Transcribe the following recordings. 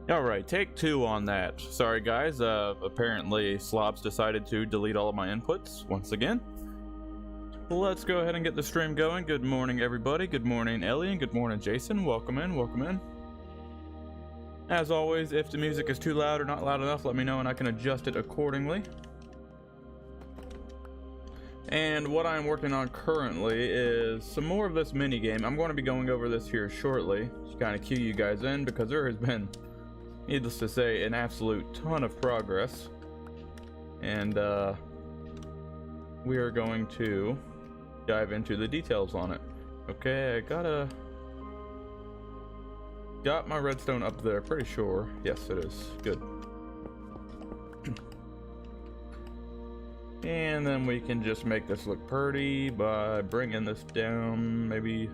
Alright, take two on that. Sorry guys, apparently Slops decided to delete all of my inputs once again. Let's go ahead and get the stream going. Good morning everybody, good morning Ellie, and good morning Jason. Welcome in, welcome in. As always, if the music is too loud or not loud enough, let me know and I can adjust it accordingly. And what I'm working on currently is some more of this minigame. I'm going to be going over this here shortly to kind of cue you guys in, because there has been, needless to say, an absolute ton of progress. And we are going to dive into the details on it. Okay, I got my redstone up there, pretty sure. Yes, it is. Good. And then we can just make this look pretty by bringing this down, maybe.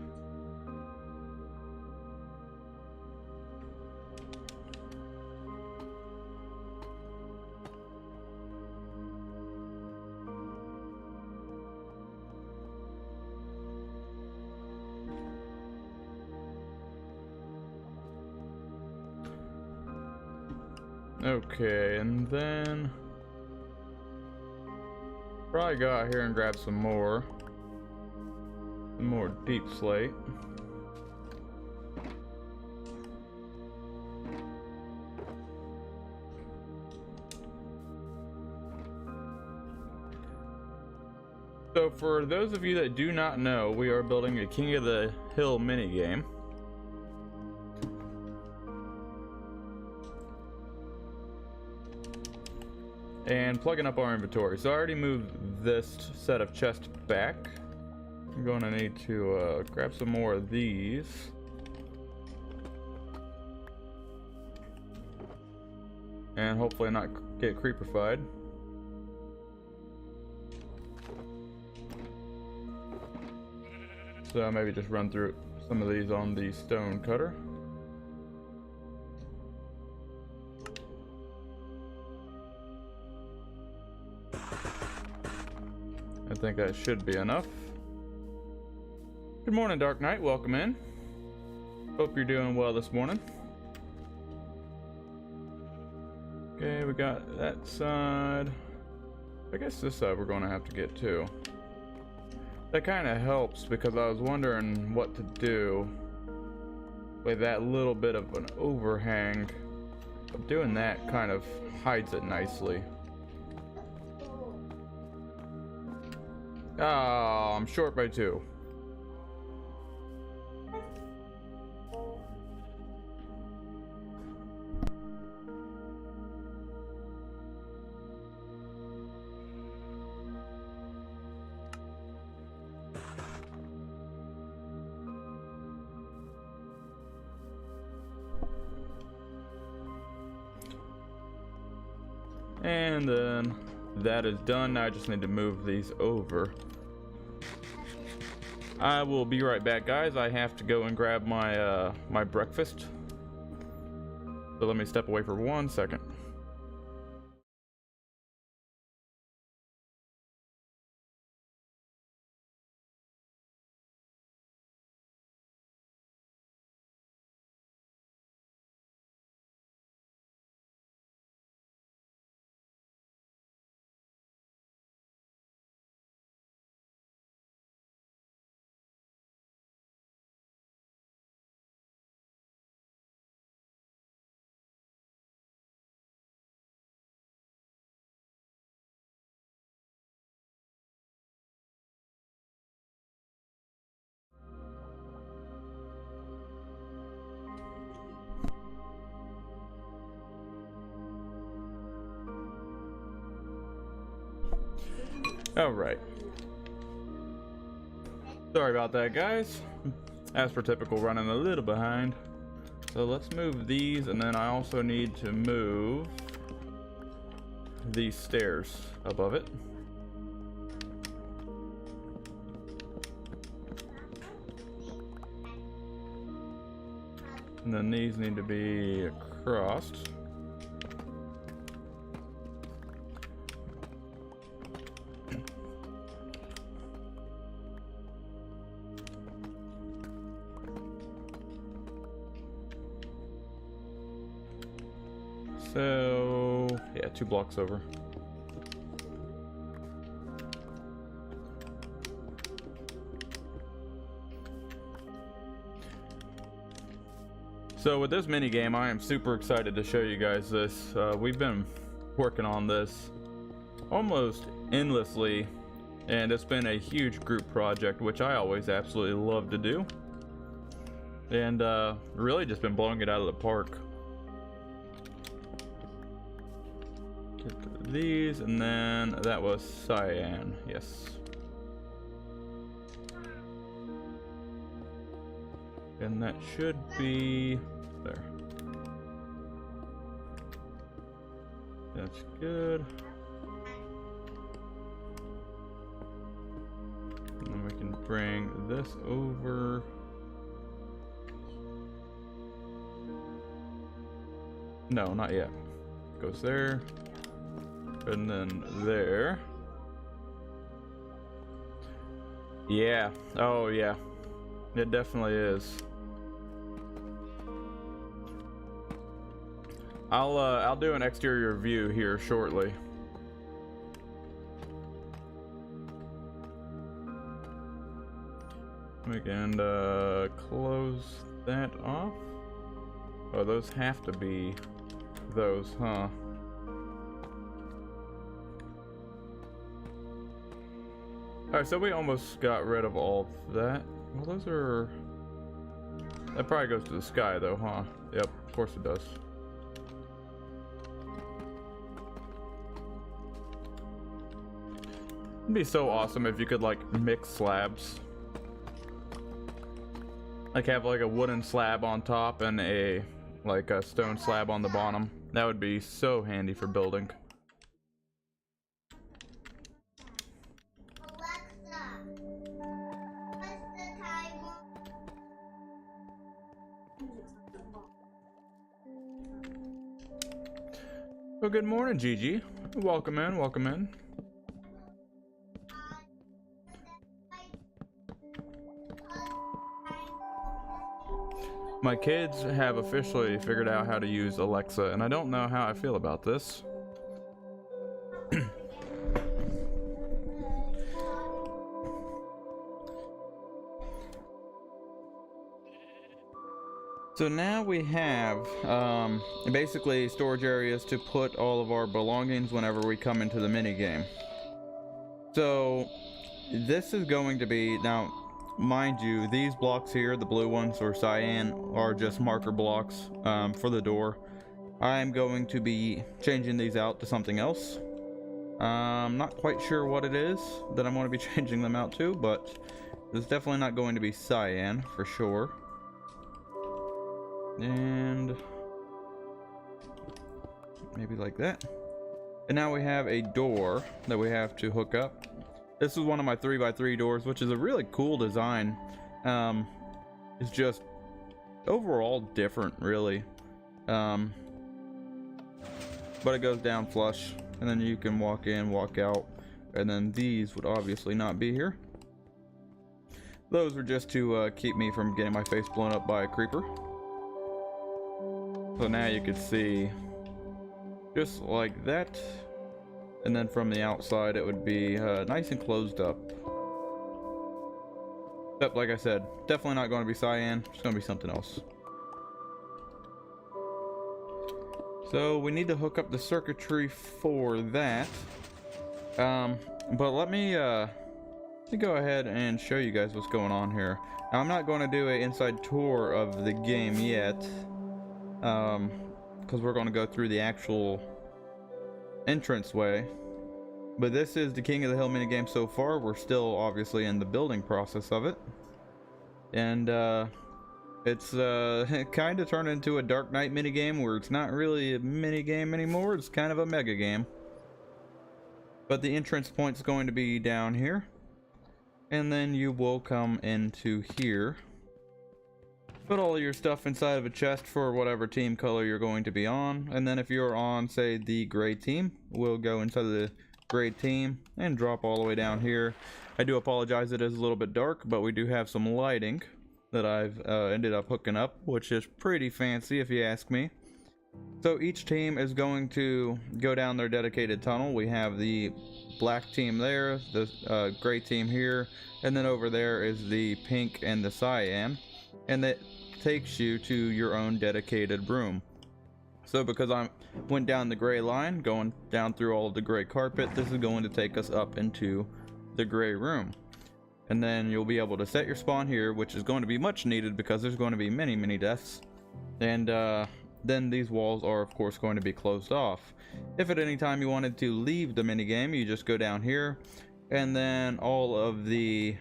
Okay, and then probably go out here and grab some more deep slate. So for those of you that do not know, we are building a King of the Hill minigame. And plugging up our inventory. So I already moved this set of chests back. I'm going to need to grab some more of these. And hopefully not get creepified. So maybe just run through some of these on the stone cutter. I think that should be enough. Good morning, Dark Knight. Welcome in. Hope you're doing well this morning. Okay, we got that side. I guess this side we're going to have to get to. That kind of helps because I was wondering what to do with that little bit of an overhang. But doing that kind of hides it nicely. Oh, I'm short by 2. And then that is done. Now I just need to move these over. I will be right back, guys. I have to go and grab my my breakfast. So let me step away for 1 second. All right. Sorry about that, guys. As per typical, running a little behind. So let's move these, and then I also need to move these stairs above it. And then these need to be crossed. So, yeah, 2 blocks over. So with this mini game, I am super excited to show you guys this. We've been working on this almost endlessly, and it's been a huge group project, which I always absolutely love to do. And really just been blowing it out of the park. Get these, and then that was cyan, yes. And that should be there. That's good. And then we can bring this over. No, not yet. Goes there. And then there. Yeah. Oh, yeah. It definitely is. I'll do an exterior view here shortly. We can close that off. Oh, those have to be those, huh? Alright, so we almost got rid of all of that. Well, those are... That probably goes to the sky, though, huh? Yep, of course it does. It'd be so awesome if you could, like, mix slabs. Like have like a wooden slab on top and a stone slab on the bottom. That would be so handy for building. Well, good morning, Gigi. Welcome in, welcome in. My kids have officially figured out how to use Alexa, and I don't know how I feel about this. So now we have basically storage areas to put all of our belongings whenever we come into the minigame. So this is going to be, now mind you, these blocks here, the blue ones or cyan, are just marker blocks for the door. I'm going to be changing these out to something else. I'm not quite sure what it is that I'm going to be changing them out to, but it's definitely not going to be cyan for sure. And maybe like that. And now we have a door that we have to hook up. This is one of my 3x3 doors, which is a really cool design. It's just overall different, really. But it goes down flush, and then you can walk in, walk out, and then these would obviously not be here. Those were just to keep me from getting my face blown up by a creeper. So now you can see just like that, and then from the outside it would be nice and closed up. Except, like I said, definitely not going to be cyan. It's going to be something else. So we need to hook up the circuitry for that. But let me go ahead and show you guys what's going on here. Now, I'm not going to do an inside tour of the game yet, because we're going to go through the actual entranceway. But this is the King of the Hill minigame so far. We're still obviously in the building process of it, and it's kind of turned into a Dark Knight minigame where it's not really a minigame anymore. It's kind of a mega game. But the entrance point is going to be down here, and then you will come into here. Put all your stuff inside of a chest for whatever team color you're going to be on, and then if you're on, say, the gray team, we'll go into the gray team and drop all the way down here. I do apologize, it is a little bit dark, but we do have some lighting that I've ended up hooking up, which is pretty fancy if you ask me. So each team is going to go down their dedicated tunnel. We have the black team there, the gray team here, and then over there is the pink and the cyan, and that takes you to your own dedicated room. So because I went down the gray line, going down through all of the gray carpet, this is going to take us up into the gray room. And then you'll be able to set your spawn here, which is going to be much needed because there's going to be many deaths. And then these walls are of course going to be closed off. If at any time you wanted to leave the minigame, you just go down here, and then all of the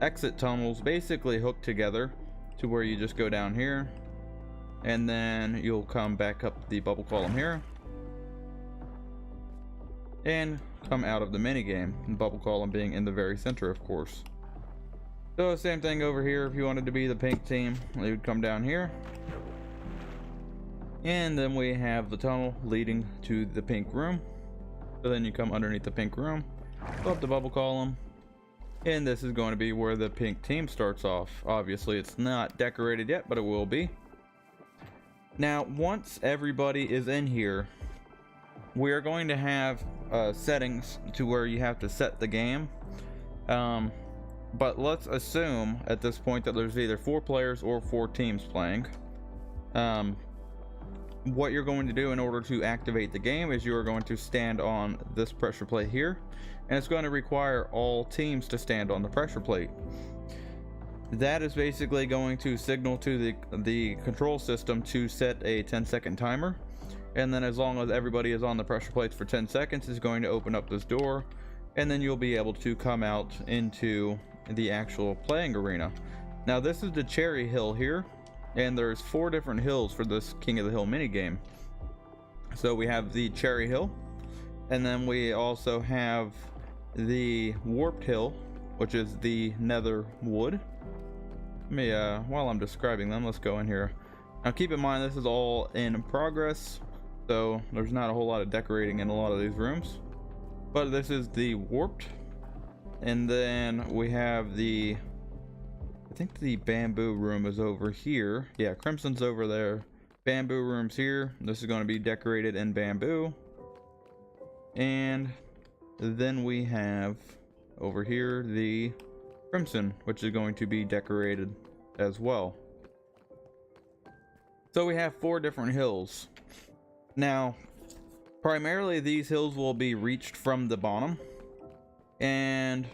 exit tunnels basically hook together to where you just go down here, and then you'll come back up the bubble column here and come out of the minigame, and bubble column being in the very center, of course. So same thing over here. If you wanted to be the pink team, you would come down here, and then we have the tunnel leading to the pink room. So then you come underneath the pink room, go up the bubble column, and this is going to be where the pink team starts off. Obviously it's not decorated yet, but it will be. Now once everybody is in here, we are going to have settings to where you have to set the game, but let's assume at this point that there's either 4 players or 4 teams playing. What you're going to do in order to activate the game is you are going to stand on this pressure plate here, and it's going to require all teams to stand on the pressure plate. That is basically going to signal to the control system to set a 10-second timer, and then as long as everybody is on the pressure plates for 10 seconds, it's going to open up this door, and then you'll be able to come out into the actual playing arena. Now this is the Cherry Hill here, and there's 4 different hills for this King of the Hill minigame. So we have the Cherry Hill, and then we also have the Warped Hill, which is the Nether Wood. Let me, while I'm describing them, let's go in here. Now keep in mind this is all in progress, so there's not a whole lot of decorating in a lot of these rooms. But this is the Warped, and then we have the, I think the Bamboo room is over here. Yeah, Crimson's over there. Bamboo room's here. This is going to be decorated in bamboo. And then we have over here the Crimson, which is going to be decorated as well. So we have 4 different hills. Now, primarily these hills will be reached from the bottom, and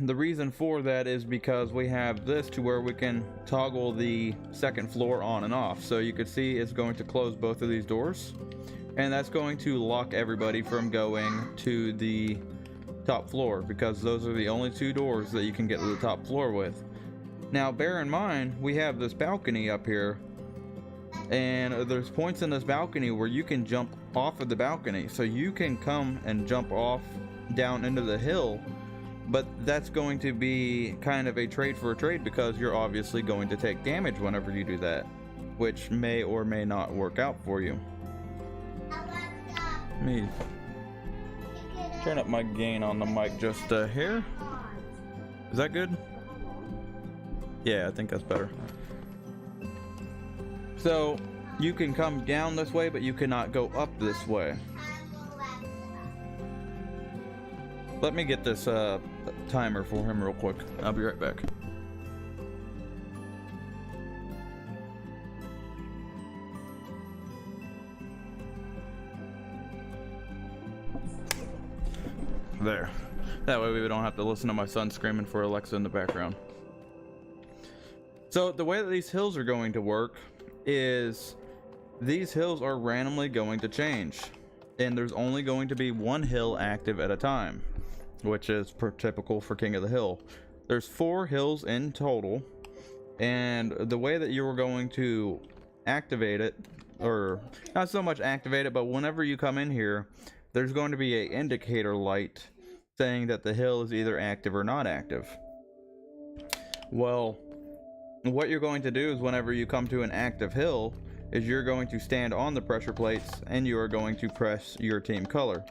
the reason for that is because we have this to where we can toggle the second floor on and off. So you can see it's going to close both of these doors, and that's going to lock everybody from going to the top floor, because those are the only 2 doors that you can get to the top floor with. Now bear in mind, we have this balcony up here, and there's points in this balcony where you can jump off of the balcony. So you can come and jump off down into the hill, but that's going to be kind of a trade for a trade, because you're obviously going to take damage whenever you do that, which may or may not work out for you. Let me turn up my gain on the mic just a hair. Is that good? Yeah, I think that's better. So you can come down this way, but you cannot go up this way. Let me get this timer for him real quick. I'll be right back. There. That way we don't have to listen to my son screaming for Alexa in the background. So the way that these hills are going to work is these hills are randomly going to change, and there's only going to be 1 hill active at a time, which is typical for King of the Hill. There's 4 hills in total, and the way that you're going to activate it, or not so much activate it, but whenever you come in here, there's going to be an indicator light saying that the hill is either active or not active. Well, what you're going to do is whenever you come to an active hill is you're going to stand on the pressure plates and you are going to press your team color.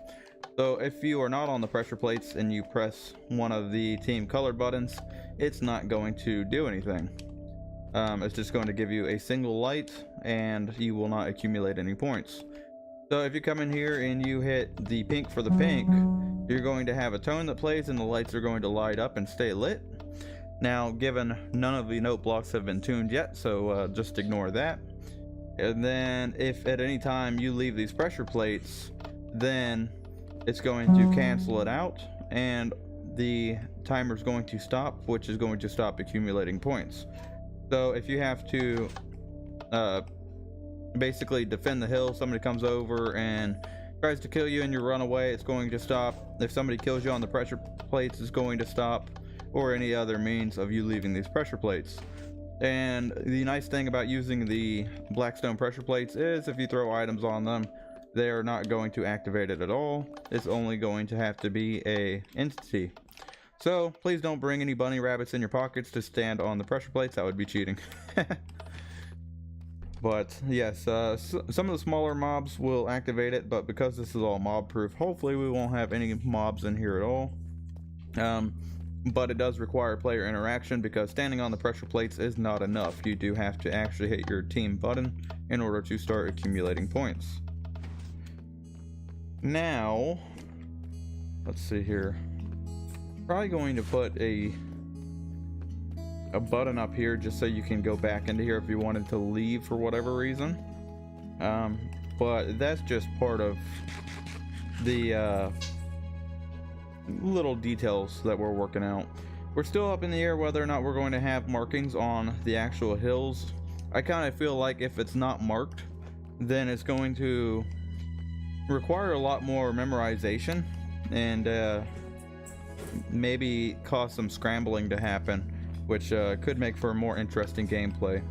So if you are not on the pressure plates and you press one of the team color buttons, it's not going to do anything. It's just going to give you a single light, and you will not accumulate any points. So if you come in here and you hit the pink for the pink, you're going to have a tone that plays and the lights are going to light up and stay lit. Now, given none of the note blocks have been tuned yet, so just ignore that. And then if at any time you leave these pressure plates, then it's going to cancel it out and the timer is going to stop, which is going to stop accumulating points. So if you have to basically defend the hill, somebody comes over and tries to kill you and you run away, it's going to stop. If somebody kills you on the pressure plates, it's going to stop, or any other means of you leaving these pressure plates. And the nice thing about using the Blackstone pressure plates is if you throw items on them, they are not going to activate it at all. It's only going to have to be a entity. So please don't bring any bunny rabbits in your pockets to stand on the pressure plates. That would be cheating. But yes, some of the smaller mobs will activate it, but because this is all mob proof, hopefully we won't have any mobs in here at all. But it does require player interaction, because standing on the pressure plates is not enough. You do have to actually hit your team button in order to start accumulating points. Now, let's see here. Probably going to put a button up here just so you can go back into here if you wanted to leave for whatever reason. But that's just part of the little details that we're working out. We're still up in the air whether or not we're going to have markings on the actual hills. I kind of feel like if it's not marked, then it's going to require a lot more memorization, and maybe cause some scrambling to happen, which could make for a more interesting gameplay.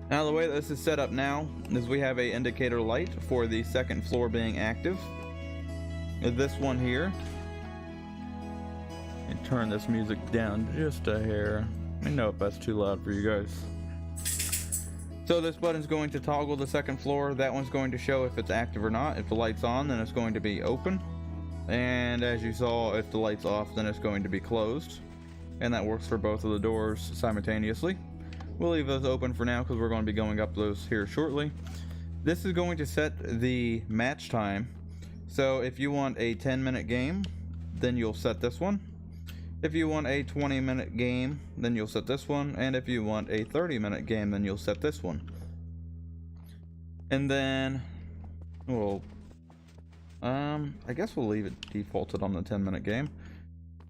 Now the way that this is set up now is we have a indicator light for the second floor being active. This one here, and turn this music down just a hair. I know if that's too loud for you guys. So this button's going to toggle the second floor. That one's going to show if it's active or not. If the light's on, then it's going to be open. And as you saw, if the light's off, then it's going to be closed. And that works for both of the doors simultaneously. We'll leave those open for now because we're going to be going up those here shortly. This is going to set the match time. So if you want a 10-minute game, then you'll set this one. If you want a 20-minute game, then you'll set this one. And if you want a 30-minute game, then you'll set this one. And then, well, I guess we'll leave it defaulted on the 10-minute game.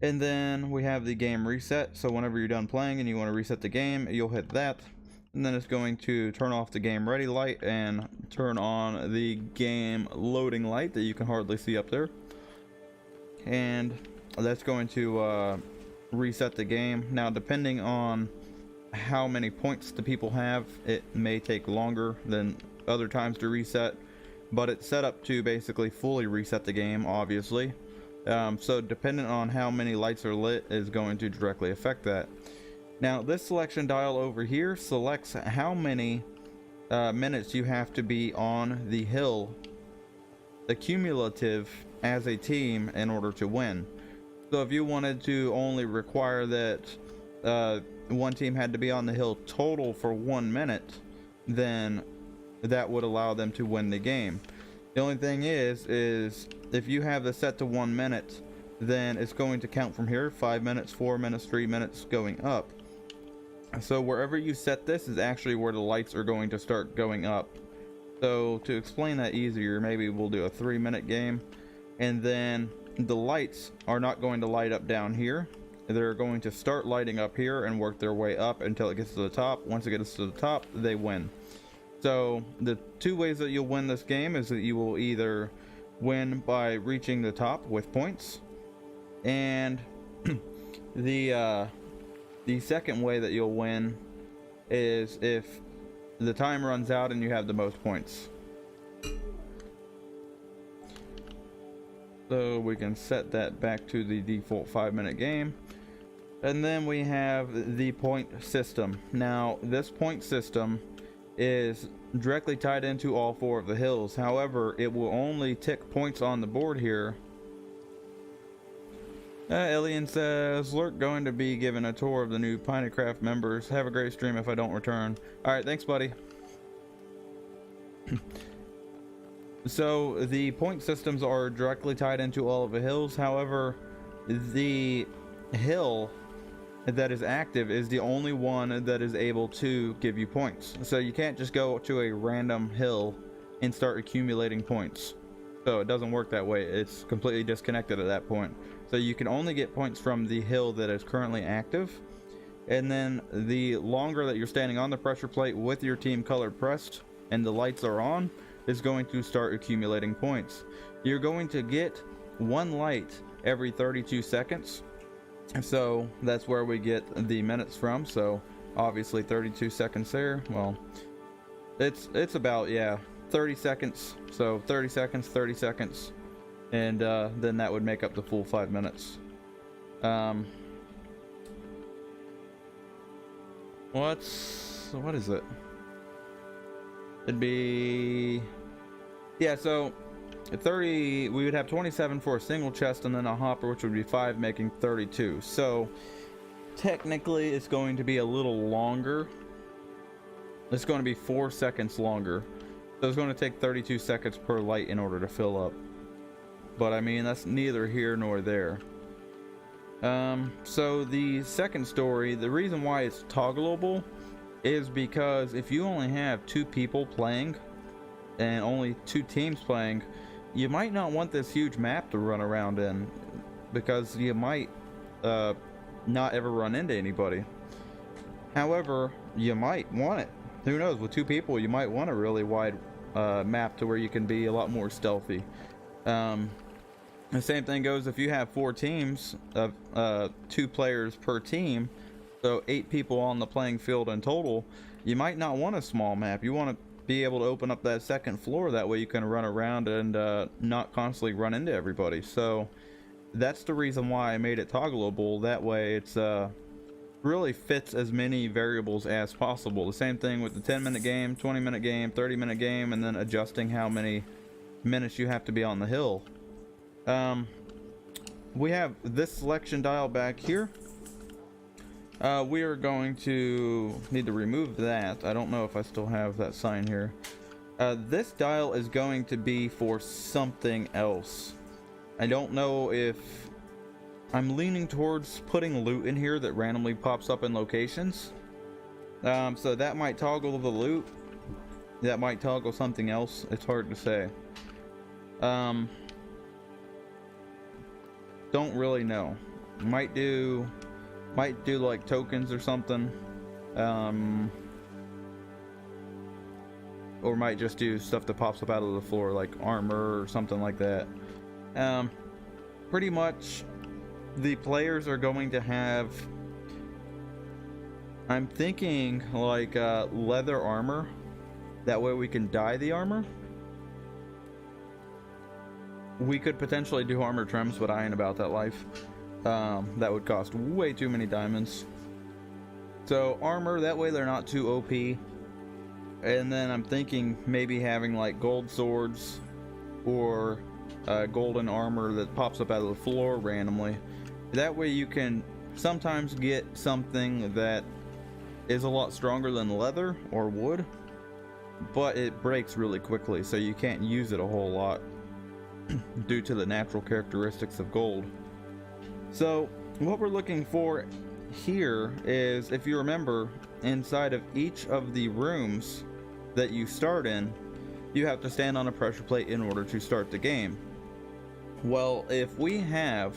And then we have the game reset. So whenever you're done playing and you want to reset the game, you'll hit that. And then it's going to turn off the game ready light and turn on the game loading light that you can hardly see up there. And that's going to reset the game. Now, depending on how many points the people have, it may take longer than other times to reset, but it's set up to basically fully reset the game, obviously. So depending on how many lights are lit is going to directly affect that. Now, this selection dial over here selects how many minutes you have to be on the hill, the cumulative, as a team in order to win. So if you wanted to only require that one team had to be on the hill total for 1 minute, then that would allow them to win the game. The only thing is if you have this set to 1 minute, then it's going to count from here, 5 minutes, 4 minutes, 3 minutes, going up. So wherever you set this is actually where the lights are going to start going up. So to explain that easier, maybe we'll do a 3-minute game, and then the lights are not going to light up down here. They're going to start lighting up here and work their way up until it gets to the top. Once it gets to the top, they win. So the two ways that you'll win this game is that you will either win by reaching the top with points, and the second way that you'll win is if the time runs out and you have the most points. So we can set that back to the default 5-minute game. And then we have the point system. Now, this point system is directly tied into all 4 of the hills. However, it will only tick points on the board here. Alien says, Lurk going to be given a tour of the new Pinecraft members. Have a great stream if I don't return. Alright, thanks, buddy. So the point systems are directly tied into all of the hills. However, the hill that is active is the only one that is able to give you points. So you can't just go to a random hill and start accumulating points. So it doesn't work that way. It's completely disconnected at that point. So you can only get points from the hill that is currently active. And then the longer that you're standing on the pressure plate with your team color pressed and the lights are on, is going to start accumulating points. You're going to get 1 light every 32 seconds. So that's where we get the minutes from. So obviously 32 seconds there. Well, it's about, yeah, 30 seconds. So 30 seconds, 30 seconds. And then that would make up the full 5 minutes. What is it? It'd be, yeah, so 30, we would have 27 for a single chest and then a hopper, which would be 5, making 32. So technically it's going to be a little longer. It's going to be 4 seconds longer. So it's going to take 32 seconds per light in order to fill up. But I mean, that's neither here nor there. So the second story, the reason why it's toggleable is because if you only have 2 people playing and only 2 teams playing, you might not want this huge map to run around in, because you might not ever run into anybody. However, you might want it. Who knows, with 2 people you might want a really wide map to where you can be a lot more stealthy. The same thing goes if you have 4 teams of 2 players per team, so 8 people on the playing field in total. You might not want a small map. You want to be able to open up that second floor, that way you can run around and not constantly run into everybody. So that's the reason why I made it toggleable. That way it's really fits as many variables as possible. The same thing with the 10-minute game, 20-minute game, 30-minute game, and then adjusting how many minutes you have to be on the hill. We have this selection dial back here. We are going to need to remove that. I don't know if I still have that sign here. This dial is going to be for something else. I don't know if I'm leaning towards putting loot in here that randomly pops up in locations. So that might toggle the loot. That might toggle something else. It's hard to say. Don't really know. Might do like tokens or something. Or might just do stuff that pops up out of the floor, like armor or something like that. Pretty much the players are going to have, I'm thinking like leather armor. That way we can dye the armor. We could potentially do armor trims, but I ain't about that life. That would cost way too many diamonds. So armor, that way they're not too OP. And then I'm thinking maybe having like gold swords or golden armor that pops up out of the floor randomly. That way you can sometimes get something that is a lot stronger than leather or wood, but it breaks really quickly, so you can't use it a whole lot due to the natural characteristics of gold. So what we're looking for here is, if you remember, inside of each of the rooms that you start in, you have to stand on a pressure plate in order to start the game. Well, if we have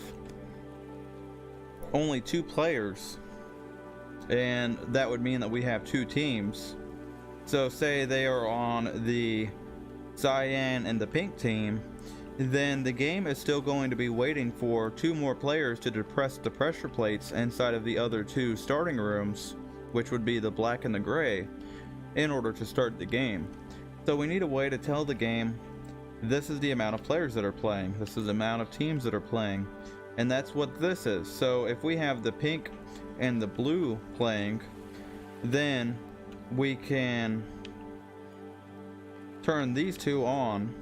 only 2 players, and that would mean that we have 2 teams. So say they are on the cyan and the pink team, then the game is still going to be waiting for 2 more players to depress the pressure plates inside of the other 2 starting rooms, which would be the black and the gray, in order to start the game. So we need a way to tell the game, this is the amount of players that are playing, this is the amount of teams that are playing, and that's what this is. So if we have the pink and the blue playing, then we can turn these 2 on,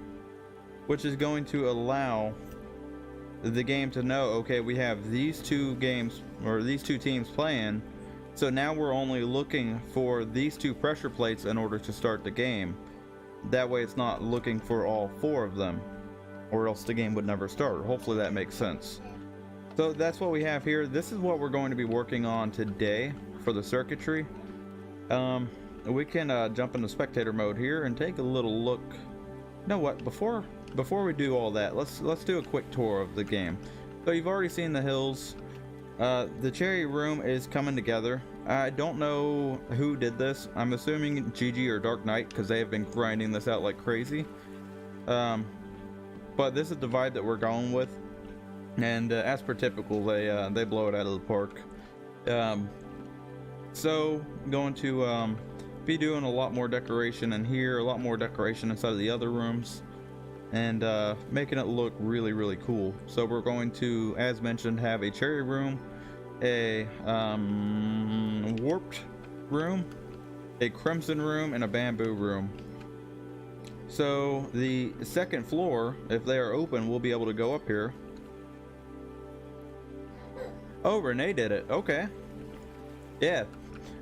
which is going to allow the game to know, okay, we have these 2 games, or these 2 teams playing, so now we're only looking for these 2 pressure plates in order to start the game. That way it's not looking for all 4 of them, or else the game would never start. Hopefully that makes sense. So that's what we have here. This is what we're going to be working on today for the circuitry. We can jump into spectator mode here and take a little look. You know what, before we do all that, let's do a quick tour of the game. So you've already seen the hills. The cherry room is coming together. I don't know who did this. I'm assuming GG or Dark Knight, because they have been grinding this out like crazy. But this is the vibe that we're going with, and as per typical, they blow it out of the park. So going to be doing a lot more decoration in here, a lot more decoration inside of the other rooms, and making it look really, really cool. So we're going to, as mentioned, have a cherry room, a warped room, a crimson room, and a bamboo room. So the second floor, if they are open, we'll be able to go up here. Oh, Renee did it. Okay. Yeah.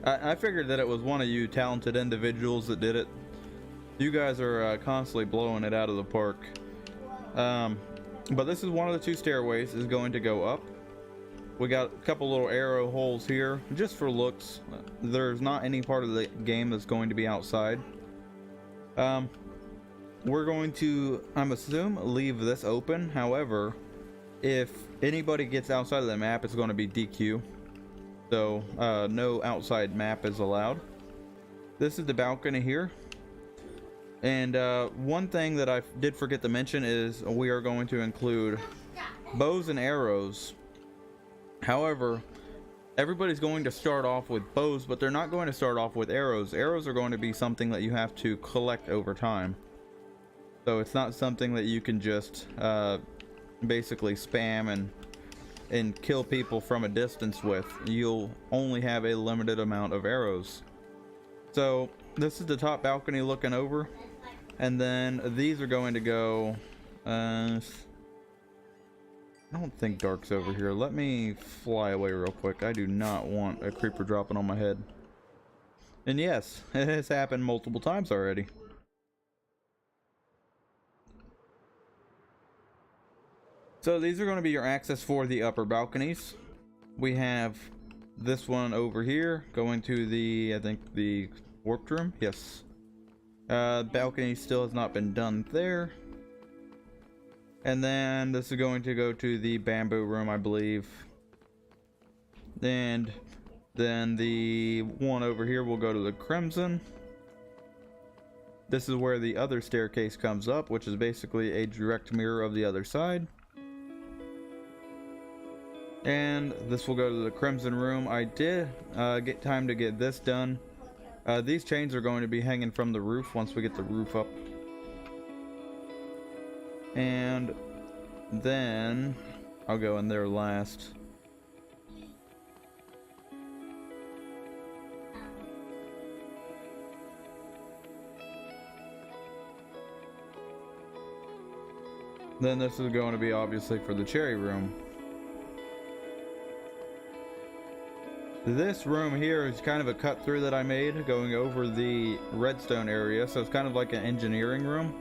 I figured that it was one of you talented individuals that did it. You guys are constantly blowing it out of the park. But this is one of the 2 stairways is going to go up. We got a couple little arrow holes here just for looks. There's not any part of the game that's going to be outside. We're going to, I'm assuming, leave this open. However, if anybody gets outside of the map, it's going to be DQ. So no outside map is allowed. This is the balcony here. And one thing that I did forget to mention is we are going to include bows and arrows. However, everybody's going to start off with bows, but they're not going to start off with arrows. Arrows are going to be something that you have to collect over time. So it's not something that you can just basically spam and kill people from a distance with. You'll only have a limited amount of arrows. So this is the top balcony looking over, and then these are going to go I don't think Dark's over here. Let me fly away real quick. I do not want a creeper dropping on my head. And yes, it has happened multiple times already. So these are going to be your access for the upper balconies. We have this one over here going to the, I think, the warped room. Yes. Balcony still has not been done there. And then this is going to go to the bamboo room, I believe. And then the one over here will go to the crimson. This is where the other staircase comes up, which is basically a direct mirror of the other side. And this will go to the crimson room. I did get time to get this done. These chains are going to be hanging from the roof once we get the roof up. And then I'll go in there last. Then this is going to be obviously for the cherry room. This room here is kind of a cut through that I made going over the redstone area, so it's kind of like an engineering room.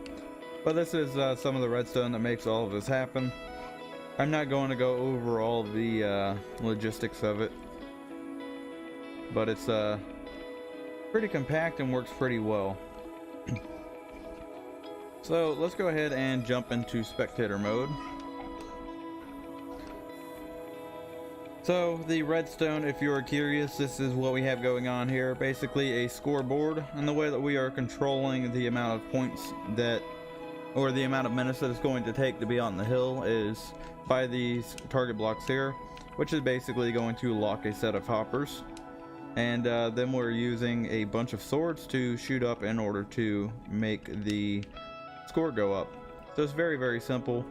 But this is some of the redstone that makes all of this happen. I'm not going to go over all the logistics of it, but it's pretty compact and works pretty well. So let's go ahead and jump into spectator mode. So the redstone, if you're curious, this is what we have going on here. Basically a scoreboard, and the way that we are controlling the amount of points that, or the amount of minutes that it's going to take to be on the hill, is by these target blocks here, which is basically going to lock a set of hoppers. And then we're using a bunch of swords to shoot up in order to make the score go up. So it's very, very simple.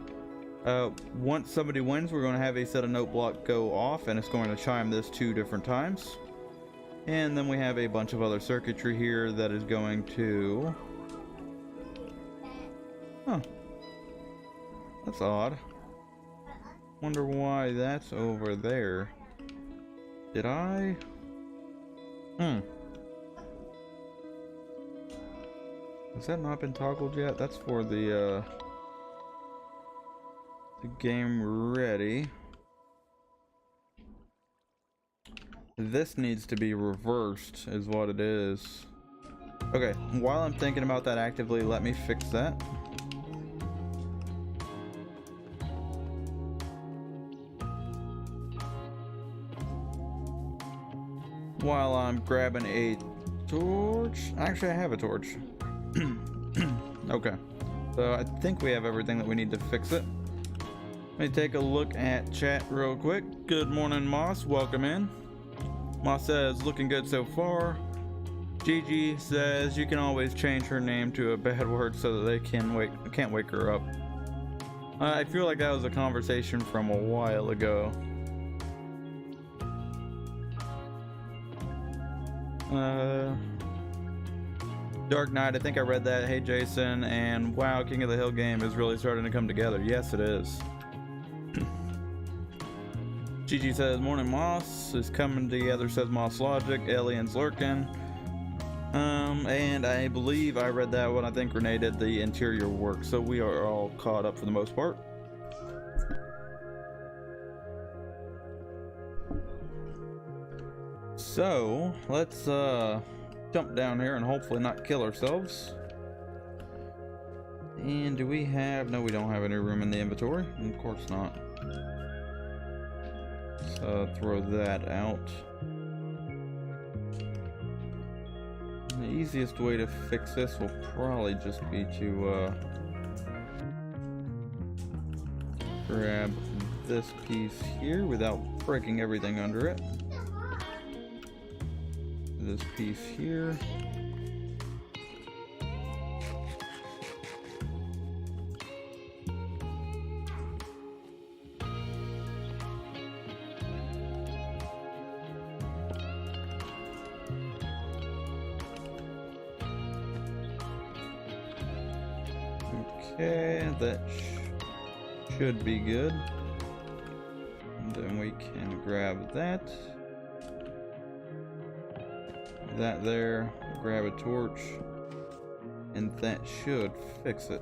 Once somebody wins, we're going to have a set of note block go off, and it's going to chime this 2 different times. And then we have a bunch of other circuitry here that is going to... Huh. That's odd. Wonder why that's over there. Did I? Has that not been toggled yet? That's for the game ready. This needs to be reversed is what it is. Okay, while I'm thinking about that actively, let me fix that. While I'm grabbing a torch. Actually, I have a torch. Okay, so I think we have everything that we need to fix it. Let me take a look at chat real quick. Good morning, Moss. Welcome in. Moss says, looking good so far. Gigi says, you can always change her name to a bad word so that they can't wake her up. I feel like that was a conversation from a while ago. Dark Knight, I think I read that. Hey Jason, and wow, King of the Hill game is really starting to come together. Yes, it is. Gigi says, morning Moss is coming together, says Moss Logic. Aliens lurking. And I believe I read that one. I think Renee did the interior work, so we are all caught up for the most part. So let's jump down here and hopefully not kill ourselves. And do we have... no, we don't have any room in the inventory. Of course not. So throw that out. The easiest way to fix this will probably just be to grab this piece here without breaking everything under it. This piece here. Okay, that should be good. And then we can grab that. That there, grab a torch, and that should fix it.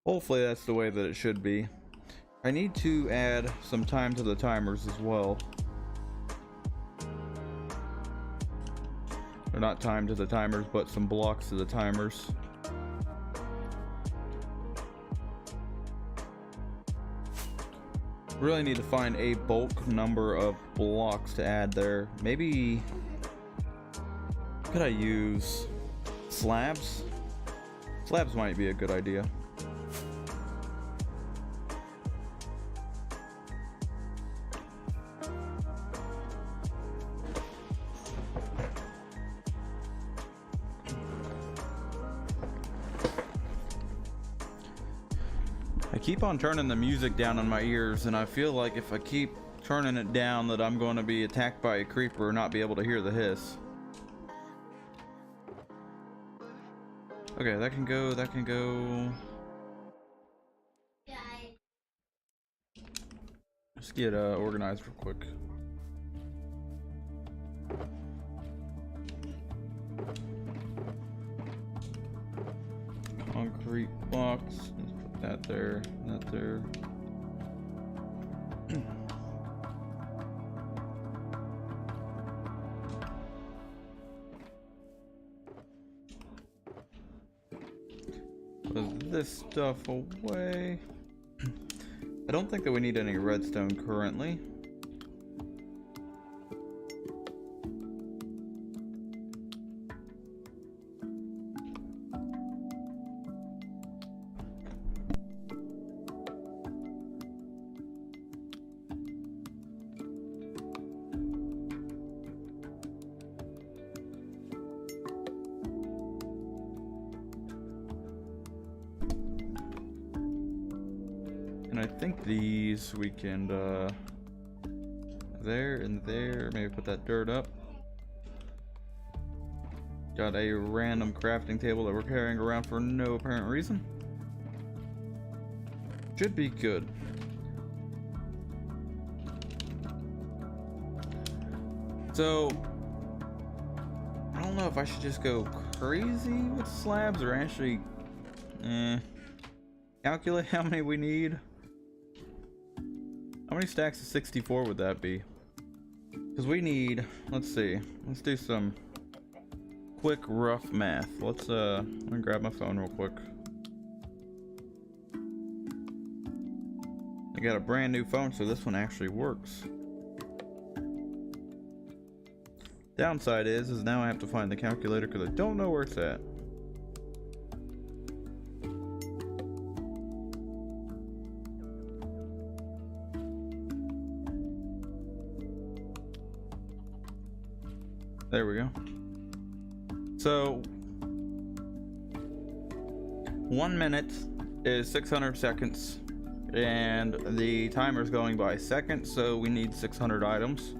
Hopefully that's the way that it should be. I need to add some time to the timers as well. Or not time to the timers, but some blocks to the timers. Really need to find a bulk number of blocks to add there. Maybe could I use slabs? Slabs might be a good idea. I keep on turning the music down in my ears, and I feel like if I keep turning it down that I'm going to be attacked by a creeper and not be able to hear the hiss. Okay, that can go, that can go. Let's get organized real quick. Concrete blocks. That there, that there. Put this stuff away. I don't think that we need any redstone currently. And I think these we can there and there, maybe put that dirt up. Got a random crafting table that we're carrying around for no apparent reason. Should be good. So I don't know if I should just go crazy with slabs or actually calculate how many we need. How many stacks of 64 would that be? Because we need, let's see, let's do some quick rough math. Let's let me grab my phone real quick. I got a brand new phone, so this one actually works. Downside is now I have to find the calculator because I don't know where it's at. There we go. So 1 minute is 600 seconds and the timer is going by seconds, so we need 600 items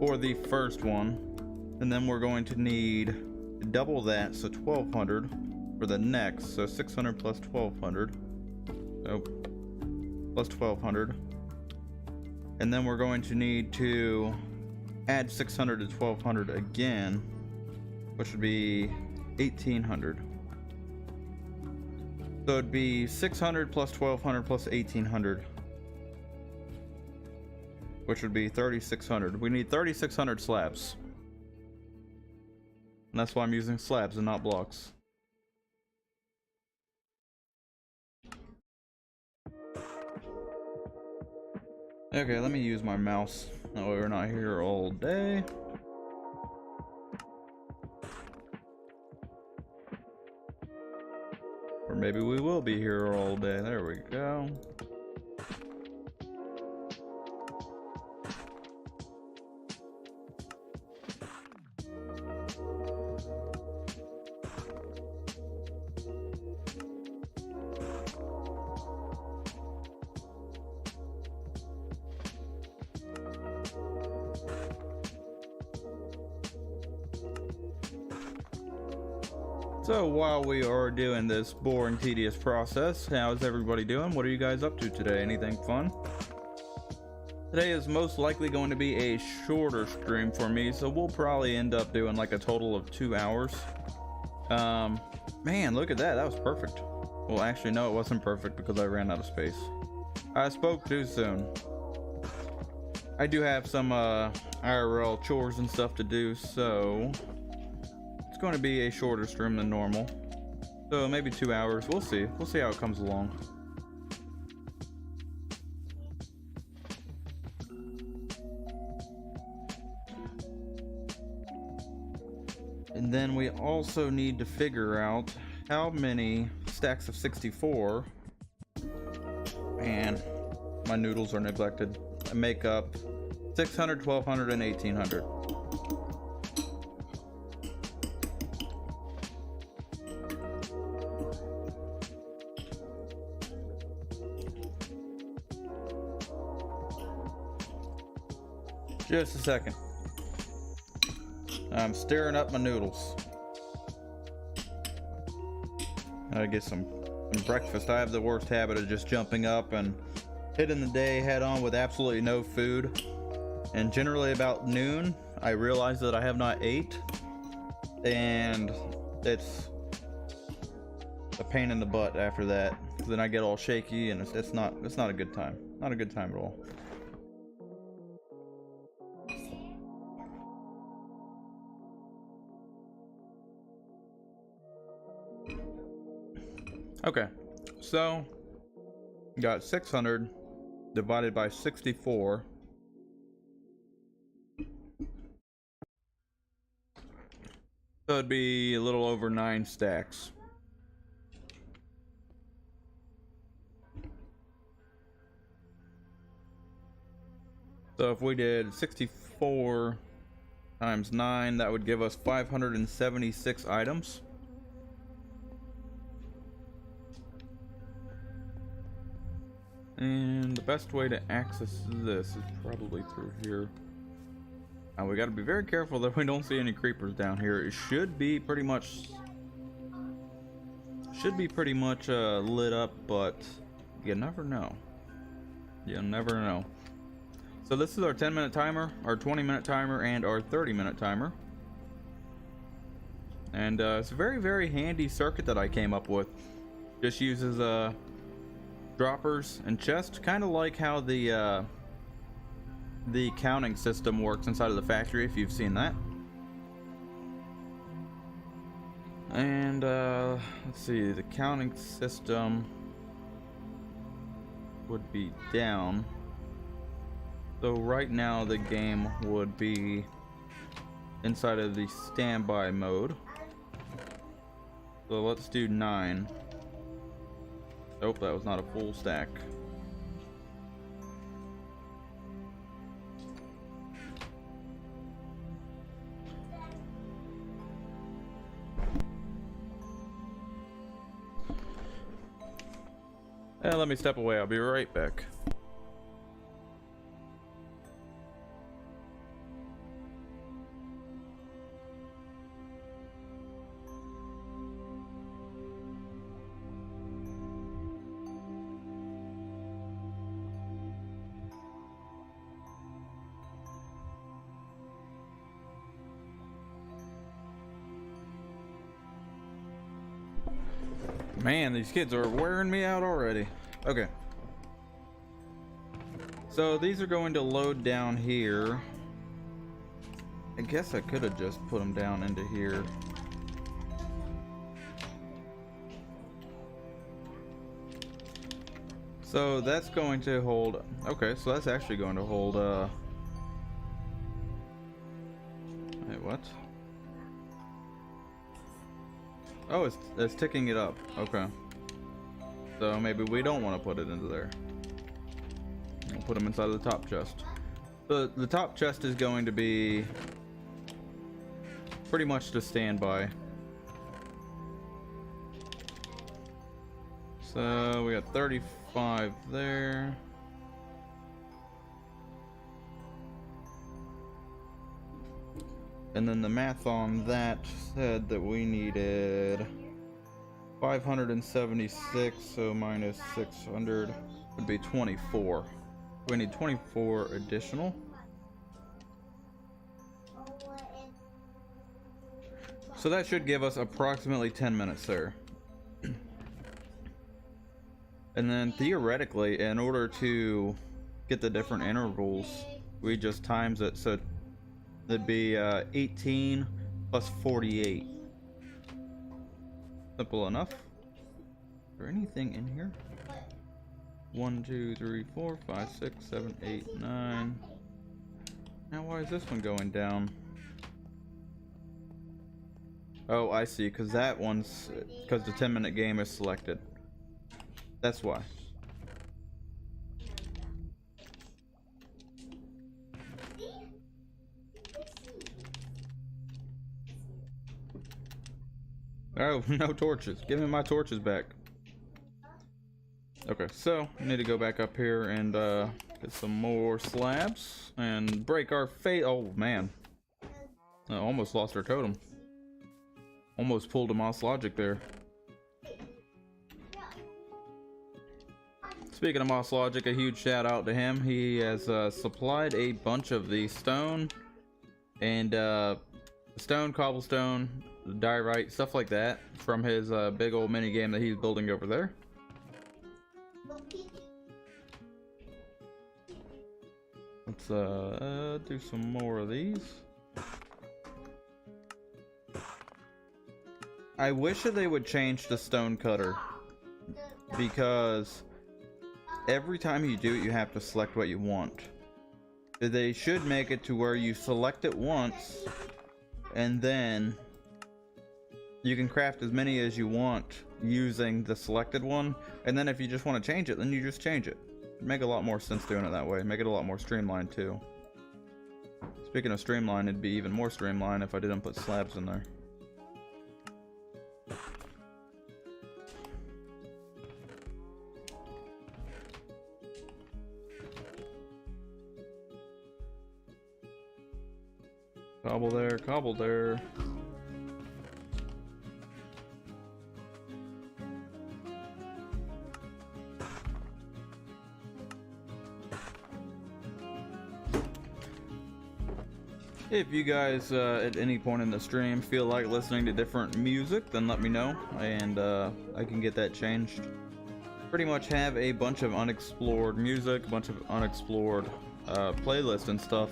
for the first one, and then we're going to need double that, so 1200 for the next, so 600 plus 1200, so plus 1200, and then we're going to need to add 600 to 1200 again, which would be 1800. So it'd be 600 plus 1200 plus 1800, which would be 3600. We need 3600 slabs, and that's why I'm using slabs and not blocks. Okay, let me use my mouse. That way we're not here all day. Or maybe we will be here all day. There we go. So while we are doing this boring, tedious process, how's everybody doing? What are you guys up to today? Anything fun? Today is most likely going to be a shorter stream for me, so we'll probably end up doing like a total of 2 hours. Man, look at that. That was perfect. Well, actually, no, it wasn't perfect because I ran out of space. I spoke too soon. I do have some IRL chores and stuff to do, so going to be a shorter stream than normal, so maybe 2 hours. We'll see how it comes along. And then we also need to figure out how many stacks of 64, and my noodles are neglected, make up 600, 1200, and 1800. Just a second. I'm stirring up my noodles. I get some breakfast. I have the worst habit of just jumping up and hitting the day head on with absolutely no food. And generally about noon, I realize that I have not ate, and it's a pain in the butt after that. Then I get all shaky, and it's not a good time. Not a good time at all. Okay, so got 600 divided by 64. So it'd be a little over 9 stacks. So if we did 64 times 9, that would give us 576 items. And the best way to access this is probably through here. Now we got to be very careful that we don't see any creepers down here. It should be pretty much lit up, but you never know. You never know. So this is our 10-minute timer, our 20-minute timer, and our 30-minute timer. And it's a very, very handy circuit that I came up with. Just uses droppers and chests, kind of like how the counting system works inside of the factory, if you've seen that. And let's see, the counting system would be down, so right now the game would be inside of the standby mode. So let's do 9. Nope, that was not a full stack. And let me step away, I'll be right back. Man, these kids are wearing me out already. Okay. So these are going to load down here. I guess I could have just put them down into here. So that's going to hold, okay, so that's actually going to hold, wait, what? Oh, it's ticking it up. Okay. So maybe we don't want to put it into there. We'll put them inside of the top chest. The top chest is going to be pretty much to standby. So we got 35 there. And then the math on that said that we needed 576, so minus 600 would be 24. We need 24 additional. So that should give us approximately 10 minutes there. And then theoretically, in order to get the different intervals, we just times it, so it'd be 18 plus 48. Simple enough. Is there anything in here? 1, 2, 3, 4, 5, 6, 7, 8, 9. Now why is this one going down? Oh, I see, because that one's, because the 10-minute game is selected. That's why. Oh, no torches. Give me my torches back. Okay, so we need to go back up here and get some more slabs and break our fate. Oh man, I almost lost our totem. Almost pulled a Moss Logic there. Speaking of Moss Logic, a huge shout out to him. He has supplied a bunch of the stone and stone, cobblestone, diorite, stuff like that from his big old mini game that he's building over there. Let's do some more of these. I wish that they would change the stone cutter, because every time you do it, you have to select what you want. They should make it to where you select it once, and then you can craft as many as you want using the selected one, and then if you just want to change it, then you just change it. It'd make a lot more sense doing it that way. Make it a lot more streamlined too. Speaking of streamlined, it'd be even more streamlined if I didn't put slabs in there. Cobble there, cobble there. If you guys at any point in the stream feel like listening to different music, then let me know, and I can get that changed. Pretty much have a bunch of unexplored music, a bunch of unexplored playlists and stuff,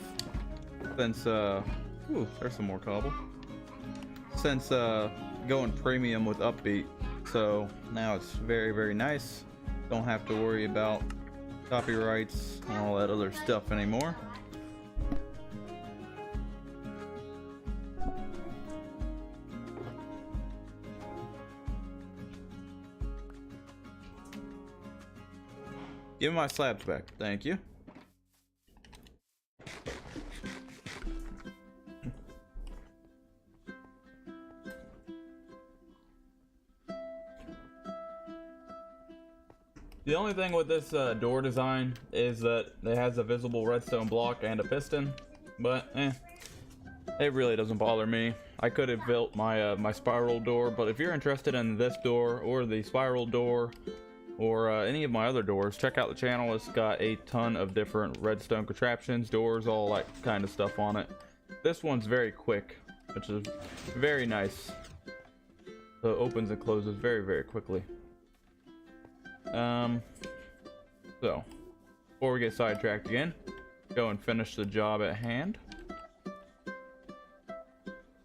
since ooh, there's some more cobble. Since going premium with Upbeat, so now it's very, very nice. Don't have to worry about copyrights and all that other stuff anymore. Give me my slabs back, thank you. The only thing with this door design is that it has a visible redstone block and a piston, but it really doesn't bother me. I could have built my my spiral door, but if you're interested in this door or the spiral door or any of my other doors, check out the channel. It's got a ton of different redstone contraptions, doors, all that kind of stuff on it. This one's very quick, which is very nice. So it opens and closes very, very quickly. So before we get sidetracked again, go and finish the job at hand.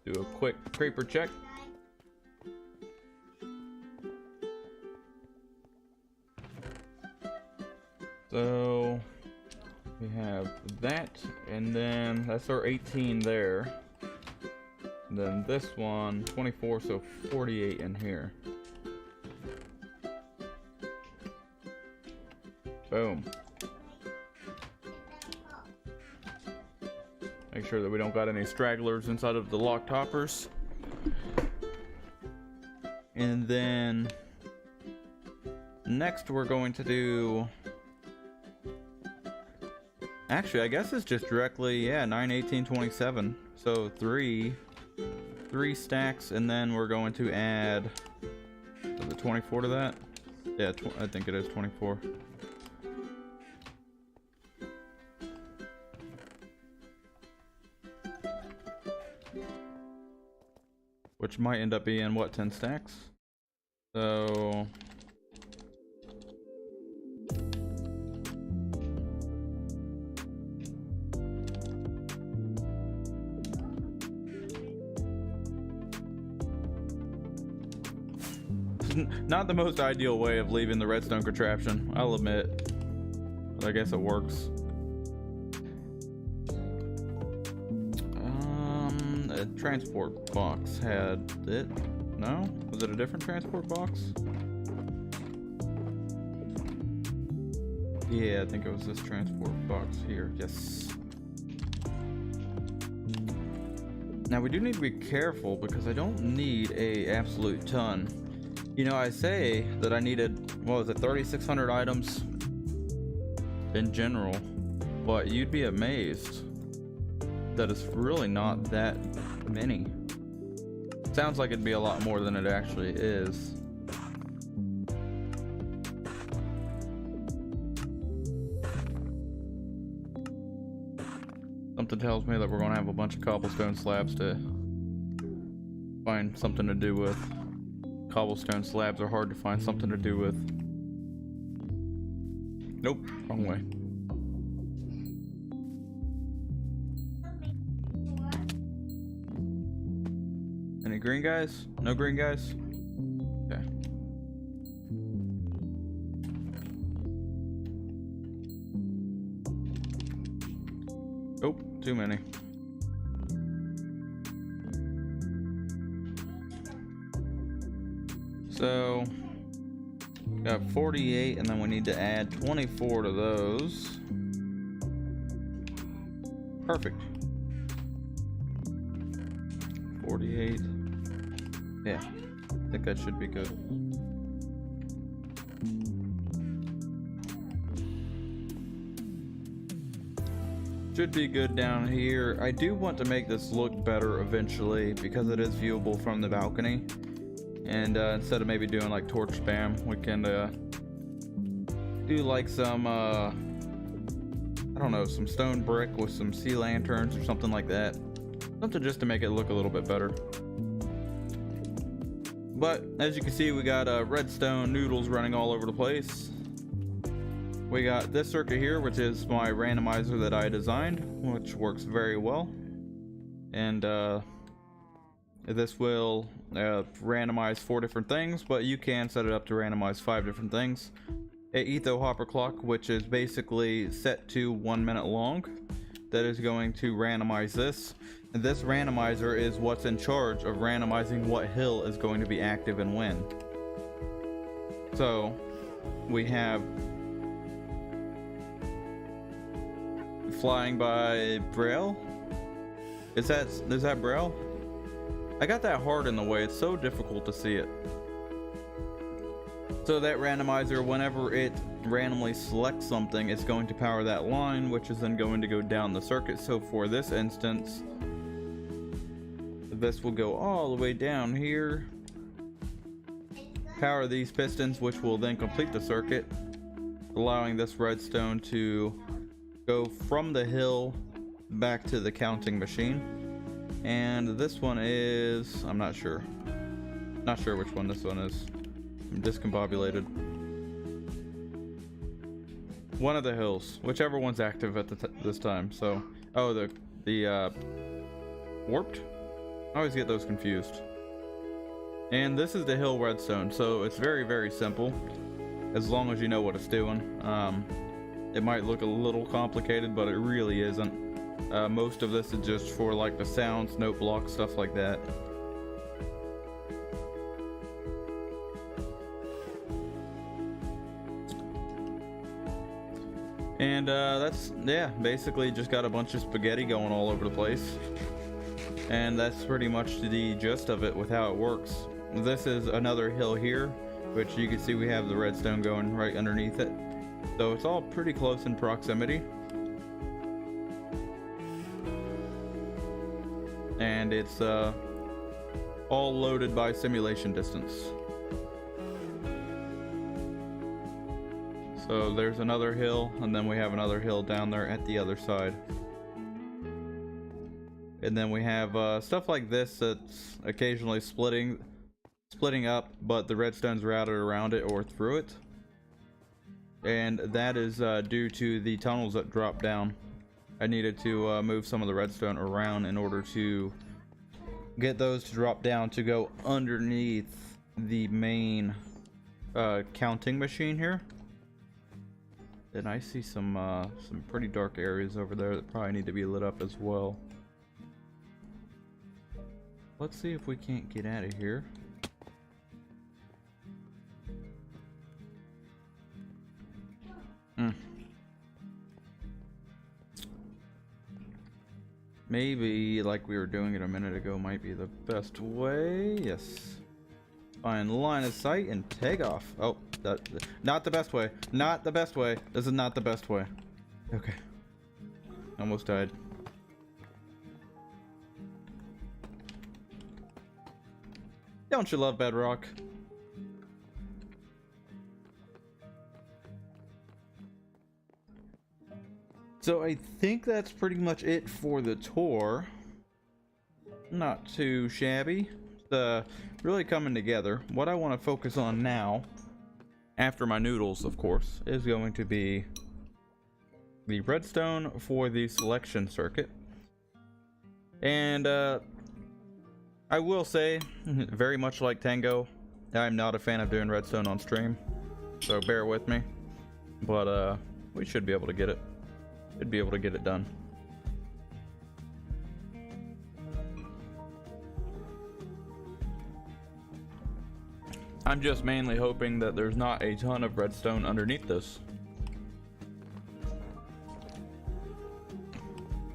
Do a quick creeper check. So we have that, and then that's our 18 there. And then this one, 24, so 48 in here. Boom. Make sure that we don't got any stragglers inside of the lock toppers. And then next we're going to do, actually I guess it's just directly, yeah, 9, 18, 27. So three stacks, and then we're going to add, is it 24 to that? Yeah, I think it is 24. Which might end up being, what, 10 stacks? So... not the most ideal way of leaving the redstone contraption, I'll admit. But I guess it works. A transport box had it. No? Was it a different transport box? Yeah, I think it was this transport box here. Yes. Now we do need to be careful because I don't need a absolute ton. You know, I say that I needed, what was it, 3,600 items in general, but you'd be amazed that it's really not that many. Sounds like it'd be a lot more than it actually is. Something tells me that we're gonna have a bunch of cobblestone slabs to find something to do with. Cobblestone slabs are hard to find something to do with. Nope, wrong way. Any green guys? No green guys? Okay. Oh, too many. So, got 48, and then we need to add 24 to those. Perfect. 48. Yeah, I think that should be good. Should be good down here. I do want to make this look better eventually because it is viewable from the balcony. And instead of maybe doing like torch spam, we can do like some, I don't know, some stone brick with some sea lanterns or something like that. Something just to make it look a little bit better. But as you can see, we got redstone noodles running all over the place. We got this circuit here, which is my randomizer that I designed, which works very well. And this will randomize 4 different things, but you can set it up to randomize 5 different things. A etho hopper clock, which is basically set to 1 minute long, that is going to randomize this. And this randomizer is what's in charge of randomizing what hill is going to be active and when. So we have flying by Braille. Is that Braille? I got that hard in the way, it's so difficult to see it. So that randomizer, whenever it randomly selects something, it's going to power that line, which is then going to go down the circuit. So for this instance, this will go all the way down here, power these pistons, which will then complete the circuit, allowing this redstone to go from the hill back to the counting machine. And this one is, I'm not sure which one this one is. I'm discombobulated. One of the hills, whichever one's active at this time. So, oh, the warped? I always get those confused. And this is the hill redstone, so it's very, very simple, as long as you know what it's doing. It might look a little complicated, but it really isn't. Most of this is just for like the sounds, note blocks, stuff like that. And that's, yeah, basically just got a bunch of spaghetti going all over the place. And that's pretty much the gist of it with how it works. This is another hill here, which you can see we have the redstone going right underneath it. So it's all pretty close in proximity. And it's all loaded by simulation distance. So there's another hill, and then we have another hill down there at the other side. And then we have stuff like this that's occasionally splitting up, but the redstone's routed around it or through it. And that is due to the tunnels that drop down. I needed to move some of the redstone around in order to get those to drop down to go underneath the main counting machine here. And I see some pretty dark areas over there that probably need to be lit up as well. Let's see if we can't get out of here. Maybe like we were doing it a minute ago might be the best way. Yes. Find line of sight and take off. Oh, not the best way. Not the best way. This is not the best way. Okay. Almost died. Don't you love Bedrock? So I think that's pretty much it for the tour. Not too shabby. Really coming together. What I want to focus on now, after my noodles of course, is going to be the redstone for the selection circuit. And I will say, very much like Tango, I'm not a fan of doing redstone on stream, so bear with me. But we should be able to get it. Should be able to get it done. I'm just mainly hoping that there's not a ton of redstone underneath this.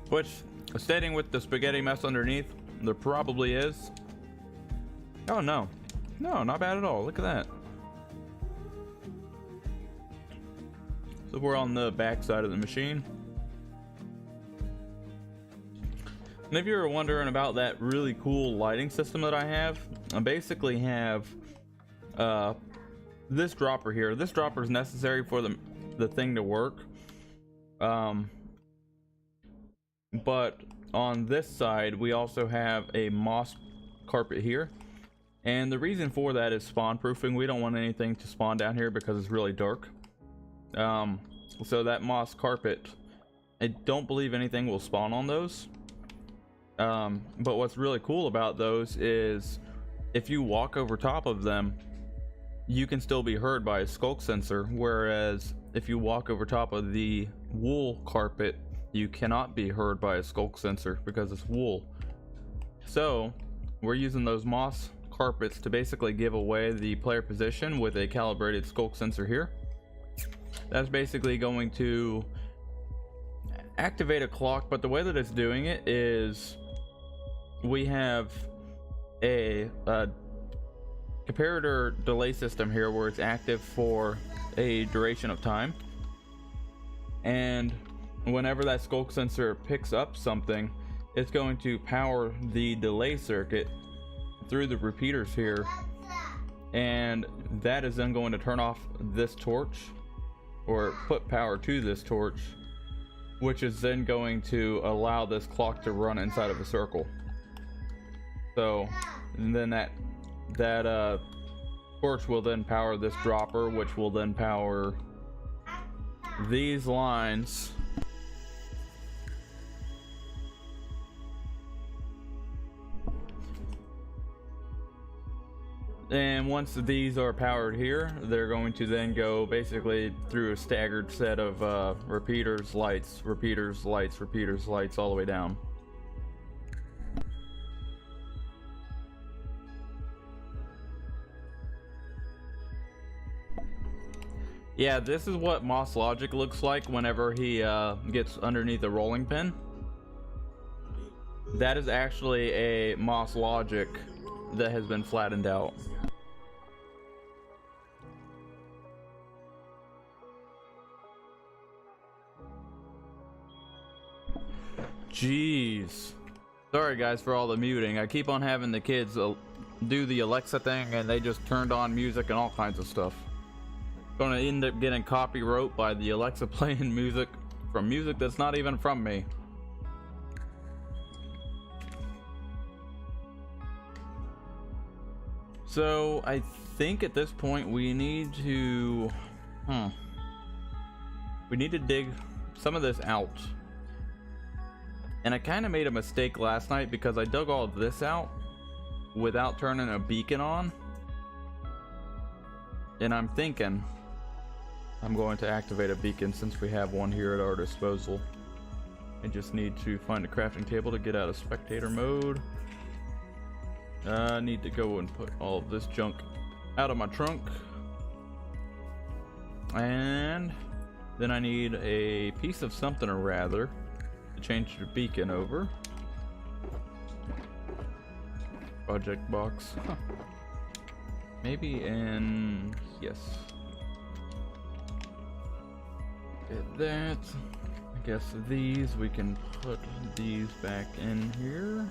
Which, stating with the spaghetti mess underneath, there probably is. Oh no. No, not bad at all. Look at that. So we're on the back side of the machine. And if you're wondering about that really cool lighting system that I basically have this dropper here. This dropper is necessary for the thing to work. But on this side, we also have a moss carpet here. And the reason for that is spawn proofing. We don't want anything to spawn down here because it's really dark. So that moss carpet, I don't believe anything will spawn on those. But what's really cool about those is if you walk over top of them, you can still be heard by a skulk sensor, whereas if you walk over top of the wool carpet, you cannot be heard by a skulk sensor because it's wool. So we're using those moss carpets to basically give away the player position with a calibrated skulk sensor here. That's basically going to activate a clock, but the way that it's doing it is we have a comparator delay system here where it's active for a duration of time, and whenever that skulk sensor picks up something, it's going to power the delay circuit through the repeaters here, and that is then going to turn off this torch or put power to this torch, which is then going to allow this clock to run inside of a circle. So and then that torch will then power this dropper, which will then power these lines. And once these are powered here, they're going to then go basically through a staggered set of repeaters, lights, repeaters, lights, repeaters, lights, all the way down. Yeah, this is what Moss Logic looks like whenever he gets underneath the rolling pin. That is actually a Moss Logic that has been flattened out. Jeez. Sorry guys for all the muting. I keep on having the kids do the Alexa thing and they just turned on music and all kinds of stuff. Gonna end up getting copyright by the Alexa playing music from music that's not even from me. So I think at this point we need to dig some of this out. And I kind of made a mistake last night because I dug all of this out without turning a beacon on. And I'm thinking I'm going to activate a beacon since we have one here at our disposal. I just need to find a crafting table to get out of spectator mode. I need to go and put all of this junk out of my trunk. And then I need a piece of something or rather to change the beacon over. Project box. Huh. Maybe in... yes. Get that. I guess these, we can put these back in here.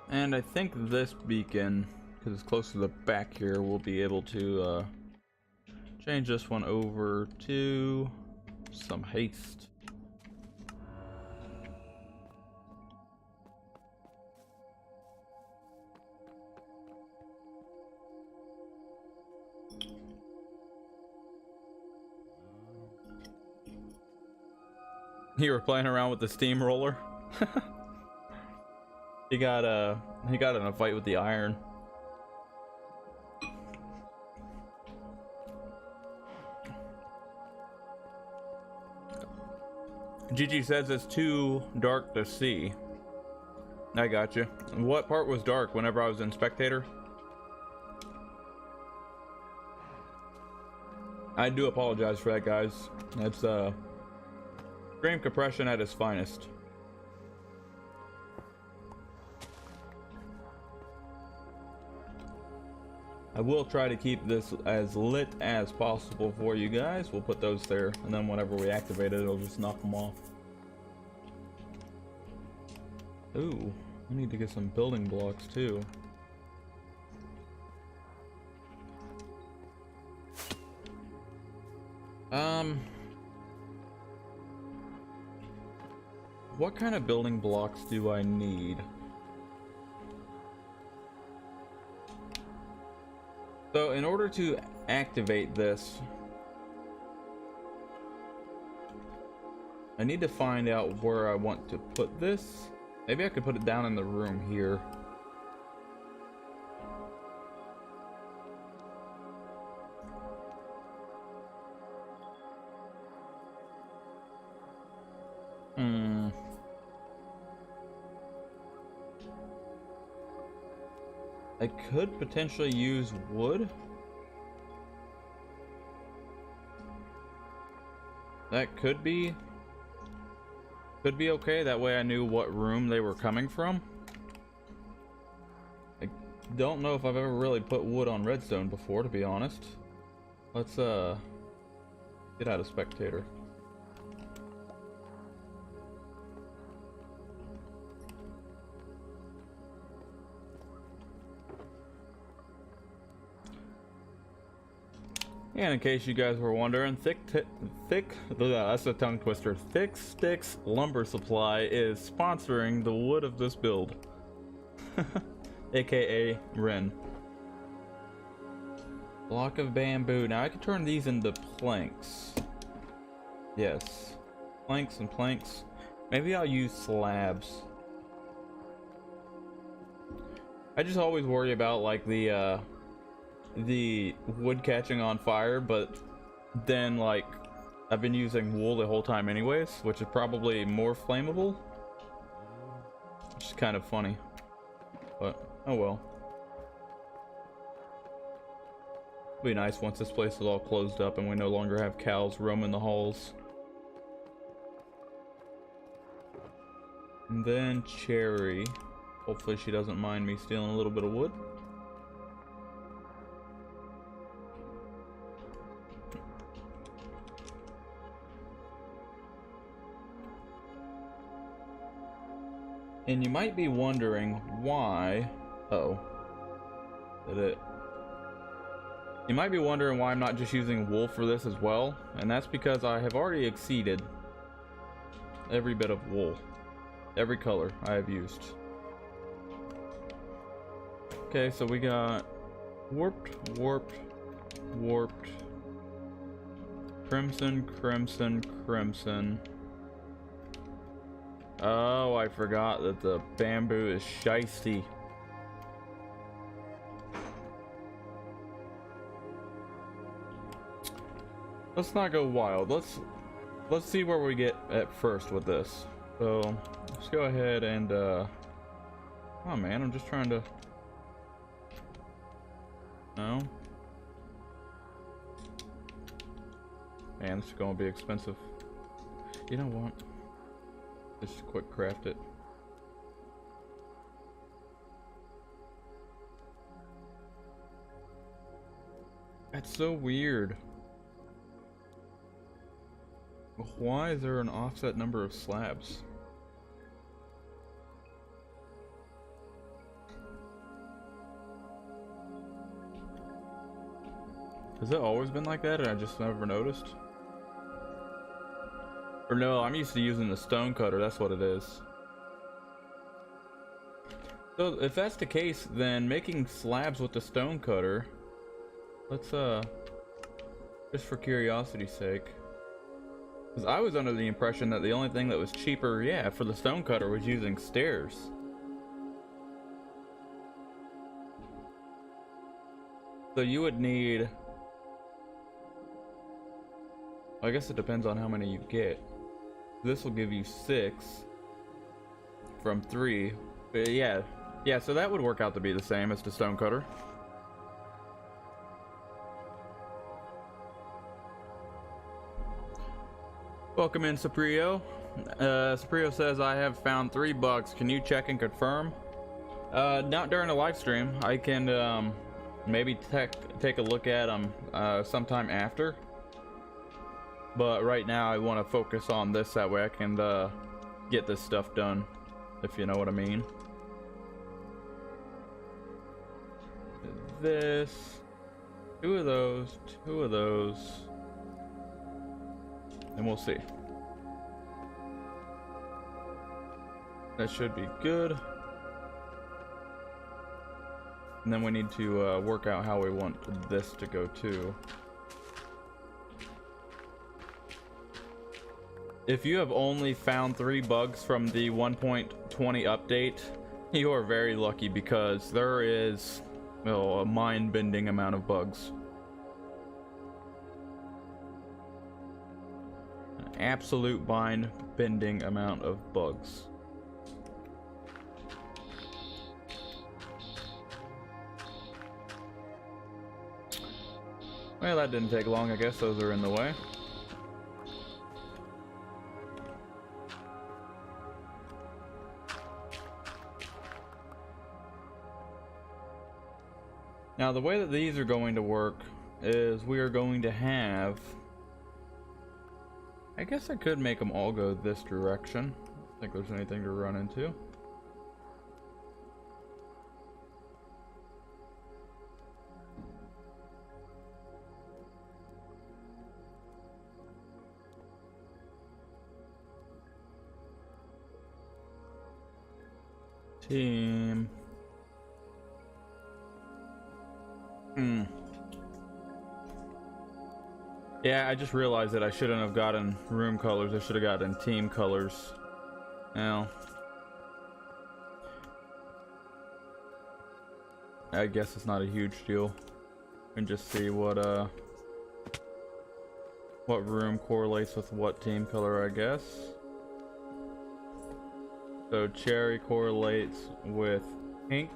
And I think this beacon, because it's close to the back here, we'll be able to change this one over to some haste. You were playing around with the steamroller? He got in a fight with the iron. Gigi says it's too dark to see. I got you. What part was dark whenever I was in spectator? I do apologize for that, guys. That's stream compression at its finest. I will try to keep this as lit as possible for you guys. We'll put those there, and then whenever we activate it, it'll just knock them off. Ooh, I need to get some building blocks too. What kind of building blocks do I need? So in order to activate this, I need to find out where I want to put this. Maybe I could put it down in the room here. I could potentially use wood. That could be okay. That way I knew what room they were coming from. I don't know if I've ever really put wood on redstone before, to be honest. Let's get out of spectator. And in case you guys were wondering, that's a tongue twister. Thick Sticks Lumber Supply is sponsoring the wood of this build. AKA Ren. Block of bamboo. Now I can turn these into planks. Yes. Planks and planks. Maybe I'll use slabs. I just always worry about like the wood catching on fire, but then like I've been using wool the whole time anyways, which is probably more flammable. Which is kind of funny. But, oh well. It'll be nice once this place is all closed up and we no longer have cows roaming the halls. And then Cherry. Hopefully she doesn't mind me stealing a little bit of wood. And you might be wondering why... Uh-oh. Did it... You might be wondering why I'm not just using wool for this as well. And that's because I have already exceeded every bit of wool. Every color I have used. Okay, so we got warped, warped, warped, crimson, crimson, crimson. Oh, I forgot that the bamboo is shiesty. Let's not go wild. Let's see where we get at first with this. So let's go ahead and oh man, I'm just trying to... No. Man, this is gonna be expensive. You know what? Just quick craft it. That's so weird. Why is there an offset number of slabs? Has it always been like that and I just never noticed? Or no, I'm used to using the stone cutter, that's what it is. So if that's the case, then making slabs with the stone cutter, let's just for curiosity's sake. Because I was under the impression that the only thing that was cheaper, yeah, for the stone cutter was using stairs. So you would need... I guess it depends on how many you get. This will give you 6 from 3. But yeah, so that would work out to be the same as the stone cutter. Welcome in, Saprio. Saprio says, I have found 3 bugs. Can you check and confirm? Not during the live stream. I can maybe take a look at them sometime after. But right now I want to focus on this, that way I can get this stuff done, if you know what I mean. This, 2 of those, 2 of those, and we'll see. That should be good. And then we need to work out how we want this to go too. If you have only found 3 bugs from the 1.20 update, you are very lucky, because there is a mind-bending amount of bugs. An absolute mind-bending amount of bugs. Well, that didn't take long. I guess those are in the way. Now, the way that these are going to work is we are going to have... I guess I could make them all go this direction. I don't think there's anything to run into. Team. Yeah, I just realized that I shouldn't have gotten room colors. I should have gotten team colors. Now, I guess it's not a huge deal. And just see what What room correlates with what team color, I guess. So cherry correlates with pink.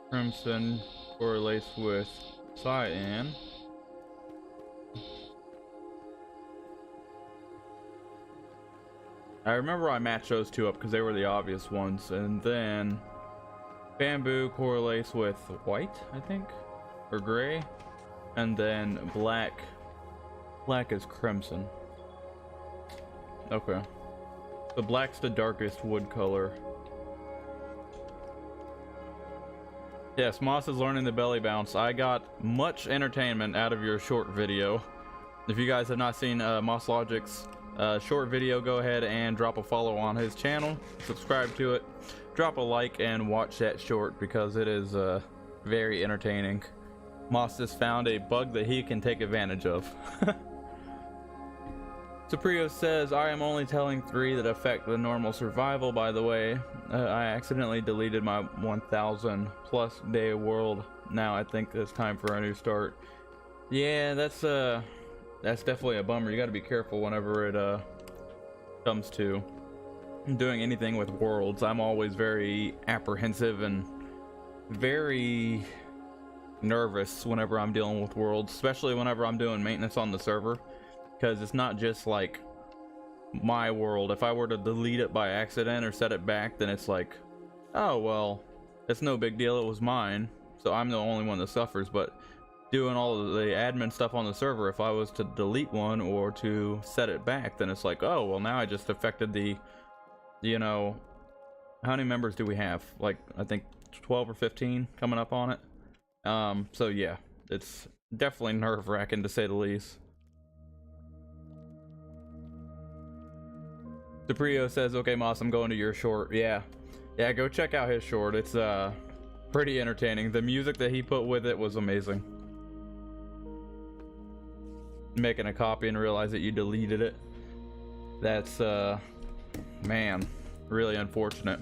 Crimson correlates with cyan. I remember I matched those two up because they were the obvious ones. And then bamboo correlates with white, I think, or gray. And then black is crimson. Okay. The black's the darkest wood color. Yes, Moss is learning the belly bounce. I got much entertainment out of your short video. If you guys have not seen Moss Logic's short video, go ahead and drop a follow on his channel, subscribe to it, drop a like, and watch that short because it is very entertaining. Moss has found a bug that he can take advantage of. Suprio says, I am only telling 3 that affect the normal survival, by the way. I accidentally deleted my 1000 plus day world. Now I think it's time for a new start. Yeah, that's definitely a bummer. You got to be careful whenever it comes to doing anything with worlds. I'm always very apprehensive and very nervous whenever I'm dealing with worlds, especially whenever I'm doing maintenance on the server. Because it's not just like my world. If I were to delete it by accident or set it back, then it's like, oh well, it's no big deal, it was mine, so I'm the only one that suffers. But doing all of the admin stuff on the server, if I was to delete one or to set it back, then it's like, oh well, now I just affected the, you know, how many members do we have? Like, I think 12 or 15 coming up on it. So yeah, it's definitely nerve-wracking to say the least. Suprio says, okay Moss, I'm going to your short. Yeah, go check out his short. It's pretty entertaining. The music that he put with it was amazing. Making a copy and realize that you deleted it, that's man, really unfortunate.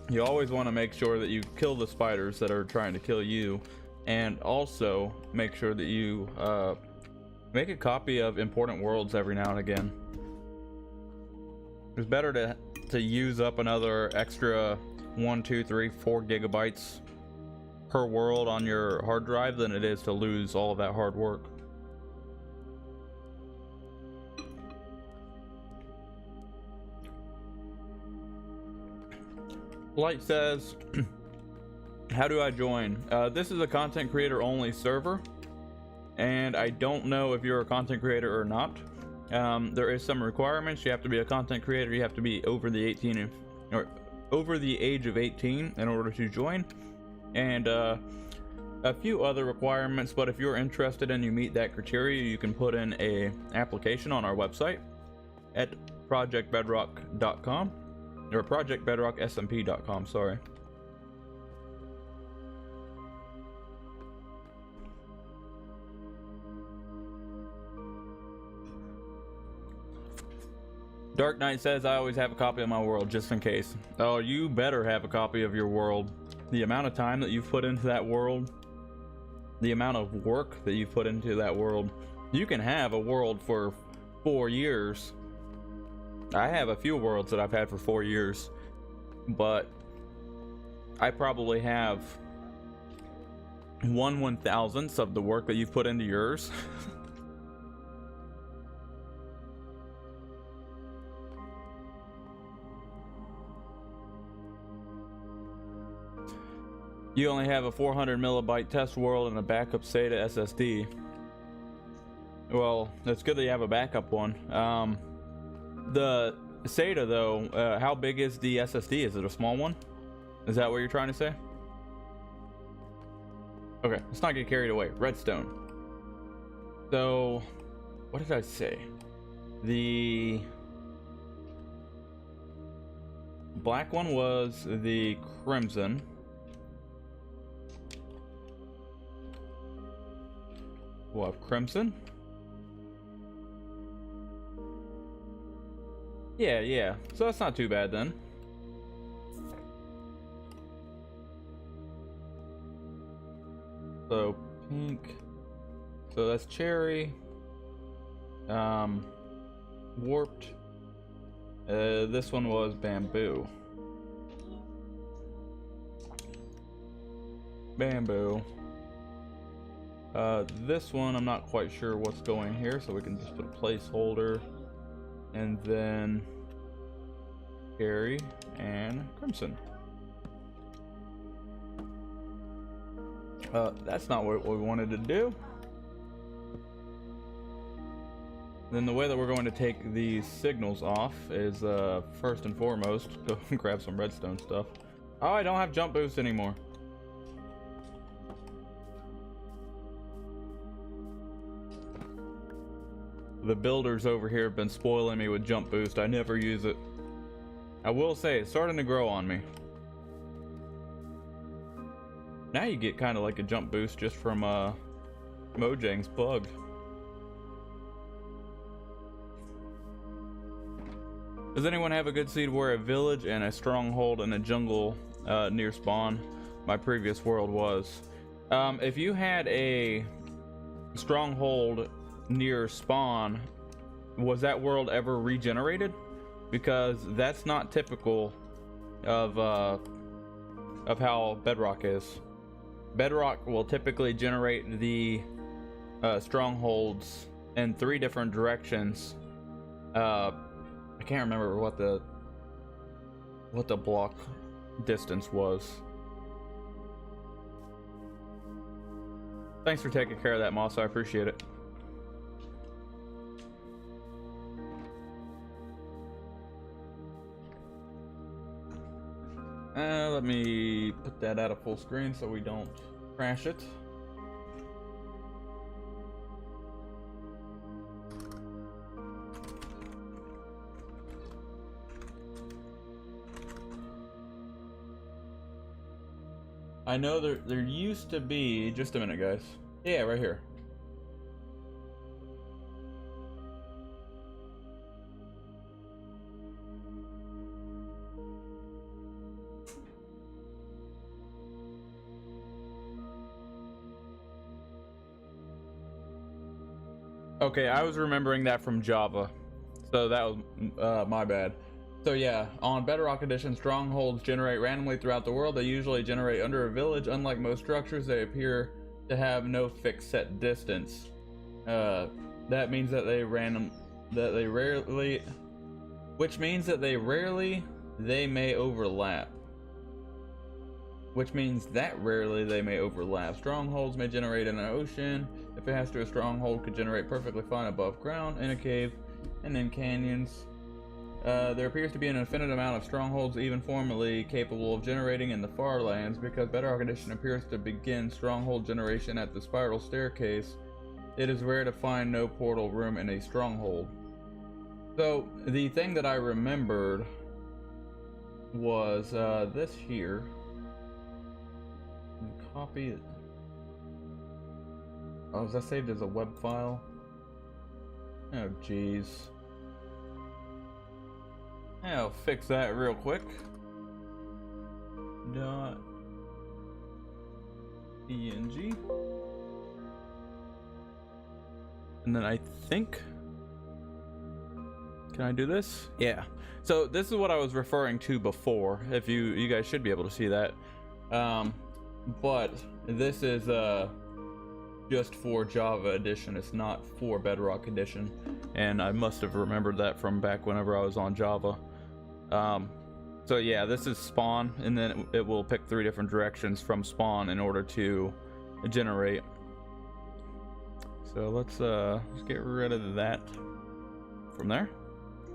You always want to make sure that you kill the spiders that are trying to kill you, and also make sure that you make a copy of important worlds every now and again. It's better to use up another extra 1, 2, 3, 4 gigabytes per world on your hard drive than it is to lose all of that hard work. Light says, how do I join? This is a content creator only server, and I don't know if you're a content creator or not. There is some requirements. You have to be a content creator. You have to be over the 18 or over the age of 18 in order to join, and a few other requirements. But if you're interested and you meet that criteria, you can put in a application on our website at projectbedrock.com or projectbedrocksmp.com. Sorry. Dark Knight says, I always have a copy of my world just in case. Oh, you better have a copy of your world. The amount of time that you've put into that world, the amount of work that you've put into that world. You can have a world for 4 years. I have a few worlds that I've had for 4 years, but I probably have 1/1000th of the work that you've put into yours. You only have a 400 millibyte test world and a backup SATA SSD. Well, it's good that you have a backup one. The SATA though, how big is the SSD? Is it a small one? Is that what you're trying to say? Okay, let's not get carried away. Redstone. So, what did I say? The black one was the crimson. We'll have crimson. Yeah. So that's not too bad then. So Pink. So that's cherry. Warped. This one was bamboo. Bamboo. This one I'm not quite sure what's going here, so we can just put a placeholder, and then cherry and crimson. That's not what we wanted to do. Then the way that we're going to take these signals off is first and foremost go grab some redstone stuff. Oh, I don't have jump boost anymore. The builders over here have been spoiling me with jump boost. I never use it. I will say it's starting to grow on me. Now you get kind of like a jump boost just from Mojang's bug. Does anyone have a good seed where a village and a stronghold and a jungle near spawn? My previous world was. If you had a stronghold near spawn, was that world ever regenerated? Because that's not typical of how Bedrock is. Bedrock will typically generate the strongholds in 3 different directions. I can't remember what the block distance was. Thanks for taking care of that, Moss. I appreciate it. Let me put that out of full screen so we don't crash it. I know there used to be, just a minute guys. Yeah, right here. Okay, I was remembering that from Java, so that was my bad. So yeah, on Bedrock Edition, strongholds generate randomly throughout the world. They usually generate under a village. Unlike most structures, they appear to have no fixed set distance. That means that they may overlap. Which means that rarely they may overlap. Strongholds may generate in an ocean. If it has to, a stronghold could generate perfectly fine above ground, in a cave, and in canyons. There appears to be an infinite amount of strongholds even formerly capable of generating in the far lands. Because Bedrock Edition appears to begin stronghold generation at the spiral staircase, it is rare to find no portal room in a stronghold. So the thing that I remembered was this here. Copy it. Oh, is that saved as a web file? Oh jeez. I'll fix that real quick. .png. And then I think, can I do this? Yeah. So this is what I was referring to before. If you guys should be able to see that. But this is just for Java Edition. It's not for Bedrock Edition, and I must have remembered that from back whenever I was on Java. So yeah, this is spawn, and then it will pick 3 different directions from spawn in order to generate. So let's get rid of that from there.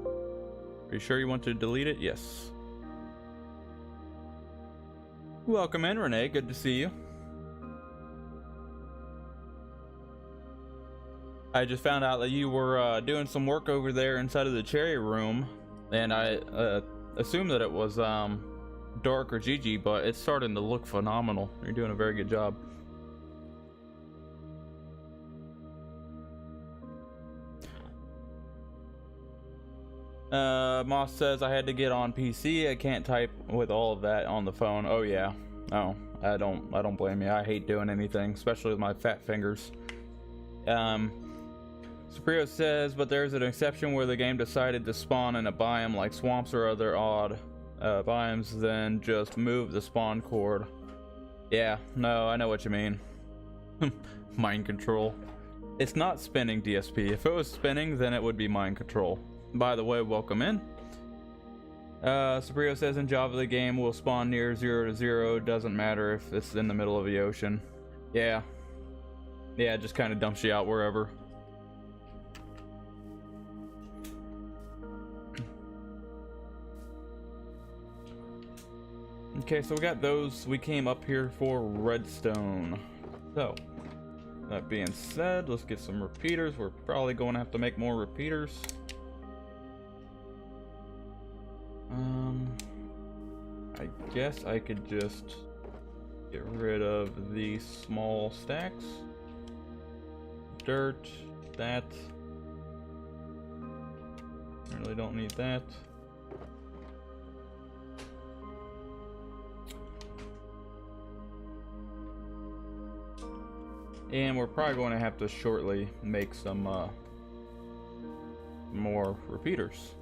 Are you sure you want to delete it? Yes. Welcome in, Renee. Good to see you. I just found out that you were doing some work over there inside of the cherry room, and I assumed that it was Dark or Gigi, but it's starting to look phenomenal. You're doing a very good job. Moss says I had to get on PC. I can't type with all of that on the phone. Oh yeah. Oh, I don't blame you. I hate doing anything, especially with my fat fingers. Suprio says, but there's an exception where the game decided to spawn in a biome like swamps or other odd biomes, then just move the spawn cord. Yeah, no, I know what you mean. Mind control. It's not spinning, DSP. If it was spinning, then it would be mind control. By the way, welcome in. Suprio says in Java the game will spawn near 0 to 0. Doesn't matter if it's in the middle of the ocean. Yeah, it just kind of dumps you out wherever. Okay, so we got those. We came up here for redstone. So that being said, let's get some repeaters. We're probably going to have to make more repeaters. I guess I could just get rid of these small stacks. Dirt, that. Really don't need that. And we're probably going to have to shortly make some more repeaters.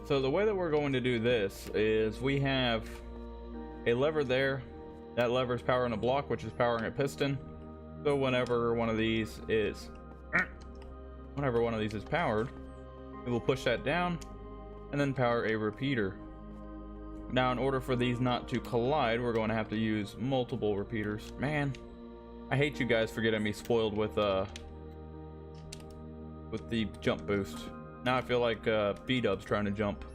So the way that we're going to do this is we have a lever there. That lever is powering a block, which is powering a piston. So whenever one of these is powered, it will push that down and then power a repeater. Now in order for these not to collide, we're going to have to use multiple repeaters. Man, I hate you guys for getting me spoiled with the jump boost. Now I feel like B-Dub's trying to jump.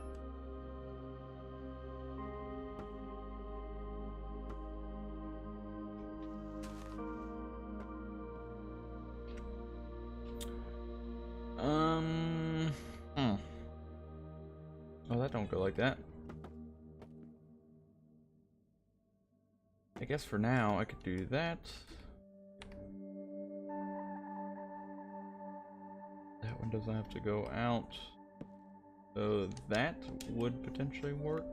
Oh, that don't go like that. I guess for now I could do that. That one doesn't have to go out. So that would potentially work.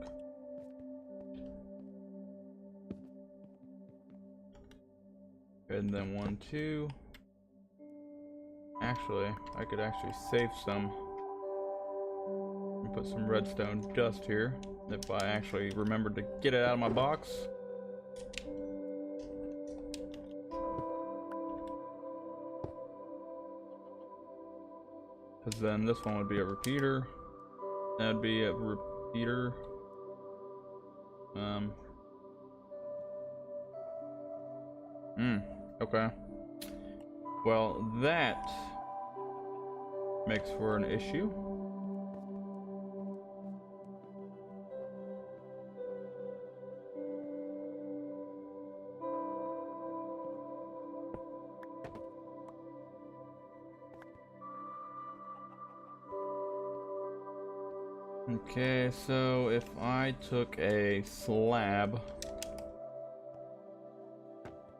And then 1, 2. Actually, I could actually save some. Put some redstone dust here if I actually remembered to get it out of my box. Because then this one would be a repeater. That'd be a repeater. Okay. Well, that makes for an issue. Okay, so if I took a slab,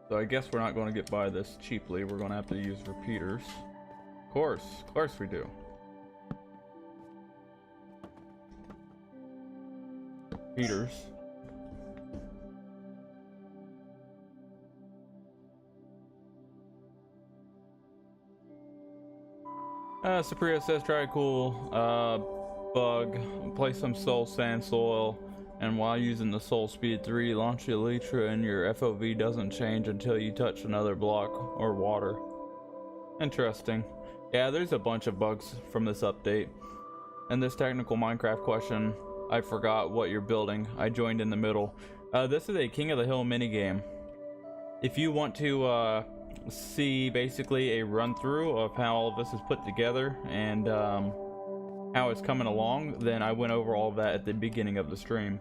so I guess we're not going to get by this cheaply. We're going to have to use repeaters. Of course we do. Repeaters. Suprio says try a cool bug, place some soul sand soil, and while using the soul speed 3, launch the elytra and your FOV doesn't change until you touch another block or water. Interesting. Yeah, there's a bunch of bugs from this update. And this technical Minecraft question, I forgot what you're building. I joined in the middle. This is a King of the Hill minigame. If you want to see basically a run through of how all of this is put together and how it's coming along, then I went over all of that at the beginning of the stream.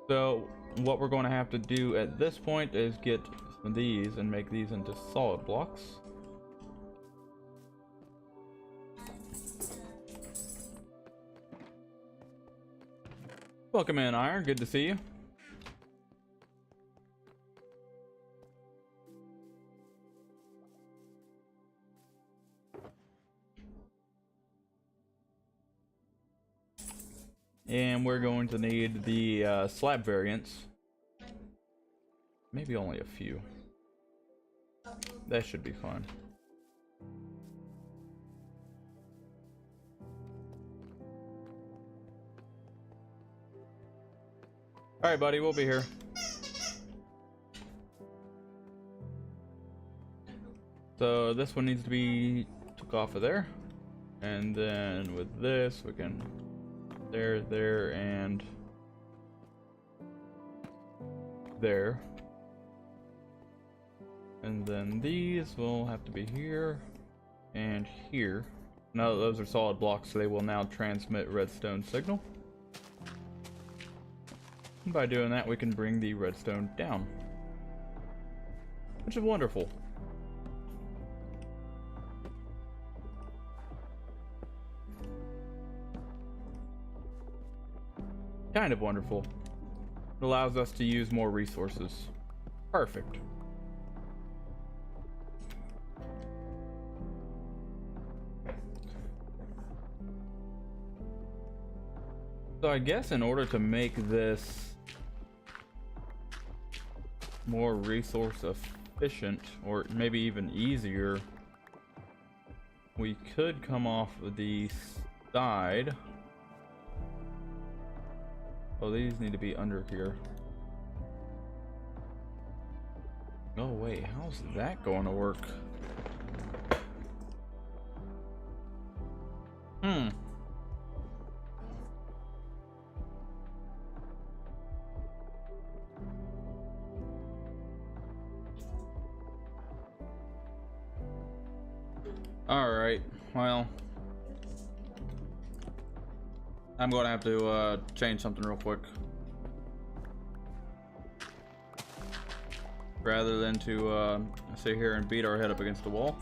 So what we're going to have to do at this point is get these and make these into solid blocks. Welcome in, Iron. Good to see you. And we're going to need the slab variants. Maybe only a few. That should be fine. Alright, buddy, we'll be here. So this one needs to be took off of there. And then with this, we can there, and there. And then these will have to be here and here. Now those are solid blocks, so they will now transmit redstone signal. And by doing that, we can bring the redstone down, which is wonderful. Kind of wonderful. It allows us to use more resources. Perfect. So I guess in order to make this more resource efficient, or maybe even easier, we could come off the side. Oh, these need to be under here. Oh wait, how's that going to work? Alright, well, I'm going to have to change something real quick. Rather than to sit here and beat our head up against the wall.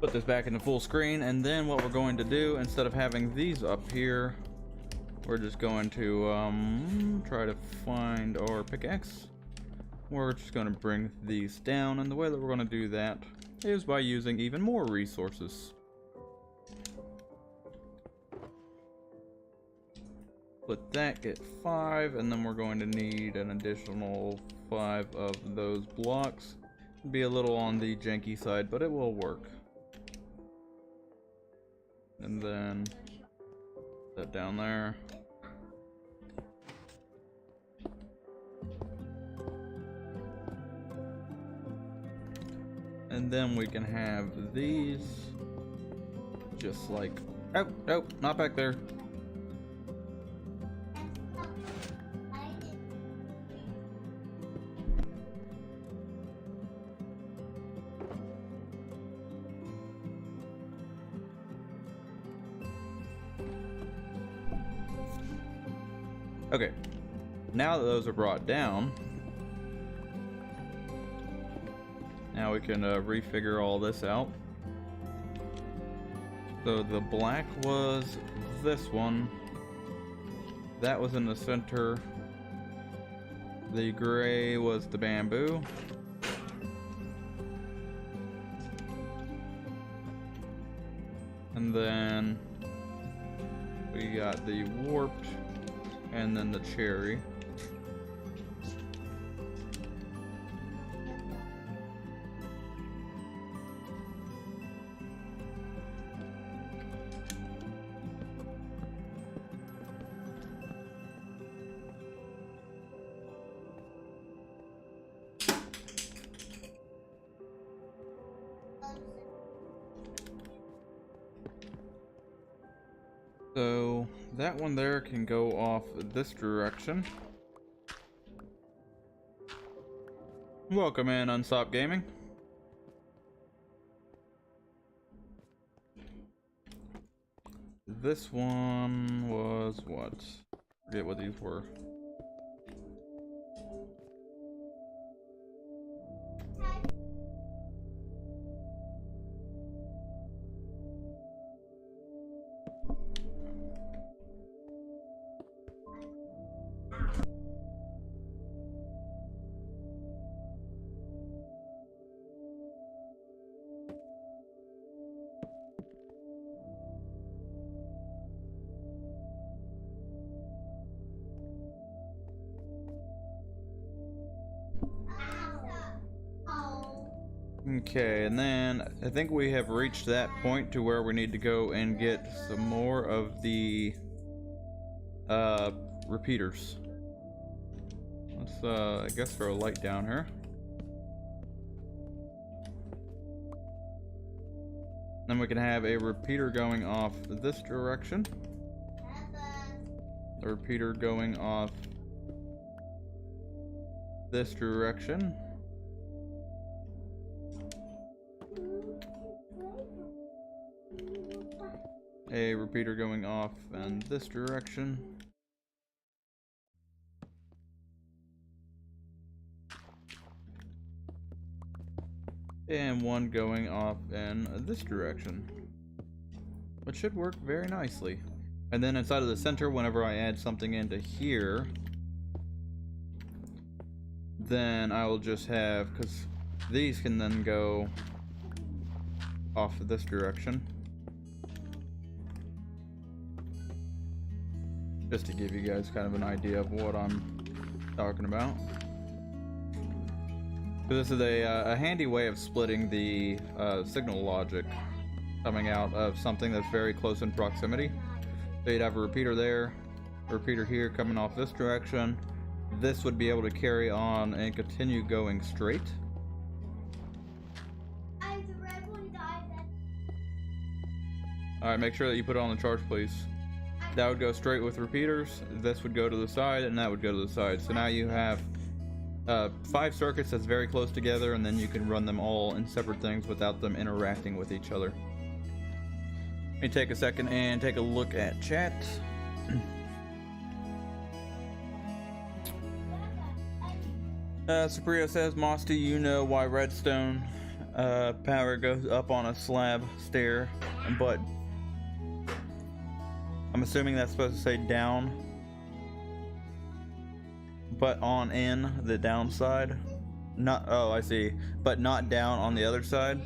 Put this back into full screen, and then what we're going to do, instead of having these up here, we're just going to try to find our pickaxe. We're just going to bring these down, and the way that we're going to do that is by using even more resources. Let that get 5, and then we're going to need an additional 5 of those blocks. It'll be a little on the janky side, but it will work. And then that down there. And then we can have these just like, oh, nope, not back there. Okay, now that those are brought down, now we can refigure all this out. So the black was this one, that was in the center, the gray was the bamboo, and then we got the warped, and then the cherry. So that one there can go off this direction. Welcome in, Unstop Gaming. this one was what? Forget what these were. Okay, and then I think we have reached that point to where we need to go and get some more of the repeaters. Let's I guess throw a light down here. Then we can have a repeater going off this direction. A repeater going off this direction. A repeater going off in this direction. And one going off in this direction, which should work very nicely. And then inside of the center, whenever I add something into here, then I will just have, because these can then go off of this direction. Just to give you guys kind of an idea of what I'm talking about. So this is a handy way of splitting the signal logic coming out of something that's very close in proximity. So you'd have a repeater there, a repeater here coming off this direction. This would be able to carry on and continue going straight. Alright, make sure that you put it on the charge, please. That would go straight with repeaters, this would go to the side, and that would go to the side. So now you have 5 circuits that's very close together, and then you can run them all in separate things without them interacting with each other. Let me take a second and take a look at chat. Suprio says, Moss, do you know why redstone power goes up on a slab stair, but I'm assuming that's supposed to say down, but on in the downside? Not, oh, I see, but not down on the other side?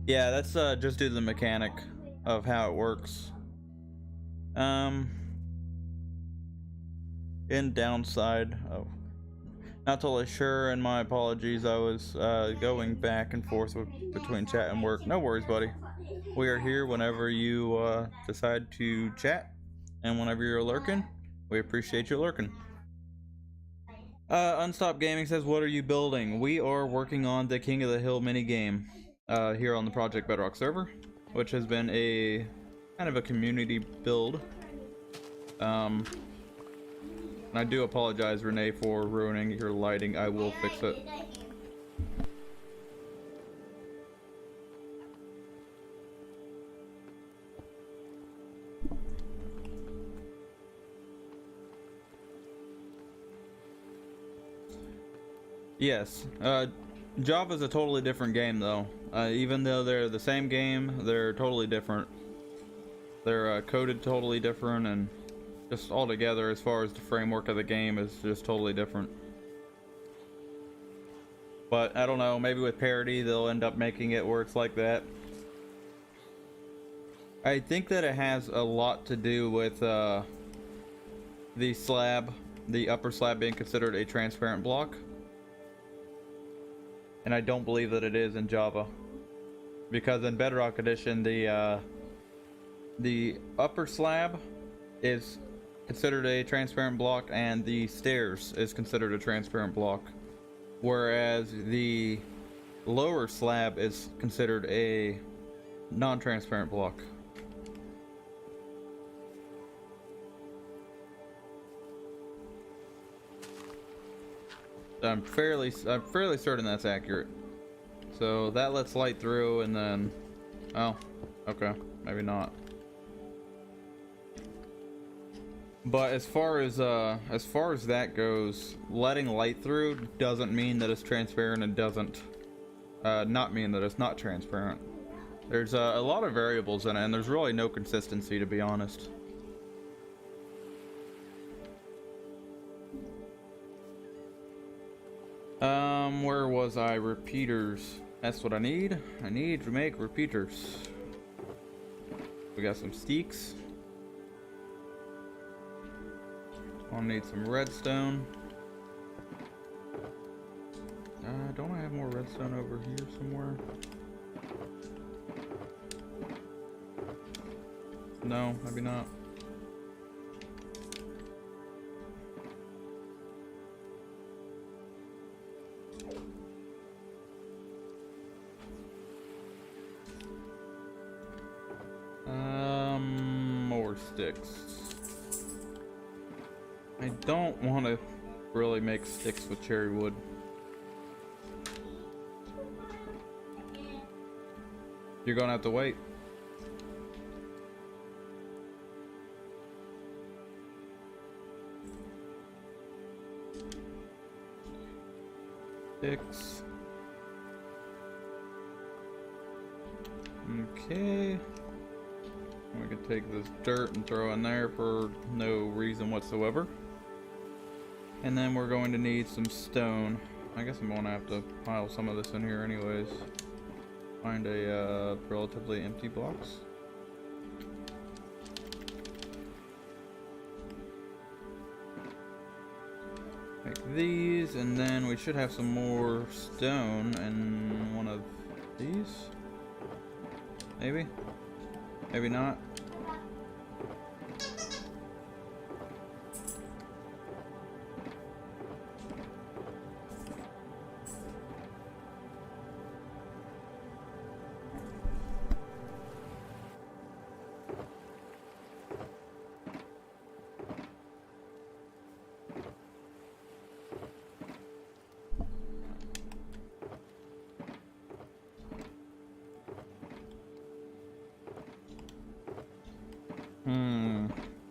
Yeah, that's just due to the mechanic of how it works. In downside, oh, not totally sure, and my apologies. I was going back and forth between chat and work. No worries, buddy. We are here whenever you decide to chat, and whenever you're lurking, we appreciate you lurking. Unstopped Gaming says, what are you building? We are working on the King of the Hill minigame here on the Project Bedrock server, which has been a kind of a community build. And I do apologize, Renee, for ruining your lighting. I will fix it. Yes, Java's a totally different game though. Even though they're the same game, they're totally different. They're coded totally different, and just altogether as far as the framework of the game is just totally different. But I don't know, maybe with parity they'll end up making it where it's like that. I think that it has a lot to do with the slab, the upper slab being considered a transparent block. And I don't believe that it is in Java, because in Bedrock Edition the upper slab is considered a transparent block, and the stairs is considered a transparent block, whereas the lower slab is considered a non-transparent block. I'm fairly certain that's accurate. So that lets light through, and then, oh, okay, maybe not. But as far as that goes, letting light through doesn't mean that it's transparent, and doesn't not mean that it's not transparent. There's a lot of variables in it, and there's really no consistency, to be honest. Where was I? Repeaters. That's what I need. I need to make repeaters. We got some steaks. I'll need some redstone. Don't I have more redstone over here somewhere? No, maybe not. More sticks. I don't want to really make sticks with cherry wood. You're gonna have to wait. Sticks. Okay. We can take this dirt and throw in there for no reason whatsoever. And then we're going to need some stone. I guess I'm gonna have to pile some of this in here anyways. Find a relatively empty box. Make these, and then we should have some more stone in one of these. Maybe? Maybe not.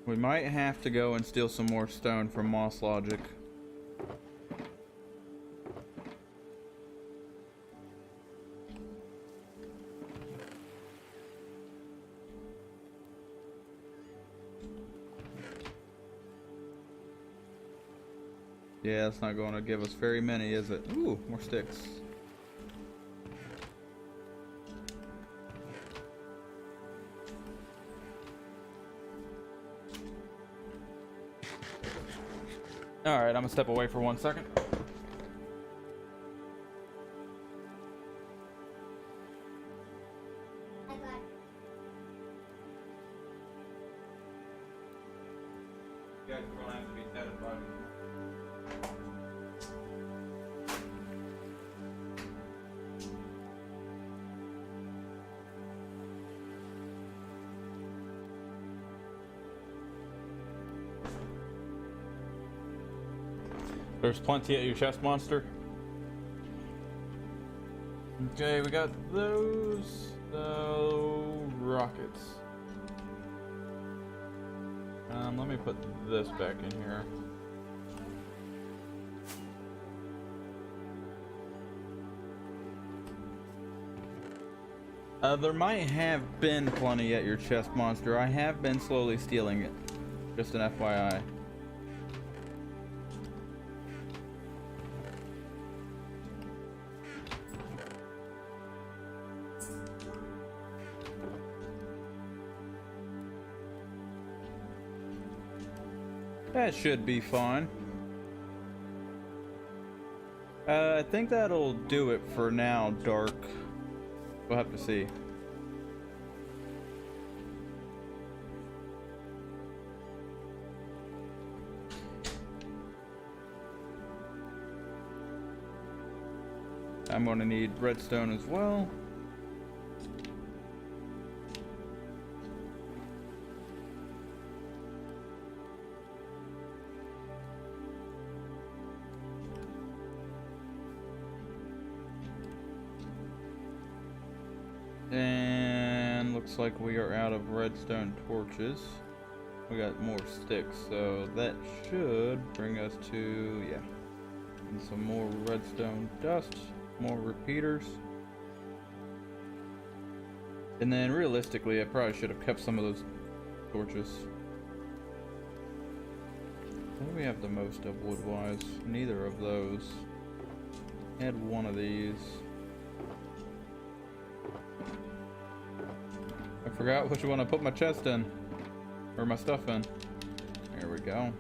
We might have to go and steal some more stone from Moss Logic. Yeah, it's not going to give us very many, is it? Ooh, more sticks. Alright, I'm gonna step away for 1 second. You guys are gonna have to be satisfied. There's plenty at your chest, monster. Okay, we got those rockets. Let me put this back in here. There might have been plenty at your chest, monster. I have been slowly stealing it. Just an FYI. That should be fine. I think that'll do it for now, Dark. We'll have to see. I'm gonna need redstone as well. And looks like we are out of redstone torches. We got more sticks, so that should bring us to, yeah. And some more redstone dust, more repeaters. And then realistically, I probably should have kept some of those torches. What do we have the most of wood-wise? Neither of those. Add one of these. I forgot which one I put my chest in. Or my stuff in. There we go.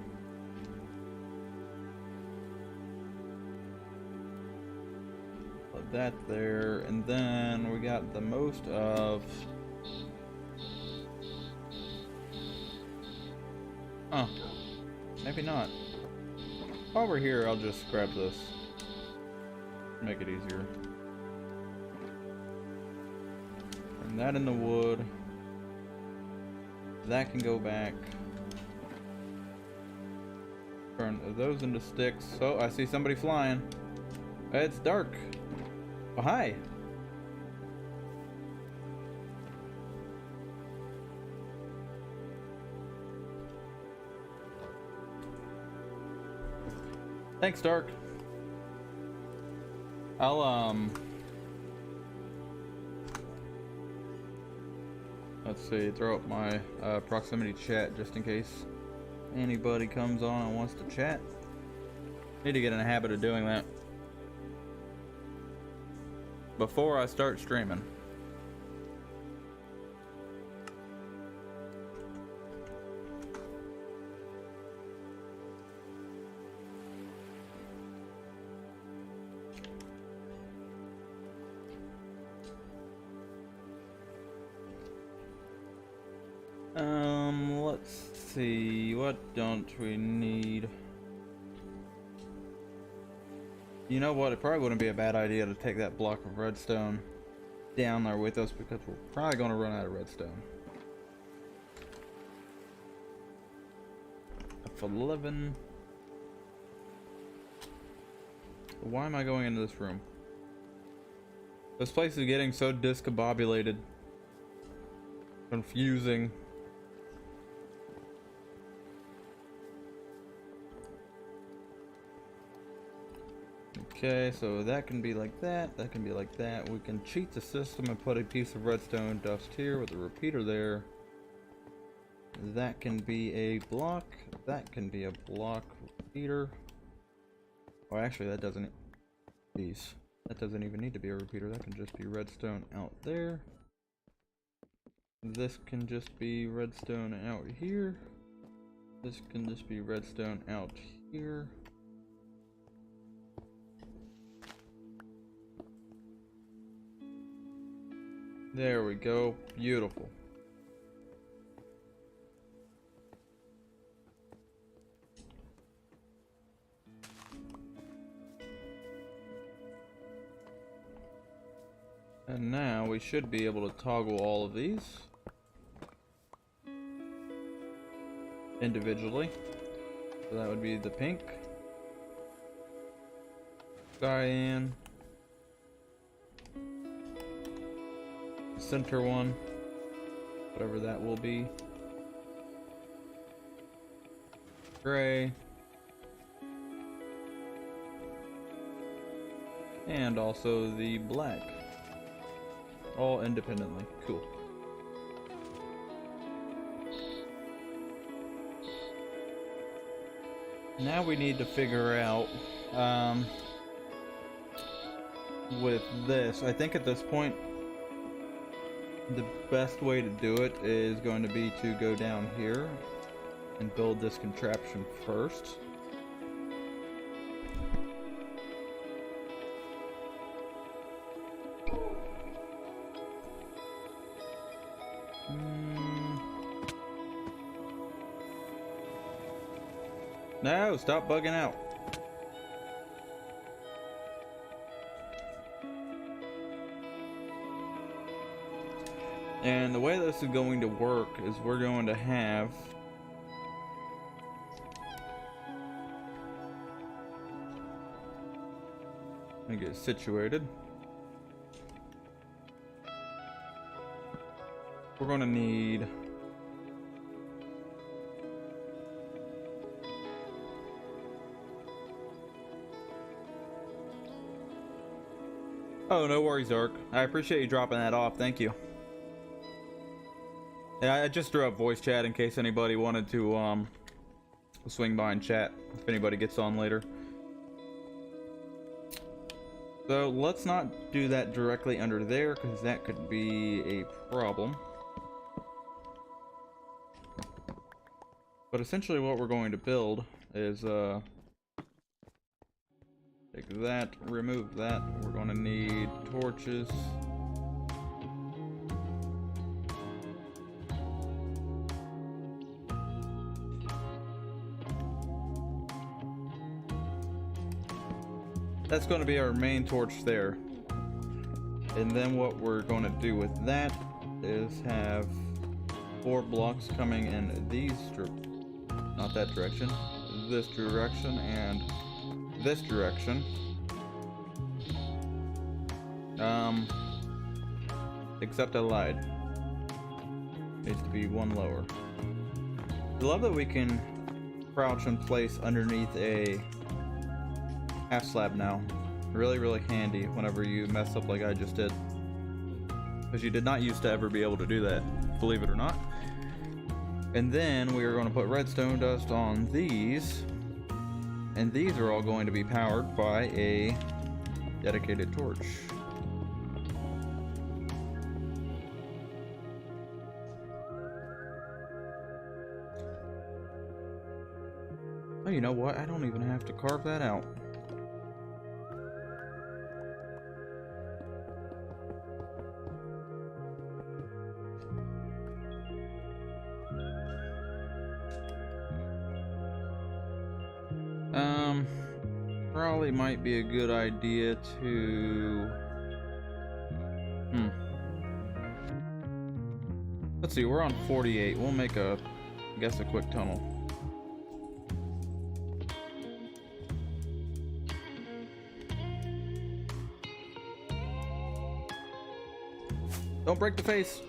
Put that there, and then we got the most of... Huh. Maybe not. While we're here, I'll just grab this. Make it easier. Turn that in the wood. That can go back. Turn those into sticks. Oh, I see somebody flying. It's dark. Oh, hi. Thanks, Dark. I'll let's see, throw up my proximity chat just in case anybody comes on and wants to chat. Need to get in a habit of doing that before I start streaming. Let's see, what don't we need? You know what, it probably wouldn't be a bad idea to take that block of redstone down there with us, because we're probably going to run out of redstone. F11. Why am I going into this room? This place is getting so discombobulated. Confusing. Okay, so that can be like that, that can be like that. We can cheat the system and put a piece of redstone dust here with a repeater there. That can be a block, that can be a block repeater. Oh, actually that doesn't, that doesn't even need to be a repeater, that can just be redstone out there. This can just be redstone out here. This can just be redstone out here. There we go. Beautiful. And now we should be able to toggle all of these individually. So that would be the pink, cyan, center one, whatever that will be, gray, and also the black, all independently. Cool. Now we need to figure out with this, I think at this point the best way to do it is going to be to go down here and build this contraption first. No, stop bugging out. And the way this is going to work is we're going to have let me get situated. We're going to need Oh, no worries, Dark. I appreciate you dropping that off. Thank you. Yeah, I just threw up voice chat in case anybody wanted to swing by and chat if anybody gets on later. So let's not do that directly under there because that could be a problem. But essentially what we're going to build is take that, remove that. We're going to need torches. That's going to be our main torch there. And then what we're going to do with that is have 4 blocks coming in these, not that direction, this direction and this direction. Except I lied. Needs to be 1 lower. I love that we can crouch in place underneath a half slab now. Really, really handy whenever you mess up like I just did. Because you did not used to ever be able to do that, believe it or not. And then we are going to put redstone dust on these. And these are all going to be powered by a dedicated torch. Oh, you know what? I don't even have to carve that out. Probably might be a good idea to... Let's see, we're on 48. We'll make I guess a quick tunnel. Don't break the face!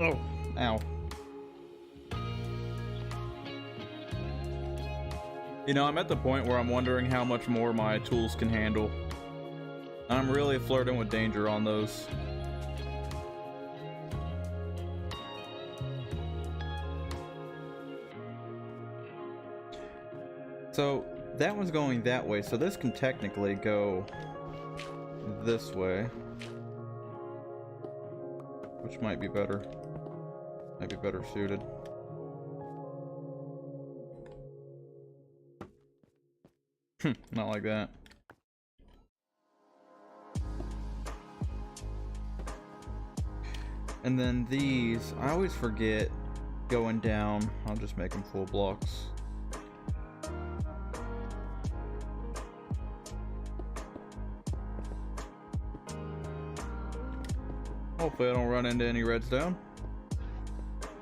Oh, ow. You know, I'm at the point where I'm wondering how much more my tools can handle. I'm really flirting with danger on those. So, that one's going that way, so this can technically go this way. Which might be better. Might be better suited. Not like that. And then these, I always forget going down. I'll just make them full blocks. Hopefully I don't run into any redstone.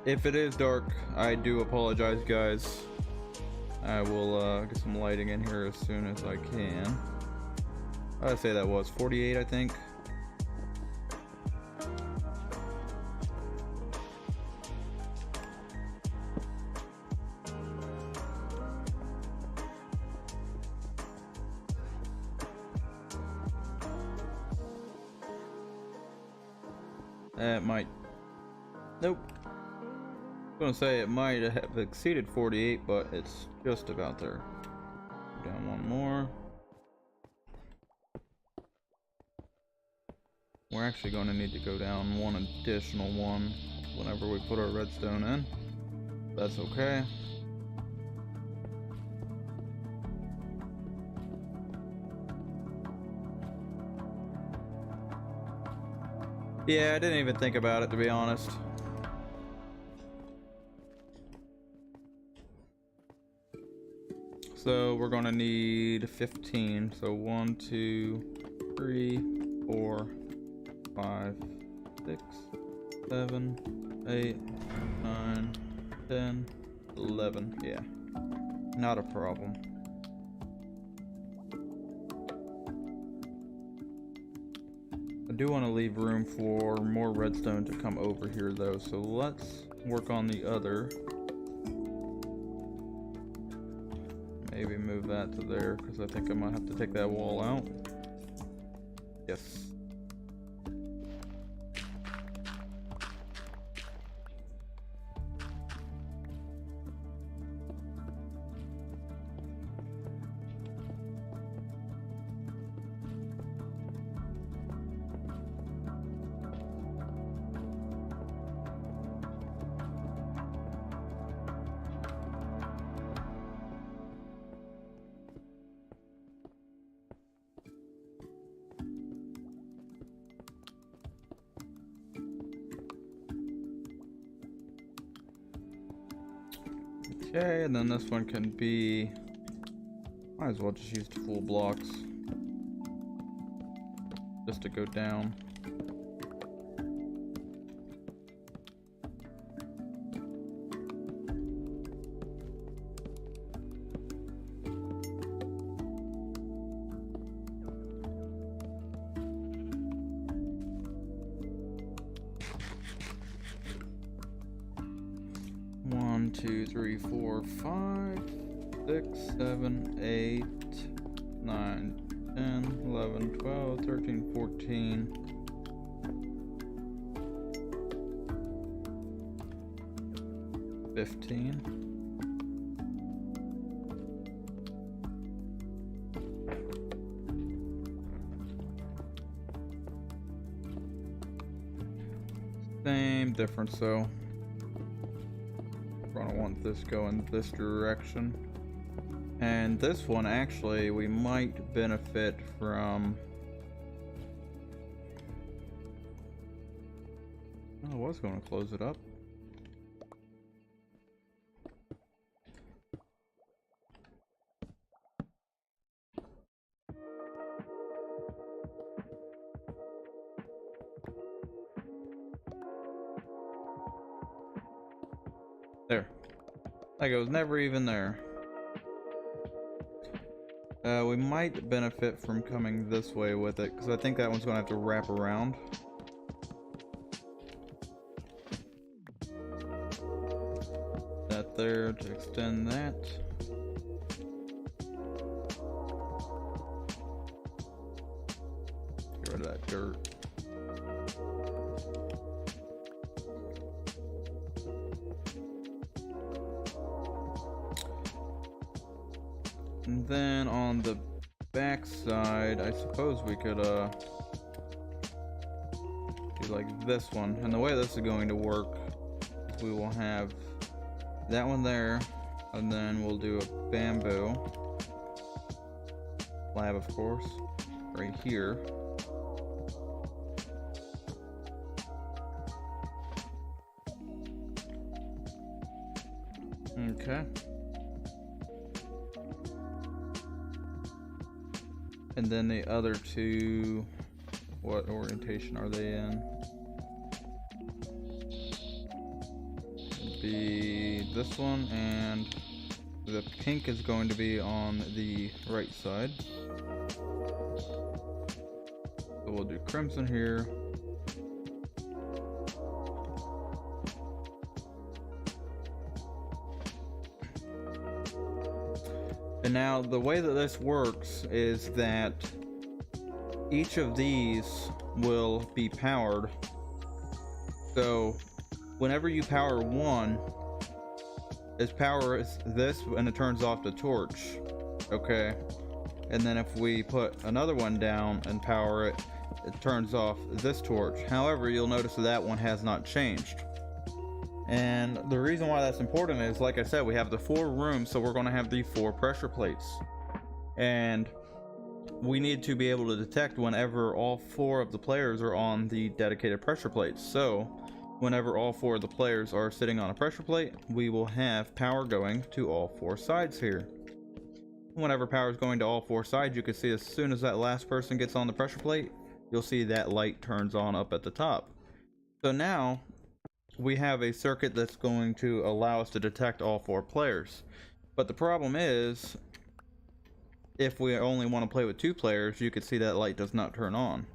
If it is dark, I do apologize, guys. I will get some lighting in here as soon as I can. I'd say that was 48, I think. That might... Nope. I was gonna say it might have exceeded 48, but it's just about there. Down one more. We're actually going to need to go down one additional one whenever we put our redstone in. That's okay. Yeah, I didn't even think about it, to be honest. So we're gonna need 15. So 1, 2, 3, 4, 5, 6, 7, 8, 9, 10, 11. Yeah, not a problem. I do want to leave room for more redstone to come over here though, so let's work on the other. Maybe move that to there, because I think I might have to take that wall out. Yes. Okay, and then this one can be... Might as well just use the full blocks. Just to go down. One, 2, 3, 4, 5, 6, 7, 8, 9, 10, 11, 12, 13, 14. 15. Same difference though. We're gonna want this going this direction. And this one, actually, we might benefit from... I was going to close it up. There. Like it was never even there. We might benefit from coming this way with it, because I think that one's going to have to wrap around. That there to extend that. Get rid of that dirt. And then on the back side, I suppose we could do like this one. And the way this is going to work, we will have that one there, and then we'll do a bamboo slab, of course, right here. Okay. And then the other two, what orientation are they in? It'd be this one, and the pink is going to be on the right side. So we'll do crimson here. And now the way that this works is that each of these will be powered. So whenever you power one, its power is this, and it turns off the torch. Okay. And then if we put another one down and power it, it turns off this torch. However, you'll notice that one has not changed. And the reason why that's important is, like I said, we have the 4 rooms, so we're going to have the 4 pressure plates. And we need to be able to detect whenever all 4 of the players are on the dedicated pressure plates. So whenever all 4 of the players are sitting on a pressure plate, we will have power going to all 4 sides here. Whenever power is going to all 4 sides, you can see as soon as that last person gets on the pressure plate, you'll see that light turns on up at the top. So now we have a circuit that's going to allow us to detect all 4 players. But the problem is, if we only want to play with 2 players, you can see that light does not turn on.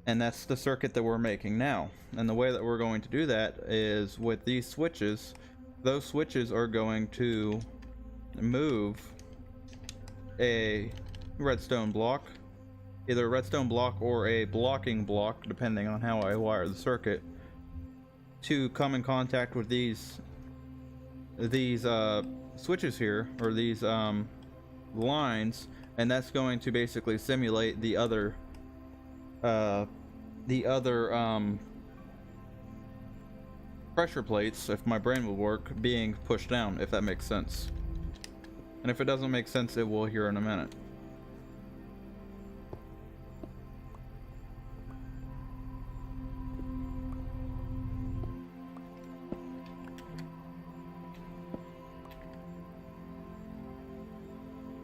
And that's the circuit that we're making now. And the way that we're going to do that is with these switches. Those switches are going to move a redstone block, either a redstone block or a blocking block, depending on how I wire the circuit, to come in contact with these switches here, or these lines, and that's going to basically simulate the other pressure plates, if my brain will work, being pushed down, if that makes sense. And if it doesn't make sense, it will here in a minute.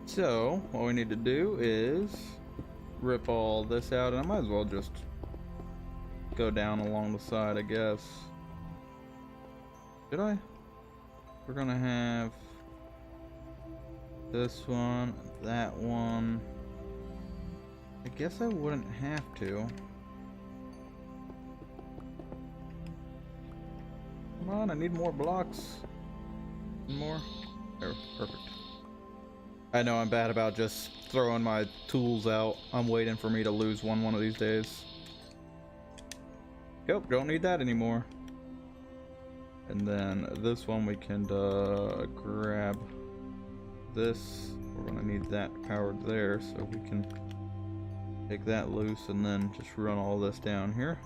So what we need to do is rip all this out, and I might as well just go down along the side, I guess. Did I? We're gonna have this one, that one. I guess I wouldn't have to. Come on, I need more blocks. More? There, perfect. I know I'm bad about just throwing my tools out. I'm waiting for me to lose one of these days. Yep, don't need that anymore. And then this one we can grab this. We're gonna need that powered there, so we can take that loose and then just run all this down here.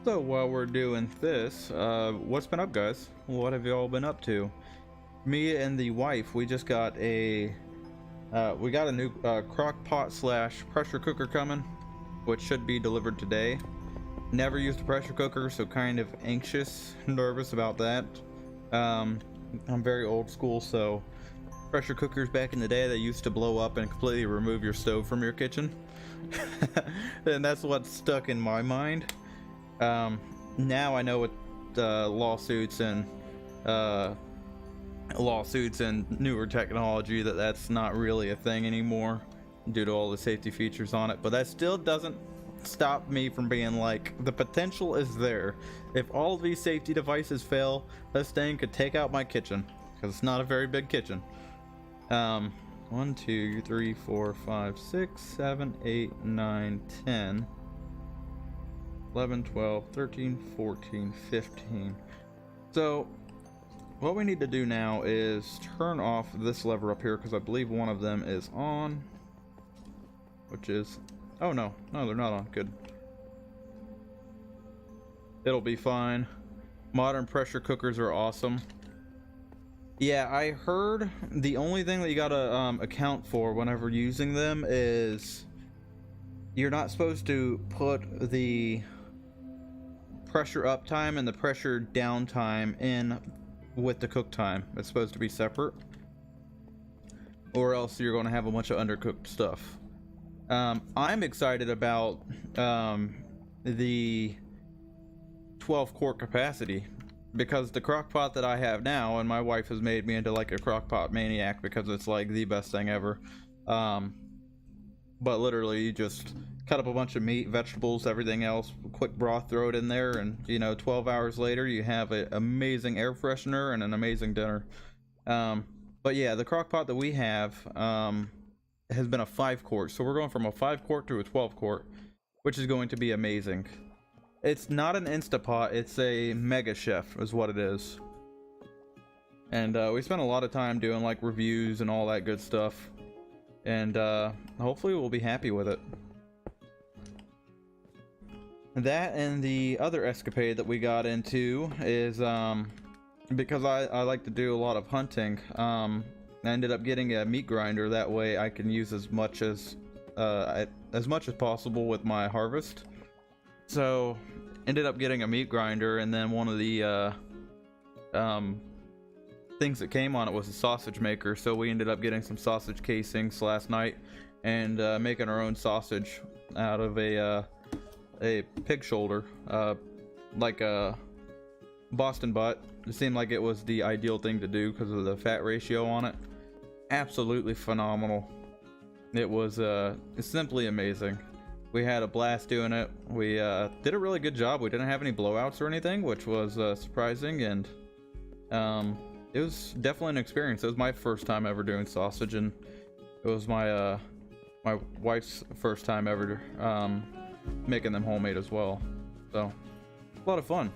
So while we're doing this, what's been up, guys? What have you all been up to? Me and the wife, we just got a new crock pot slash pressure cooker coming, which should be delivered today. Never used a pressure cooker, so kind of anxious, nervous about that. I'm very old school, so pressure cookers back in the day, they used to blow up and completely remove your stove from your kitchen. And that's what's stuck in my mind. Now I know with lawsuits and newer technology that's not really a thing anymore due to all the safety features on it, but that still doesn't stop me from being like, the potential is there. If all of these safety devices fail, this thing could take out my kitchen, because it's not a very big kitchen. 1 2 3 4 5 6 7 8 9 10 11 12 13 14 15. So what we need to do now is turn off this lever up here, because I believe one of them is on, which is, oh no, they're not on. Good, it'll be fine. Modern pressure cookers are awesome. Yeah, I heard the only thing that you gotta account for whenever using them is you're not supposed to put the pressure up time and the pressure down time in with the cook time. It's supposed to be separate, or else you're going to have a bunch of undercooked stuff. I'm excited about the 12 quart capacity, because the crock pot that I have now, and my wife has made me into like a crock pot maniac because it's like the best thing ever. But literally you just cut up a bunch of meat, vegetables, everything else, quick broth, throw it in there, and you know, 12 hours later you have an amazing air freshener and an amazing dinner. But yeah, the crock pot that we have has been a 5 quart, so we're going from a 5 quart to a 12 quart, which is going to be amazing. It's not an Instapot, it's a Mega Chef is what it is. And we spent a lot of time doing like reviews and all that good stuff, and hopefully we'll be happy with it. That and the other escapade that we got into is because I like to do a lot of hunting. I ended up getting a meat grinder, that way I can use as much as possible with my harvest. So ended up getting a meat grinder, and then one of the things that came on it was a sausage maker, so we ended up getting some sausage casings last night and making our own sausage out of a pig shoulder, like a Boston butt. It seemed like it was the ideal thing to do because of the fat ratio on it. Absolutely phenomenal. It was simply amazing. We had a blast doing it. We did a really good job. We didn't have any blowouts or anything, which was surprising, and it was definitely an experience. It was my first time ever doing sausage, and it was my my wife's first time ever making them homemade as well. So a lot of fun.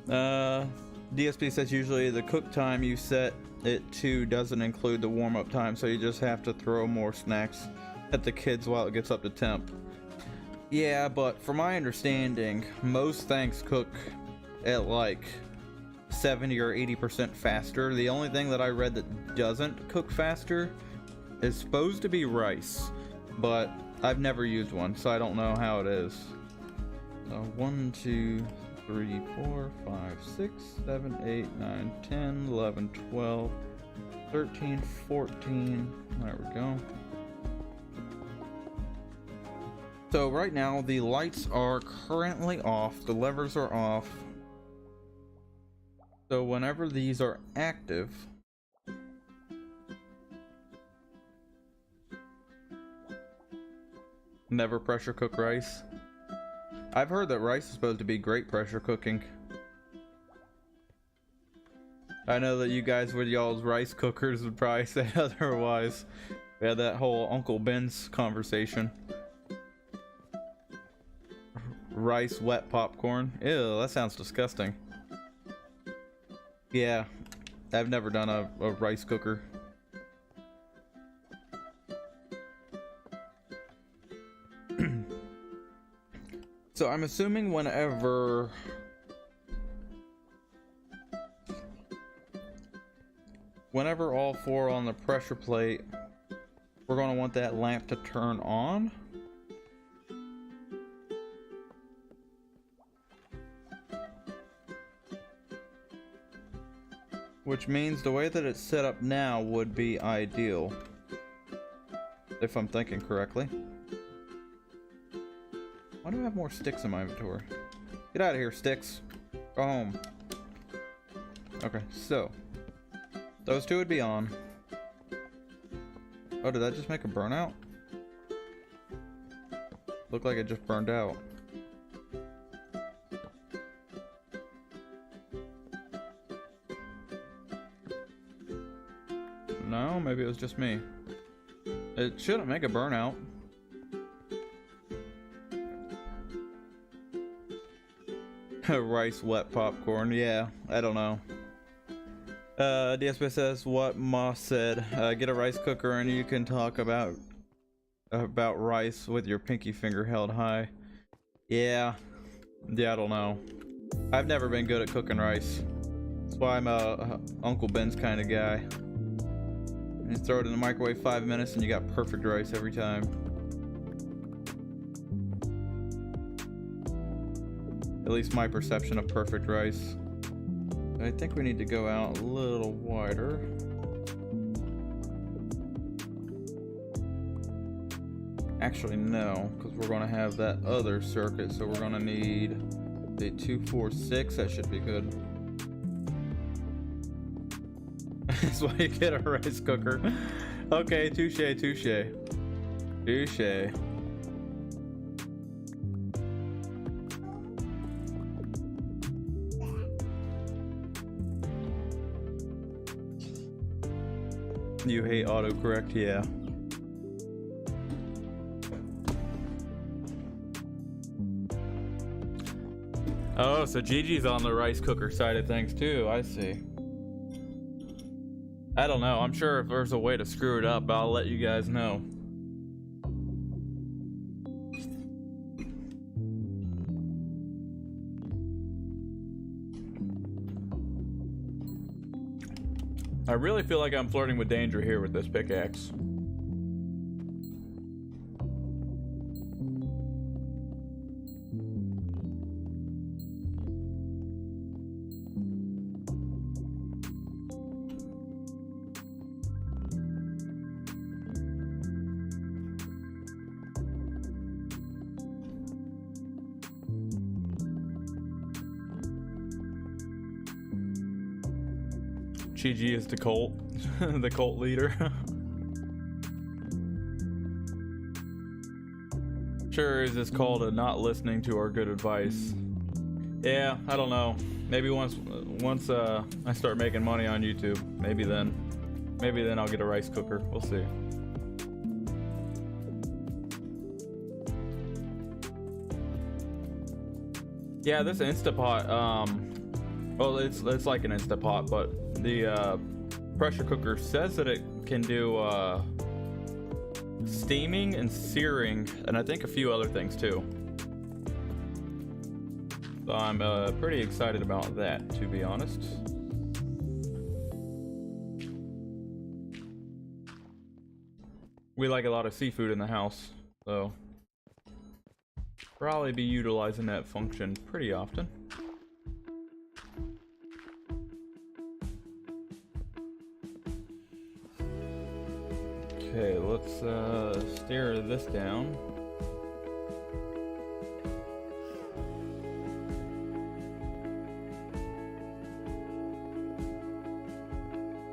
DSP says usually the cook time you set it to doesn't include the warm-up time, so you just have to throw more snacks at the kids while it gets up to temp. Yeah, but from my understanding, most things cook at like 70 or 80% faster. The only thing that I read that doesn't cook faster is supposed to be rice, but I've never used one, so I don't know how it is. 1, 2, 3, 4, 5, 6, 7, 8, 9, 10, 11, 12, 13, 14. There we go. So right now the lights are currently off, the levers are off. So whenever these are active, never pressure cook rice. I've heard that rice is supposed to be great pressure cooking. I know that you guys with y'all's rice cookers would probably say otherwise. We had that whole Uncle Ben's conversation. Rice wet popcorn. Ew, that sounds disgusting. Yeah, I've never done a rice cooker. So I'm assuming whenever all four are on the pressure plate, we're going to want that lamp to turn on. Which means the way that it's set up now would be ideal, if I'm thinking correctly. Why do I have more sticks in my inventory? Get out of here, sticks. Go home. Okay, so those two would be on. Oh, did that just make a burnout? Looked like it just burned out. No, maybe it was just me. It shouldn't make a burnout. Rice wet popcorn, yeah, I don't know. DSP says what Moss said. Get a rice cooker and you can talk about rice with your pinky finger held high. Yeah, I don't know. I've never been good at cooking rice. That's why I'm a Uncle Ben's kind of guy. You throw it in the microwave 5 minutes and you got perfect rice every time. At least my perception of perfect rice. I think we need to go out a little wider. Actually, no, because we're going to have that other circuit, so we're going to need a 2, 4, 6. That should be good. That's why you get a rice cooker. Okay, touche, touche. Touche. You hate autocorrect, yeah. Oh, so Gigi's on the rice cooker side of things too, I see. I don't know, I'm sure if there's a way to screw it up, I'll let you guys know. I really feel like I'm flirting with danger here with this pickaxe. GG is the cult, the cult leader. Sure is this called a not listening to our good advice. Yeah, I don't know. Maybe once I start making money on YouTube, maybe then I'll get a rice cooker. We'll see. Yeah, this Instapot, well, it's like an Instapot, but the pressure cooker says that it can do steaming and searing, and I think a few other things too. So I'm pretty excited about that, to be honest. We like a lot of seafood in the house, so probably be utilizing that function pretty often. Okay, let's stare this down.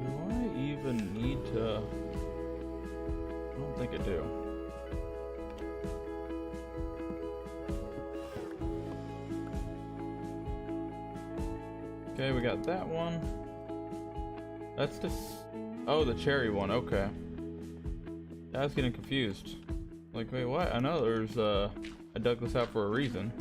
Do I even need to? I don't think I do. Okay, we got that one. That's just... oh, the cherry one, okay. I was getting confused. Like, wait, what? I know there's, I dug this out for a reason.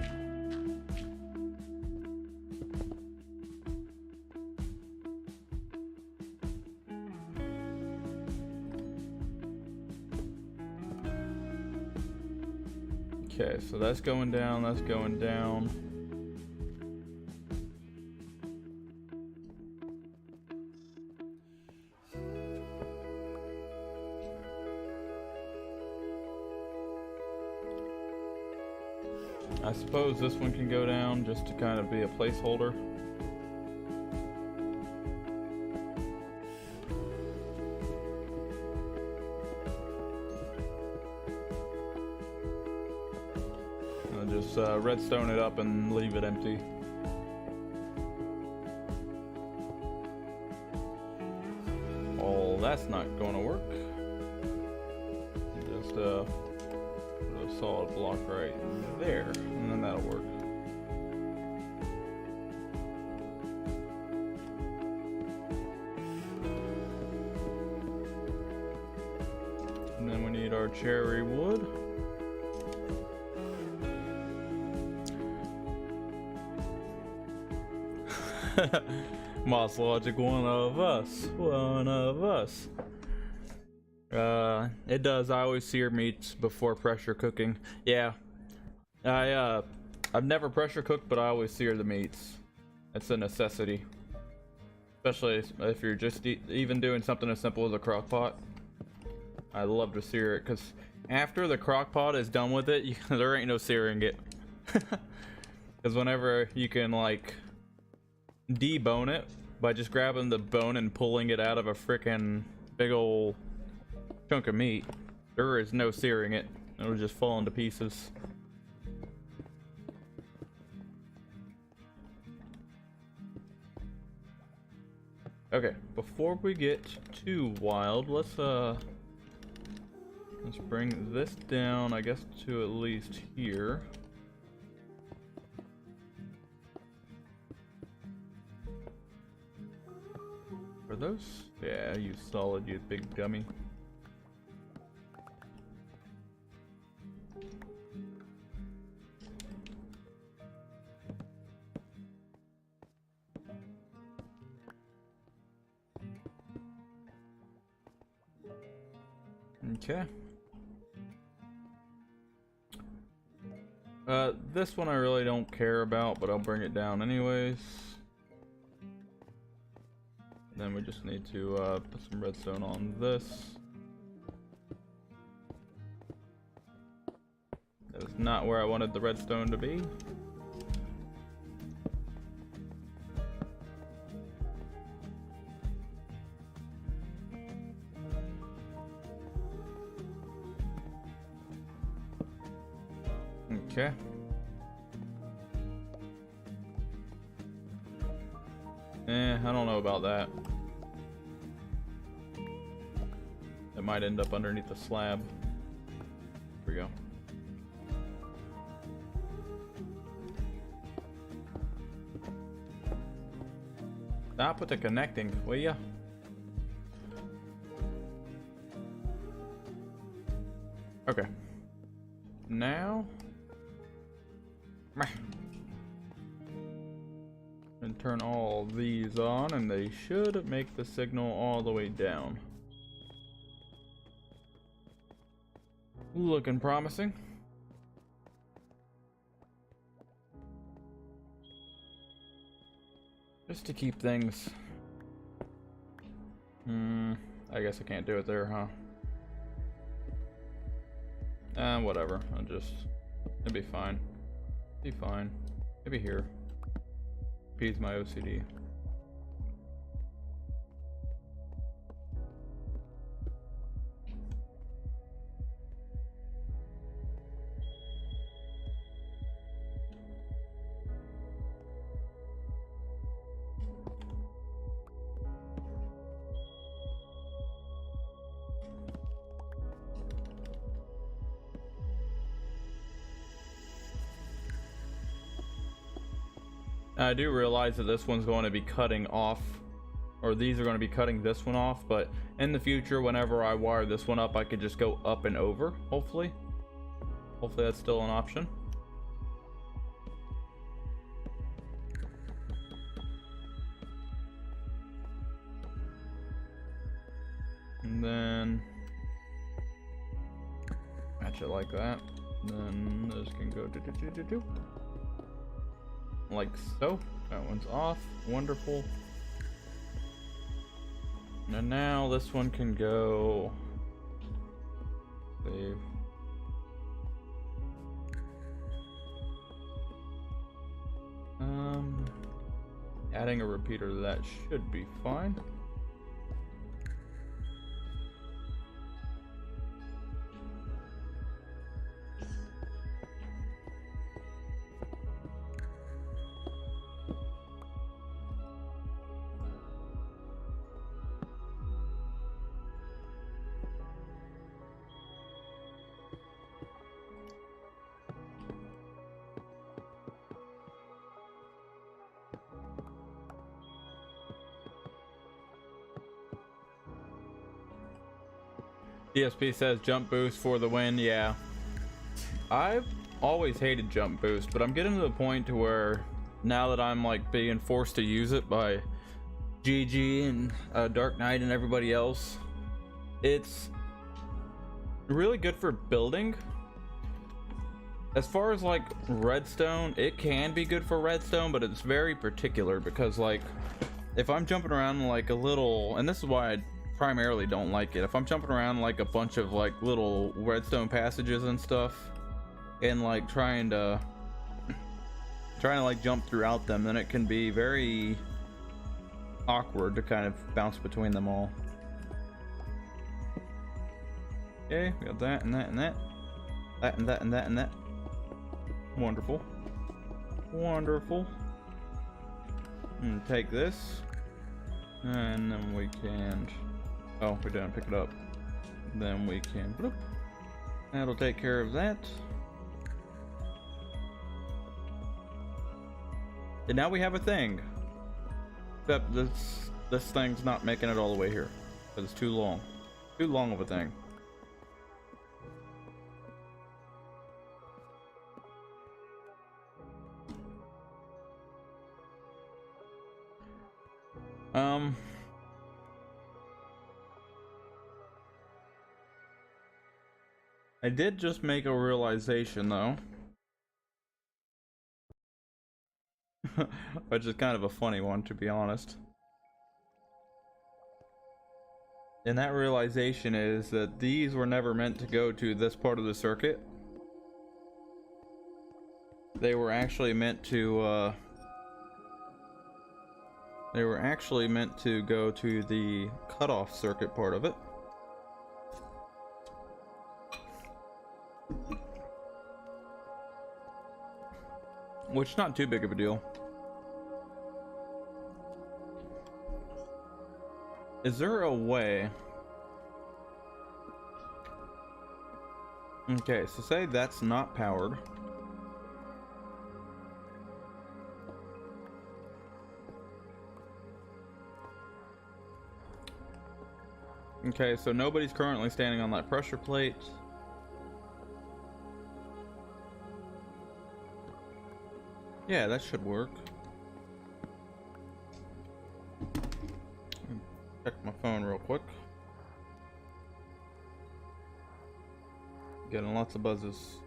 Okay, so that's going down, that's going down. I suppose this one can go down just to kind of be a placeholder. I'll just redstone it up and leave it empty. Well, that's not going to work. Just put a solid block right there, and then that'll work. And then we need our cherry wood. Moss Logic, one of us. One of us. It does. I always sear meats before pressure cooking. Yeah. I've never pressure cooked, but I always sear the meats. It's a necessity. Especially if you're just even doing something as simple as a crock pot. I love to sear it, because after the crock pot is done with it, there ain't no searing it. Because whenever you can, like, debone it by just grabbing the bone and pulling it out of a frickin' big ol' chunk of meat, there is no searing it. It'll just fall into pieces. Okay, before we get too wild, let's bring this down, I guess, to at least here. Are those? Yeah, you solid, you big gummy. Okay. This one I really don't care about, but I'll bring it down anyways. Then we just need to put some redstone on this. That was not where I wanted the redstone to be. Okay. I don't know about that. It might end up underneath the slab. Here we go. Stop with the connecting, will ya? Okay. Now... and turn all these on, and they should make the signal all the way down. Looking promising. Just to keep things... I guess I can't do it there, huh? Whatever. It'll be fine. Be fine. Maybe here. Appease my OCD. I do realize that this one's going to be cutting off, or these are going to be cutting this one off, but in the future, whenever I wire this one up, I could just go up and over, hopefully. Hopefully that's still an option. And then match it like that. Then this can go like so. That one's off. Wonderful. And now this one can go. Save. Adding a repeater to that should be fine. DSP says jump boost for the win. Yeah, I've always hated jump boost, but I'm getting to the point to where now that I'm like being forced to use it by GG and Dark Knight and everybody else, it's really good for building. As far as like redstone, it can be good for redstone, but it's very particular because like if I'm jumping around like a little, and this is why I primarily don't like it, if I'm jumping around like a bunch of like little redstone passages and stuff and like trying to like jump throughout them, then it can be very awkward to kind of bounce between them all. Okay, we got that and that and that, that and that and that and that. Wonderful, wonderful. And take this, and then we can, oh, we didn't pick it up. Then we can, bloop. That'll take care of that. And now we have a thing. Except this thing's not making it all the way here. Because it's too long. Too long of a thing. I did just make a realization though, which is kind of a funny one to be honest. And that realization is that these were never meant to go to this part of the circuit. They were actually meant to go to the cutoff circuit part of it. Which is not too big of a deal. Is there a way? Okay, so say that's not powered. Okay, so nobody's currently standing on that pressure plate. Yeah, that should work. Check my phone real quick. Getting lots of buzzes.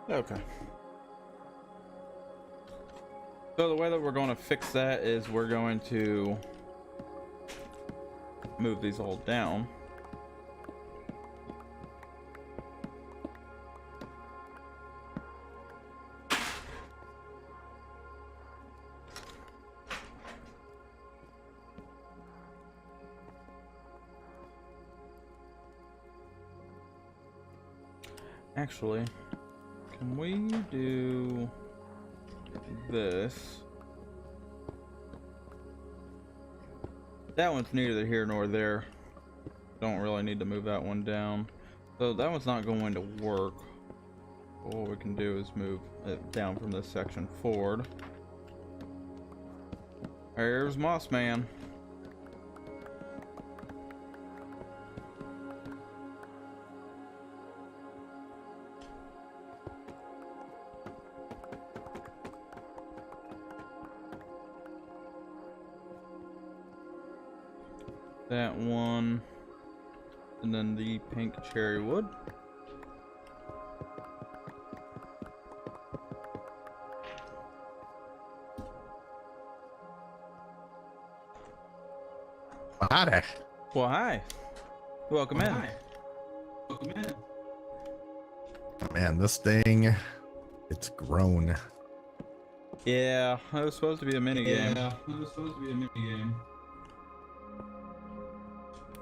Okay. So the way that we're going to fix that is we're going to move these all down. Actually, can we do this? That one's neither here nor there. Don't really need to move that one down. So that one's not going to work. What we can do is move it down from this section forward. There's Moss Man. That one, and then the pink cherry wood. Hi there. Well, hi. Welcome in. Hi. Welcome in. Man, this thing, it's grown. Yeah, it was supposed to be a mini game. Yeah, it was supposed to be a mini game.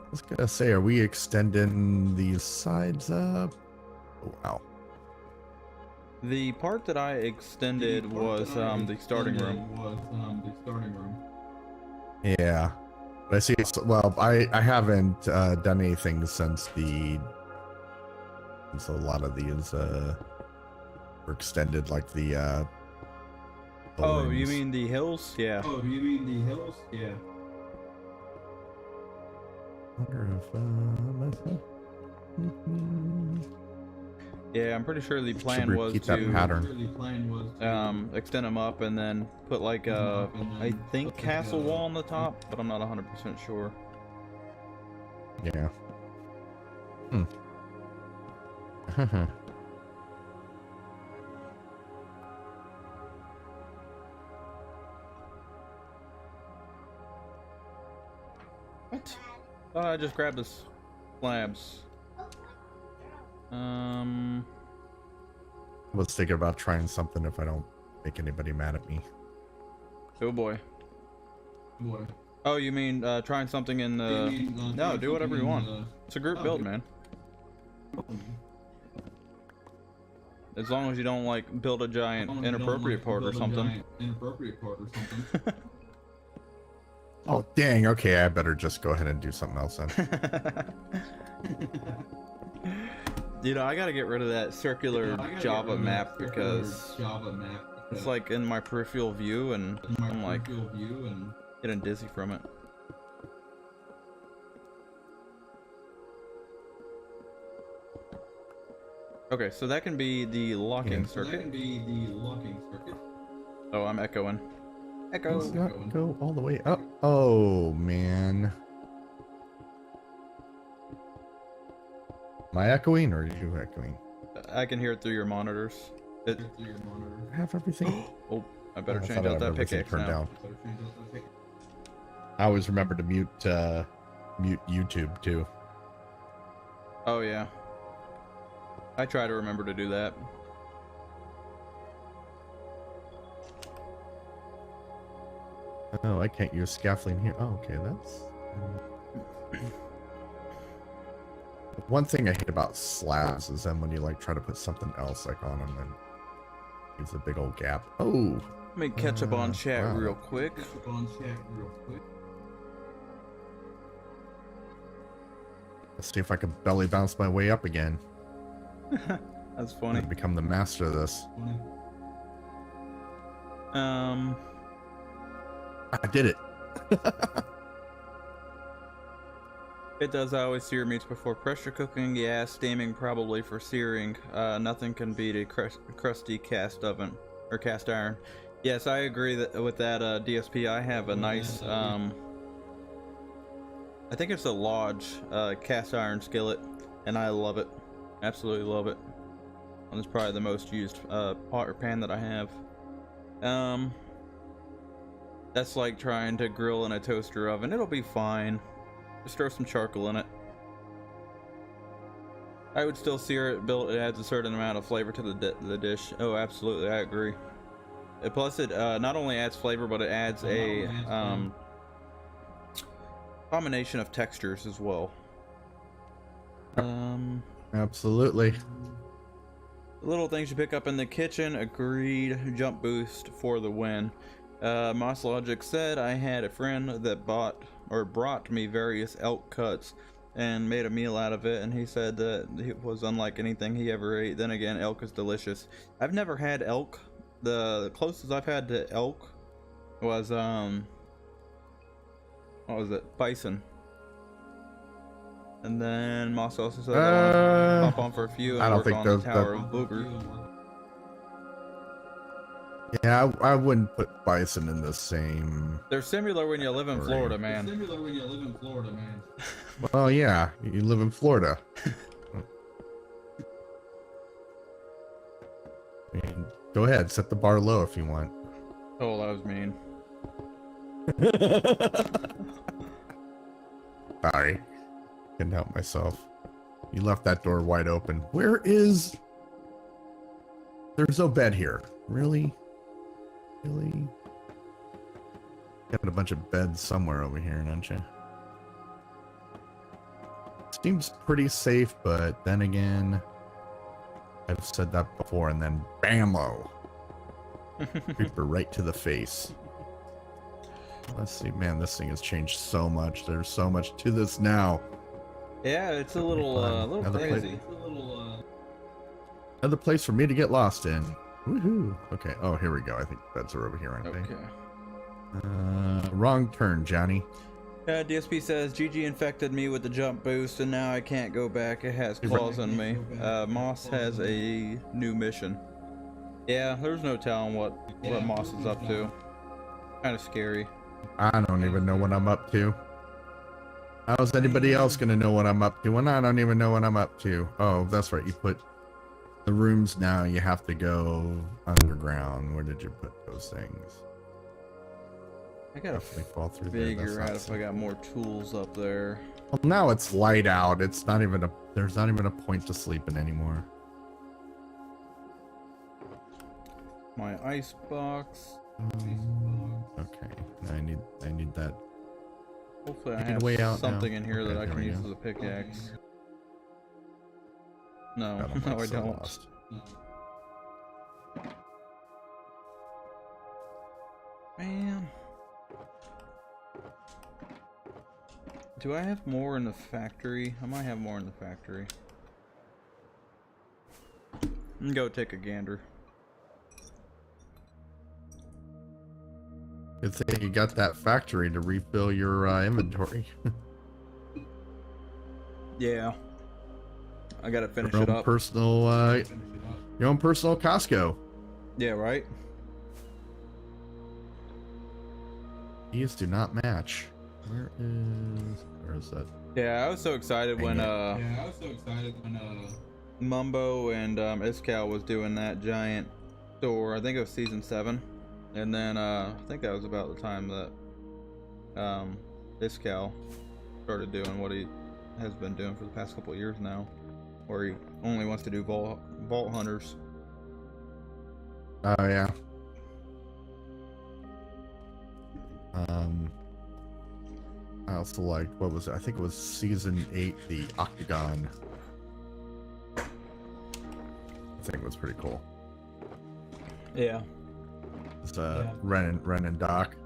I was gonna say, are we extending these sides up? Oh, wow. The part that I extended was the starting room. Yeah. But I see, well, I haven't done anything since a lot of these were extended, like the Oh, you balloons. mean the hills? Yeah. Oh, you mean the hills? Yeah. Wonder if Yeah, I'm pretty sure the should plan was repeat that to pattern. The plan was to extend them up and then put like a, I think castle wall on the top, but I'm not 100% sure. Yeah. Hmm. What? Thought I just grabbed the slabs. I was thinking about trying something if I don't make anybody mad at me. Oh boy. Boy. Oh, you mean trying something in the... No, do whatever you want. It's a group build, man. As long as you don't like build a giant inappropriate part or something. Oh, dang. Okay, I better just go ahead and do something else then. You know, I gotta get rid of that circular Java map because it's like in my peripheral view and I'm like getting dizzy from it. Okay, so that can be the locking circuit. Oh, I'm echoing. Echo. Let's not go all the way up. Oh, man. Am I echoing or are you echoing? I can hear it through your monitors. I have everything. Oh, I better I change thought I out had that everything pickaxe turned now. down. I always remember to mute YouTube too. Oh yeah. I try to remember to do that. Oh, I can't use scaffolding here. Oh, okay, that's... One thing I hate about slabs is then when you like try to put something else like on them and leaves a big old gap. Oh! Let me catch up on chat wow. real quick. Let's see if I can belly bounce my way up again. That's funny. And become the master of this. Um, I did it. it does always sear meats before pressure cooking. Yeah, steaming probably for searing. Nothing can beat a crusty cast oven or cast iron. Yes, I agree with that. DSP, I have a nice I think it's a Lodge cast iron skillet, and I love it. Absolutely love it. And it's probably the most used pot or pan that I have. That's like trying to grill in a toaster oven. It'll be fine. Just throw some charcoal in it. I would still sear it. It adds a certain amount of flavor to the dish. Oh, absolutely, I agree. Plus, it not only adds flavor, but it adds a combination of textures as well. Absolutely. Little things you pick up in the kitchen. Agreed. Jump boost for the win. Moss Logic said I had a friend that brought me various elk cuts and made a meal out of it, and he said that it was unlike anything he ever ate. Then again, elk is delicious. I've never had elk. The closest I've had to elk was what was it? Bison. And then Moss also said I'll pop on for a few and work on the Tower of Booger. Yeah, I wouldn't put bison in the same. They're similar when you live in Florida, man. Well, yeah, you live in Florida. I mean, go ahead, set the bar low if you want. Oh, that was mean. Sorry, couldn't help myself. You left that door wide open. Where is? There's no bed here. Really? Really? Got a bunch of beds somewhere over here, don't you? Seems pretty safe, but then again, I've said that before, and then bammo! Creeper right to the face. Let's see, man, this thing has changed so much. There's so much to this now. Yeah, it's a little crazy. Another place for me to get lost in. Woohoo! Okay. Oh, here we go. I think beds are over here, aren't they? Okay. Wrong turn, Johnny. DSP says GG infected me with the jump boost, and now I can't go back. It has claws on me. Moss has a new mission. Yeah, there's no telling what Moss is up to. Kind of scary. I don't even know what I'm up to. How's anybody else gonna know what I'm up to when I don't even know what I'm up to? Oh, that's right. You put the rooms now. You have to go underground. Where did you put those things? I gotta fall through figure out if I got more tools up there. Well, now it's light out. It's not even there's not even a point to sleeping anymore. My ice box. Okay, I need that. Hopefully I have something in here that I can use as a pickaxe. No, no I don't. Lost. Man. Do I have more in the factory? I might have more in the factory. Go take a gander. Good thing you got that factory to refill your inventory. Yeah. I gotta finish your it own up. Your own personal Costco. Yeah, right? These do not match. Where is that? Yeah, I was so excited when Mumbo and Iskal was doing that giant store. I think it was season 7. And then I think that was about the time that Iskal started doing what he has been doing for the past couple of years now, where he only wants to do vault hunters. Oh yeah. I also liked, what was it? I think it was season 8, the Octagon. I think it was pretty cool. Yeah. It's Ren and Doc.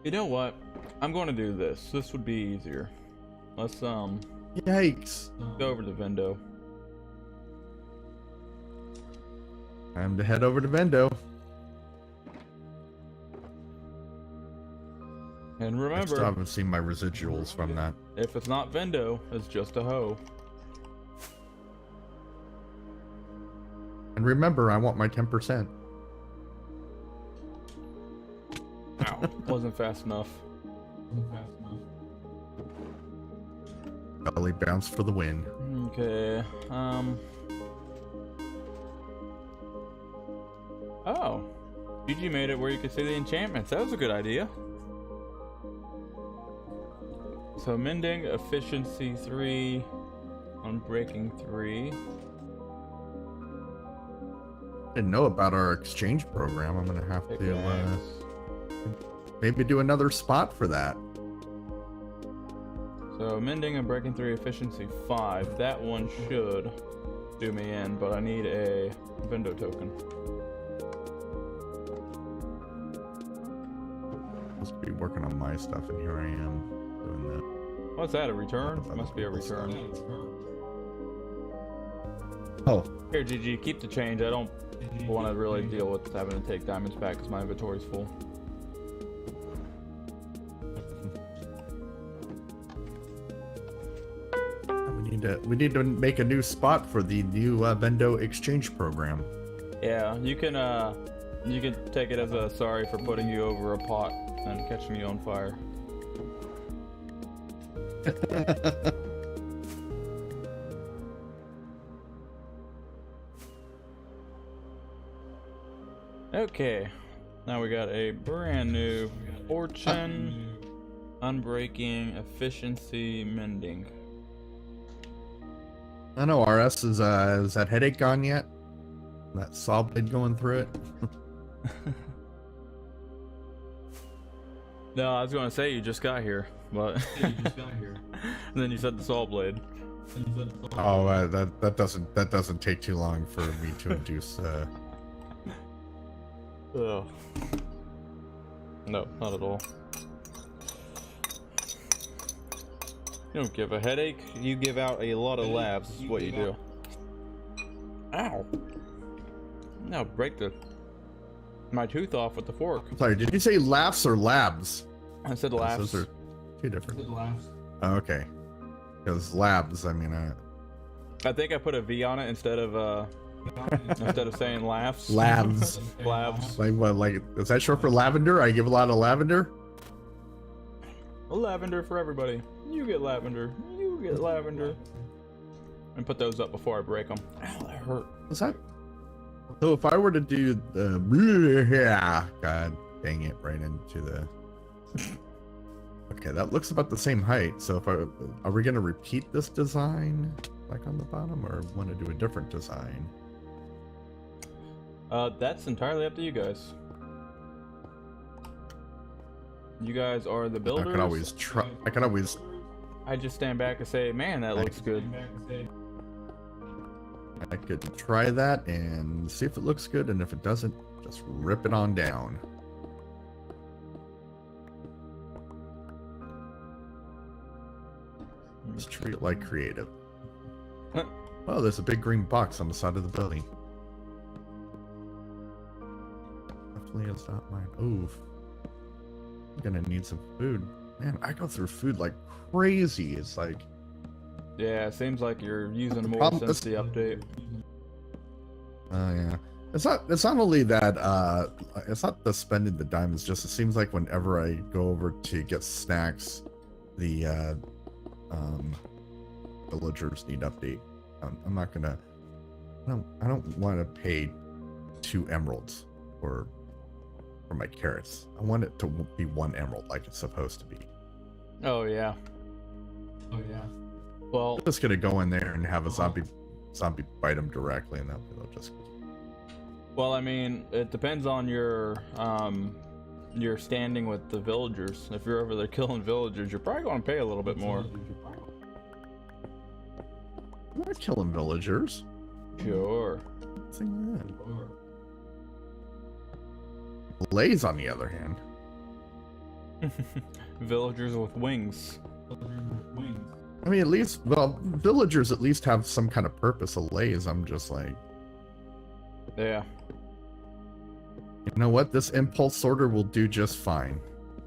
You know what? I'm going to do this. This would be easier. Let's Yikes! go over to Vendo. Time to head over to Vendo. And I remember, still haven't seen my residuals from that. if it's not Vendo, it's just a hoe. And remember, I want my 10%. Ow. Wasn't fast enough. Belly bounce for the win. Okay. Oh, GG made it where you could see the enchantments. That was a good idea. So mending, efficiency 3, unbreaking 3. Didn't know about our exchange program. I'm gonna have to maybe do another spot for that. So mending and breaking 3, efficiency 5. That one should do me in, but I need a Vendo token. Supposed to be working on my stuff, and here I am doing that. What's that, a return? Must be a return. Oh, Here, GG, keep the change. I don't want to really deal with having to take diamonds back because my inventory's full. we need to make a new spot for the new Vendo exchange program. Yeah, you can take it as a sorry for putting you over a pot and catching you on fire. Okay, now we got a brand new fortune, unbreaking, efficiency, mending. I know RS is that headache gone yet? That saw blade going through it? No, I was gonna say you just got here, but Yeah, you just got here. and then you said the saw blade. Oh, that doesn't take too long for me to induce. Ugh. No, not at all. You don't give a headache, you give out a lot of laughs, is what you do. Ow! Now break my tooth off with the fork. Sorry, did you say laughs or labs? I said laughs. Those are two different. Good laughs. Oh, okay. Because labs, I mean, I think I put a V on it instead of saying laughs. labs. Labs. Like what? Like is that short for lavender? I give a lot of lavender. Lavender for everybody. You get lavender. You get lavender. And put those up before I break them. Ow, that hurt. Is that? So if I were to do the yeah, God dang it, right into the. Okay, that looks about the same height. So if are we gonna repeat this design like on the bottom, or want to do a different design? That's entirely up to you guys. You guys are the builders. I can always try. I can always. I just stand back and say, man, that looks good. I could try that and see if it looks good, and if it doesn't, just rip it on down. Just treat it like creative. Oh, there's a big green box on the side of the building. Definitely is not mine. Oof. I'm gonna need some food. Man, I go through food like crazy. It's like... Yeah, it seems like you're using more problem- since the update. Oh, yeah. It's not only that, it's not the spending the diamonds, just it seems like whenever I go over to get snacks, the, villagers need update. I'm not gonna... I don't want to pay 2 emeralds for my carrots. I want it to be 1 emerald like it's supposed to be. Oh, yeah. Oh yeah. Well, I'm just gonna go in there and have a zombie bite them directly, and they'll just... well, I mean, it depends on your standing with the villagers. If you're over there killing villagers, you're probably going to pay a little bit more. I'm not killing villagers. Sure. Nothing like that. Lays, on the other hand. Villagers with wings. I mean, at least, well, villagers at least have some kind of purpose. Lays, I'm just like, Yeah. you know what? This impulse sorter will do just fine.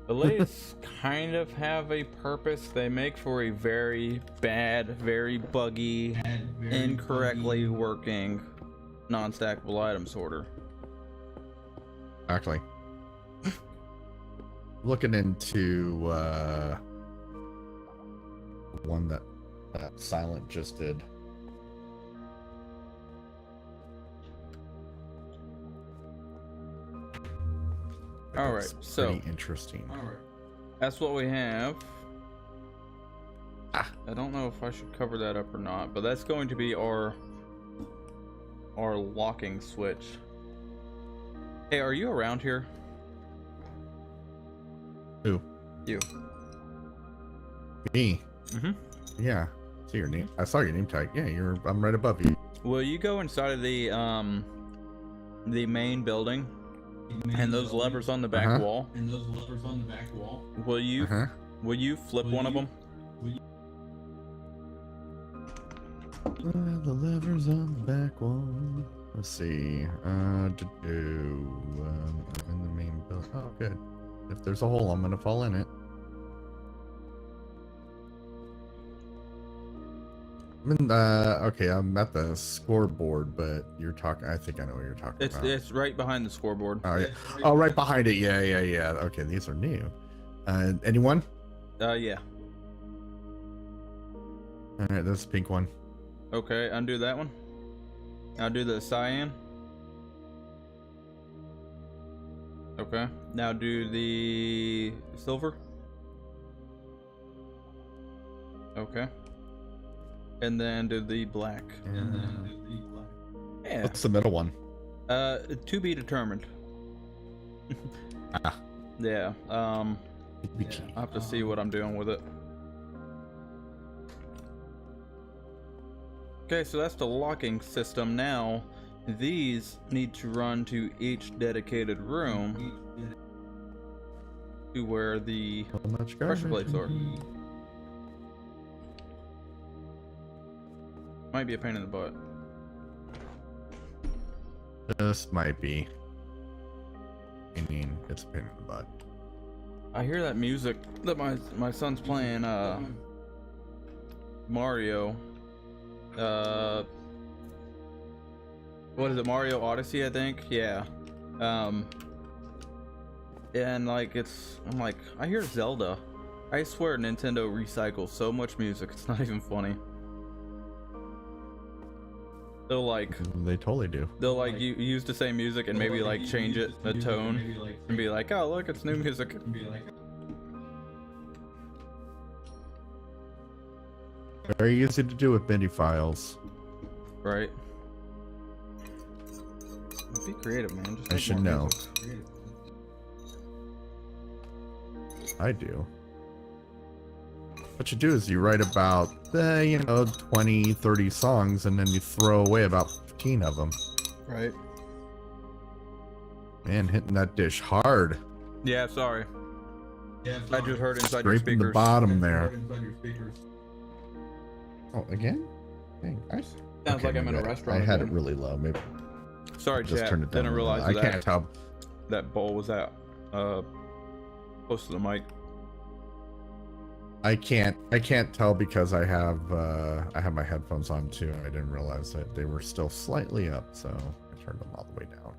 The lays kind of have a purpose. They make for a very bad, very buggy, incorrectly working non-stackable item sorter. Exactly. Looking into one that Silent just did. All right, That's so pretty interesting. All right. that's what we have. Ah. I don't know if I should cover that up or not, but that's going to be our locking switch. Hey, are you around here? Who? You. Me? Mm-hmm. Yeah. See your name. I saw your name tag. Yeah, I'm right above you. Will you go inside of the main building and those levers on the back wall? And those levers on the back wall. Will you flip one of them? The levers on the back wall. Let's see. I'm in the main building. Oh, good. If there's a hole, I'm gonna fall in it. Okay, I'm at the scoreboard, but you're talking. I think I know what you're talking about. It's right behind the scoreboard. Oh, yeah. Oh, right behind it. Yeah. Okay, these are new. Anyone? Yeah. All right, this is the pink one. Okay, undo that one. Now do the cyan. Okay, now do the silver. Okay. And then do the black. Yeah. What's the middle one? To be determined. Yeah. I have to see what I'm doing with it. Okay, so that's the locking system. Now, these need to run to each dedicated room to where the pressure plates are. Might be a pain in the butt. This might be. I mean, it's a pain in the butt. I hear that music that my son's playing. Mario. What is it? Mario Odyssey, I think. Yeah. And like I'm like, I hear Zelda. I swear Nintendo recycles so much music. It's not even funny. They'll like. They totally do. They'll like use the same music and maybe like change it a tone and be like, oh look, it's new music. Very easy to do with MIDI files. Right. Be creative, man. Just I make should more know. music. I do. What you do is you write about, 20, 30 songs, and then you throw away about 15 of them. Right. Man, hitting that dish hard. Yeah, sorry. I just heard inside your Scraping speakers. the bottom there. Oh, again? Dang, Sounds like I'm in a restaurant. I had it again. really low. Maybe Sorry, just chat. turned it down. Didn't realize I can't tell. that bowl was that close to the mic. I can't tell because I have my headphones on too. I didn't realize that they were still slightly up, so I turned them all the way down.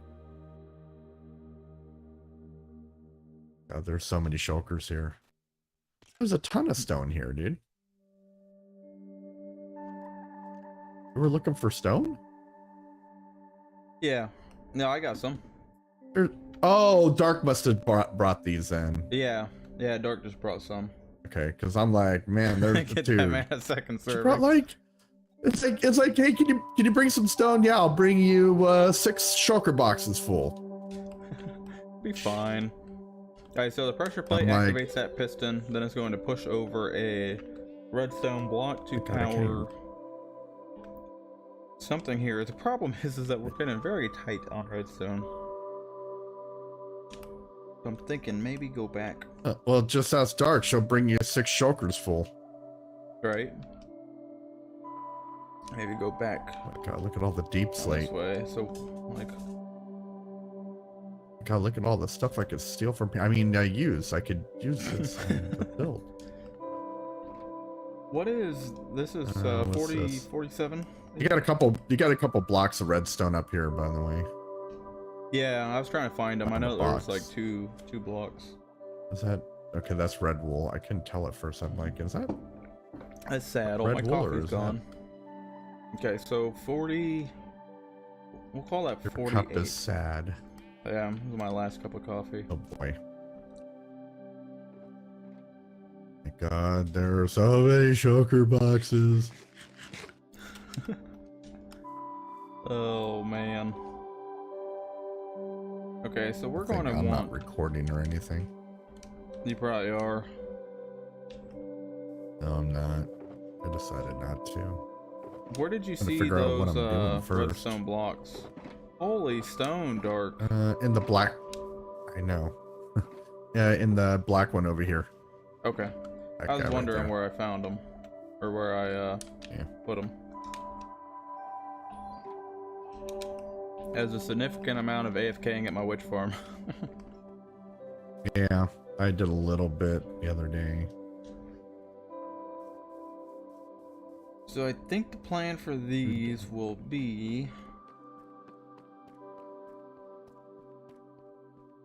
God, there's so many shulkers here. There's a ton of stone here, dude. You were looking for stone? Yeah. No, I got some. Oh, Dark must have brought these in. Yeah. Yeah, Dark just brought some. Okay, because I'm like, man, there's Get dude. that man a second She serving. brought like, it's like, hey, can you bring some stone? Yeah, I'll bring you 6 shulker boxes full. Be fine. Alright, so the pressure plate activates that piston, then it's going to push over a redstone block to power something here. The problem is that we're getting very tight on redstone. So I'm thinking maybe go back. Well, just ask Dark. She'll bring you 6 shulkers full. Right. Maybe go back. Oh my God, look at all the deep slate. This way. So like. God, look at all the stuff I could steal from. I mean, I could use this to build. What is this? Is 40, 47? You got a couple blocks of redstone up here, by the way. Yeah, I was trying to find them. I know there was like two blocks. Is that okay? That's red wool. I couldn't tell at first. I'm like, is that? That's sad. All Red my wool, or coffee's is that- gone. Okay, so 40. We'll call that Your 48. cup is sad. Yeah, this is my last cup of coffee. Oh boy. Thank God, there are so many shulker boxes. Oh man. Okay, so we're going to I'm want. not recording or anything. You probably are. No, I'm not. I decided not to. Where did you Trying to see figure out what those I'm doing first. redstone blocks? Holy stone, Dark. In the black. I know. Yeah, in the black one over here. Okay. That I was guy right wondering there. where I found them, or where I Yeah. put them. As a significant amount of AFKing at my witch farm. Yeah, I did a little bit the other day. So I think the plan for these will be.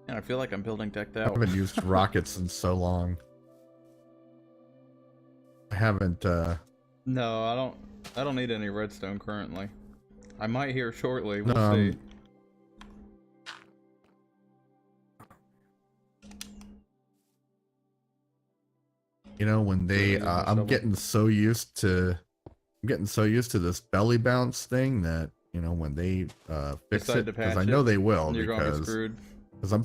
And I feel like I'm building decked I out. haven't used rockets in so long. I haven't. No, I don't need any redstone currently. I might here shortly. We'll No, see. You know, when they, Really, I'm shovel. getting so used to this belly bounce thing that, you know, when they fix Decide it, to because patch I know it, they will, You're gonna be because screwed. I'm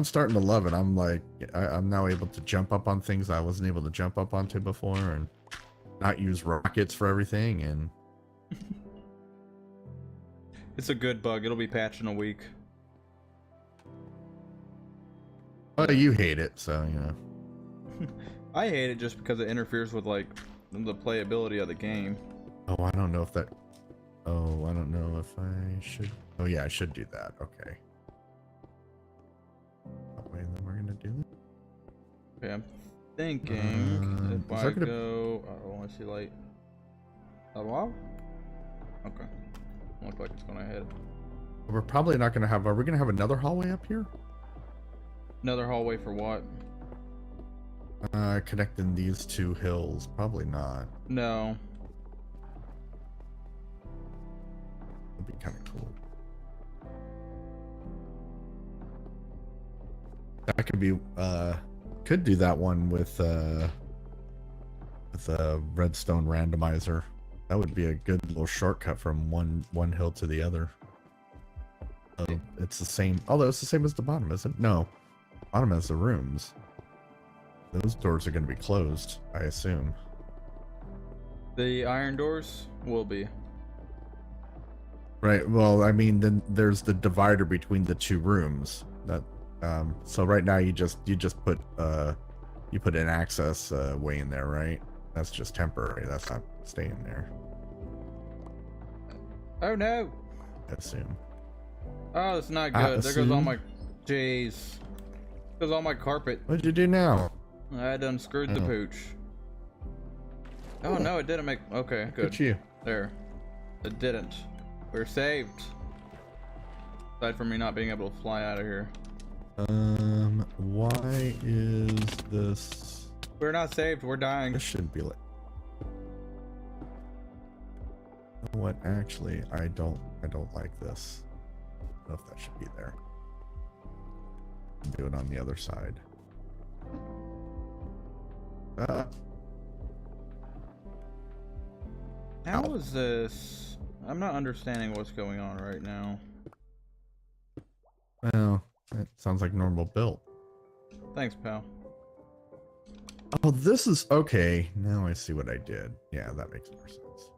starting to love it. I'm like, I'm now able to jump up on things I wasn't able to jump up onto before, and not use rockets for everything. And It's a good bug. It'll be patched in a week. oh, you hate it, so you know. I hate it just because it interferes with like the playability of the game. Oh, I don't know if that. Oh, I don't know if I should. Oh yeah, I should do that. Okay. That way, then we're gonna do it. Okay, I'm thinking if is I that gonna- go. Oh, I see light. Oh wow. Okay. Look like it's gonna hit. We're probably not gonna have. Are we gonna have another hallway up here? Another hallway for what? Connecting these two hills. Probably not. No. That'd be kind of cool. That could be. Could do that one with a redstone randomizer. That would be a good little shortcut from one hill to the other. It's the same. Although it's the same as the bottom, isn't it? No, bottom has the rooms. Those doors are going to be closed, I assume. The iron doors will be. Right. Well, I mean, then there's the divider between the two rooms. That. So right now you just put you put an access way in there, right? That's just temporary. That's not staying there, Oh no. I assume. Oh, it's not I good. There goes all assume. my. Jeez. There's all my carpet. What'd you do now? I done screwed the Oh. pooch. Oh no, it didn't make. Okay, Look good. at you. There. It didn't. We're saved. Aside from me not being able to fly out of here. Why is this? We're not saved. We're dying. This shouldn't be like. You know what? Actually, I don't like this. I don't know if that should be there. Do it on the other side. How is this? I'm not understanding what's going on right now. Well, that sounds like normal build. Thanks, pal. Oh, this is okay. Now I see what I did. Yeah, that makes more sense.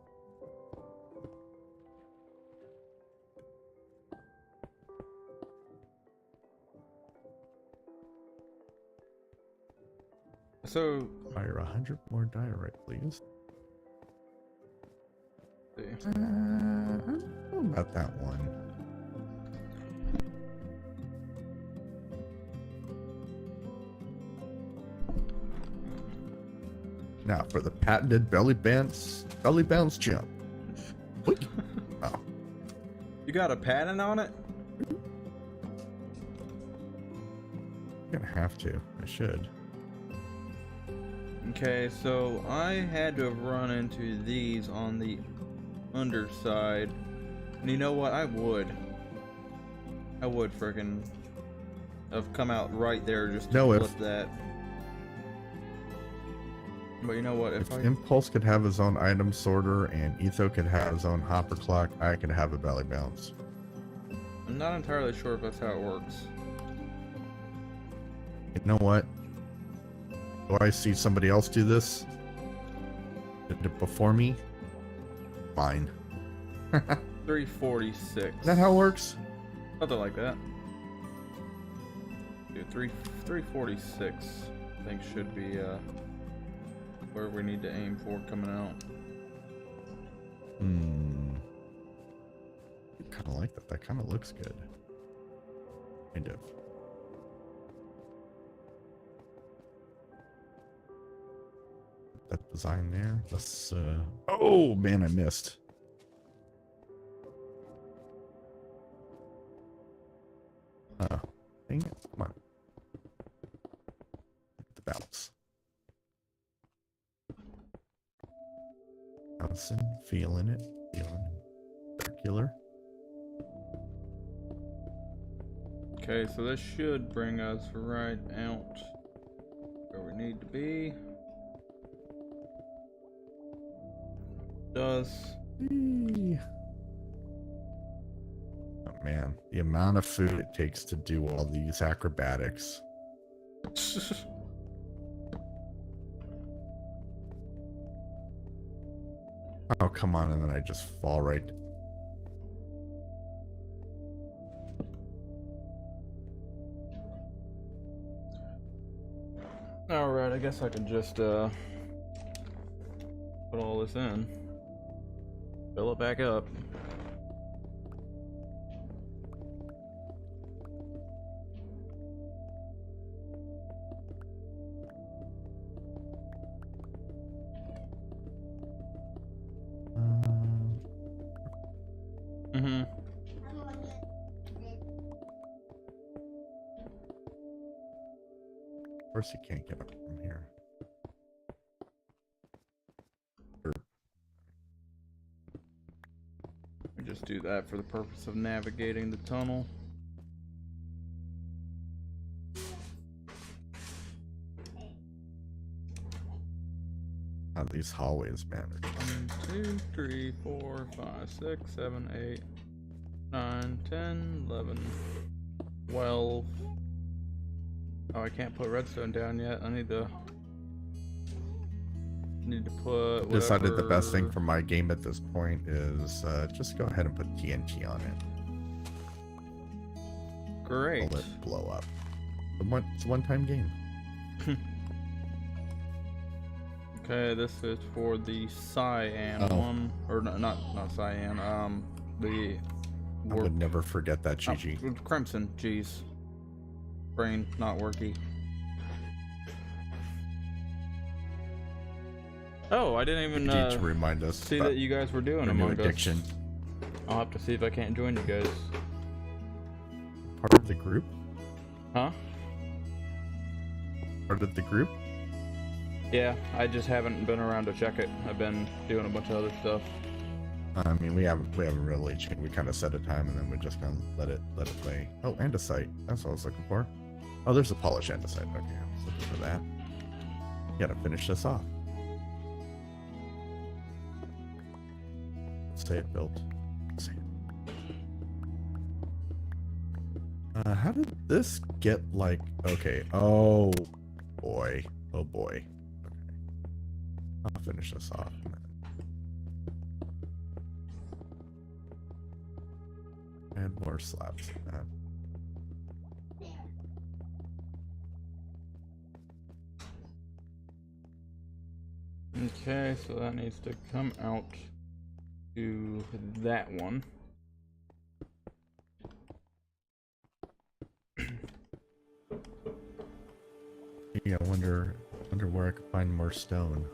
So, Fire 100 more diorite, please. see. I don't know about that one. Now for the patented belly bounce jump. Whee! Oh, You got a patent on it? I'm gonna have to. I should. Okay, so I had to have run into these on the underside. And you know what? I would freaking have come out right there just to flip that. But you know what? If Impulse could have his own item sorter and Etho could have his own hopper clock, I could have a belly bounce. I'm not entirely sure if that's how it works. You know what? Do I see somebody else do this? Did it before me? Fine. 346. Is that how it works? Something like that. Dude, 346 I think should be where we need to aim for coming out. I kind of like that. That kind of looks good. Kind of. That design there. Let's oh man, I missed. Dang it. Come on. The bounce. Bouncing, feeling it, circular. Okay, so this should bring us right out where we need to be. Does. Oh man, the amount of food it takes to do all these acrobatics. Oh, come on, and then I just fall right. Alright, I guess I can just put all this in. Fill it back up. Of course you can't get up from here. We just do that for the purpose of navigating the tunnel. Oh, these hallways, man. 1, 2, 3, 4, 5, 6, 7, 8, 9, 10, 11, 12. Oh, I can't put redstone down yet. I need to put whatever. Decided the best thing for my game at this point is just go ahead and put TNT on it. Great. Let it blow up. It's a one-time game. Okay, this is for the cyan one, or not cyan. The I would never forget that, Gigi. Crimson. Jeez, brain not worky. Oh, I didn't even need to remind us see that you guys were doing Among addiction. I'll have to see if I can't join you guys. Part of the group? Huh? Part of the group? Yeah, I just haven't been around to check it. I've been doing a bunch of other stuff. I mean, we haven't really changed. We kind of set a time and then we just kind of let it play. Oh, andesite. That's what I was looking for. Oh, there's a polished andesite. Okay, I was looking for that. Gotta finish this off. Say it built. Say it. How did this get like? Okay. Oh boy. Oh boy. Okay. I'll finish this off. Add more slabs to that. Okay, so that needs to come out to that one. Yeah, I wonder where I could find more stone.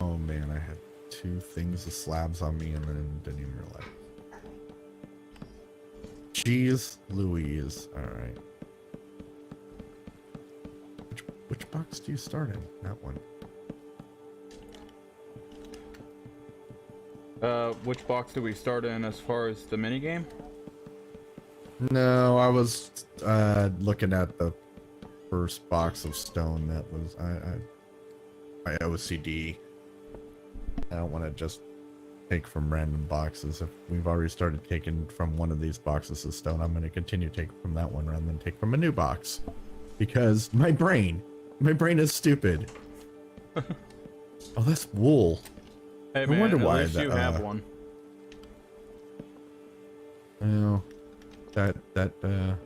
Oh man, I had 2 things of slabs on me and then didn't even realize. Jeez Louise. Alright. Which box do you start in? That one. Which box do we start in as far as the minigame? No, I was looking at the first box of stone that was I OCD. I don't want to just take from random boxes. If we've already started taking from one of these boxes of stone, I'm going to continue taking from that one rather than take from a new box. Because my brain is stupid. Oh, that's wool. Hey I man, wonder at why least you have one. Well, that you know,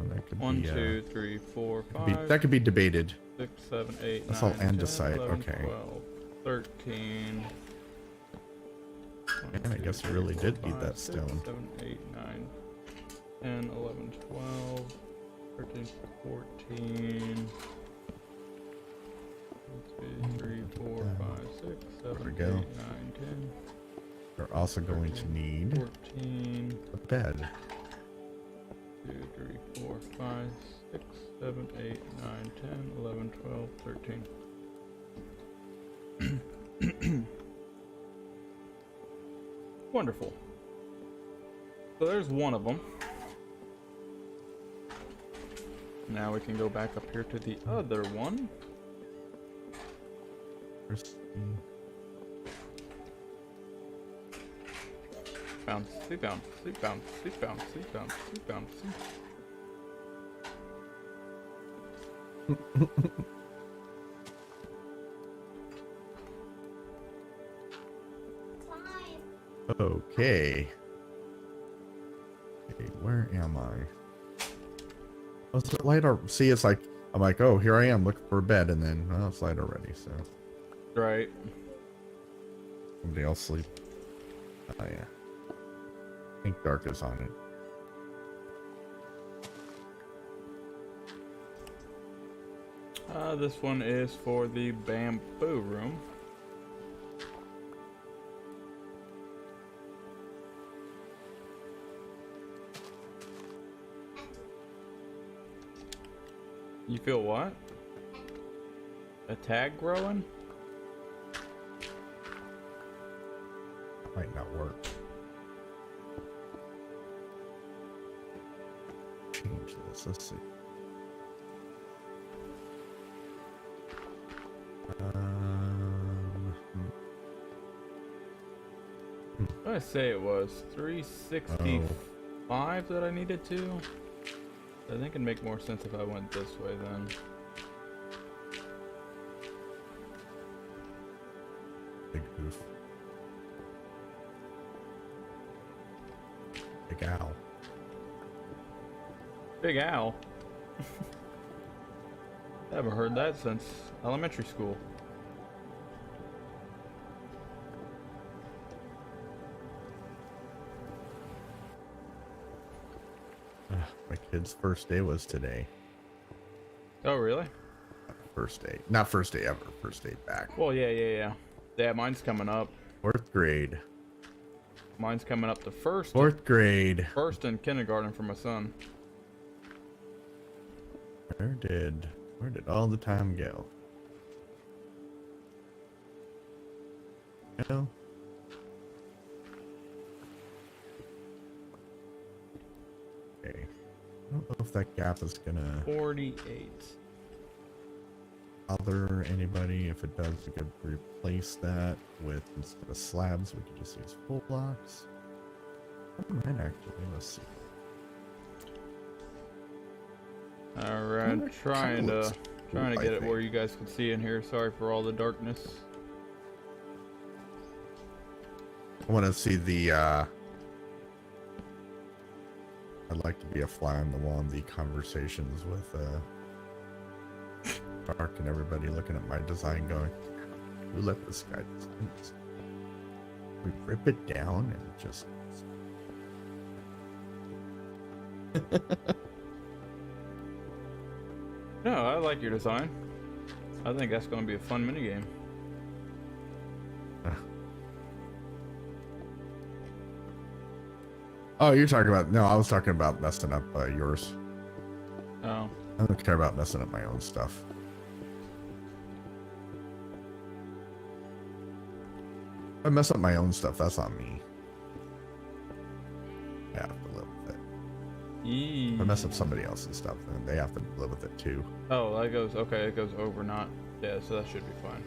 that could 1, be 2, 3, 4, 5. that could be debated. 6, 7, 8, That's 9, all 10, andesite, 11, okay. 12, 13. Man, I guess I really did need that 6, stone. 7, 8, 9, 10, 11, 12, 13, 14. 2, 3, 4, 5, 6, 7, There we 8, go. 9, 10. We're also going to need 14. a bed. 2, 3, 4, 5, 6, 7, 8, 9, 10, 11, 12, 13. Wonderful. So there's one of them. Now we can go back up here to the other one. Where's Bounce, sleep bounce, sleep bounce, sleep bounce, sleep bounce, sleep bounce, sleep. Okay. Okay, where am I? Oh, is it light? Or see, it's like I'm like, oh, here I am looking for a bed, and then oh, it's light already. So Right. somebody else sleep. Oh yeah. I think dark is on it. This one is for the bamboo room. You feel what? A tag growing? Might not work. Change this. Let's see. What did I say it was? 365 that I needed to? I think it'd make more sense if I went this way then. Big goof. Big owl. Big Owl. I haven't heard that since elementary school. My kid's first day was today. Oh, really? First day. Not first day ever. First day back. Well, yeah. Yeah, mine's coming up. 4th grade. Mine's coming up to first. 4th grade. First in kindergarten for my son. Where did all the time go? No. Okay. I don't know if that gap is gonna 48. bother anybody. If it does, we could replace that with, instead of slabs, we could just use full blocks. I might actually, let's see. Alright, trying to get it where you guys can see in here. Sorry for all the darkness. I want to see the, I'd like to be a fly on the wall in the conversations with, Dark and everybody looking at my design going, who let this guy design this? We rip it down and just... No, I like your design. I think that's going to be a fun minigame. Oh, you're talking about, no, I was talking about messing up yours. Oh. I don't care about messing up my own stuff. If I mess up my own stuff, that's on me. I have to live with it. If I mess up somebody else's stuff, then they have to live with it too. Oh, that goes, okay, it goes over, not, yeah, so that should be fine.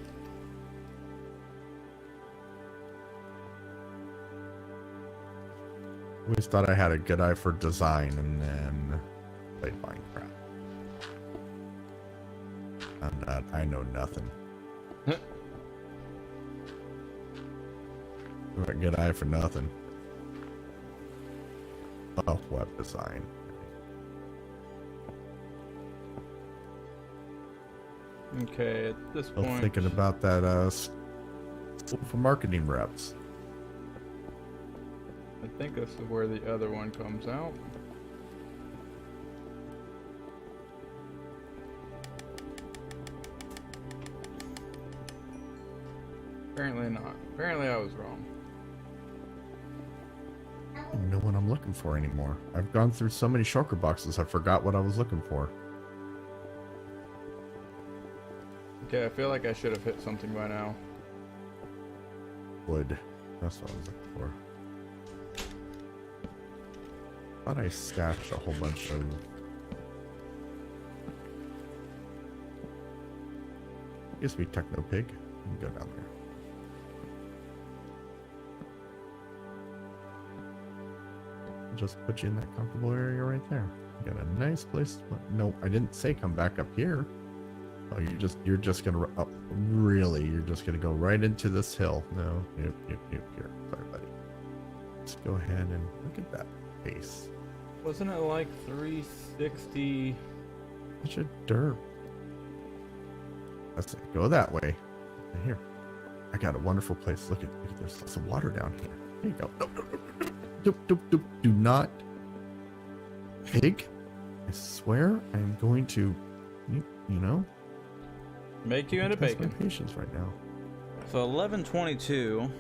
Always thought I had a good eye for design, and then played Minecraft. Found out I know nothing. A good eye for nothing. Oh, web design. Okay, at this Still point... thinking about that school for marketing reps. I think this is where the other one comes out. Apparently not. Apparently I was wrong. I don't know what I'm looking for anymore. I've gone through so many shulker boxes, I forgot what I was looking for. Okay, I feel like I should have hit something by now. Wood. That's what I was looking for. Thought I stashed a whole bunch of... Gives me Techno Pig. You can go down there. Just put you in that comfortable area right there. You got a nice place. No, I didn't say come back up here. Oh, you're just gonna. Oh, really? You're just gonna go right into this hill? No, nope. Here, sorry, buddy. Let's go ahead and look at that face. Wasn't it like 360? Such a derp. Let's go that way. And here, I got a wonderful place. Look at there's lots of water down here. There you go. No. Do not, pig. I swear, I'm going to, you know, Make you into bacon. My patience right now. So 11:22. You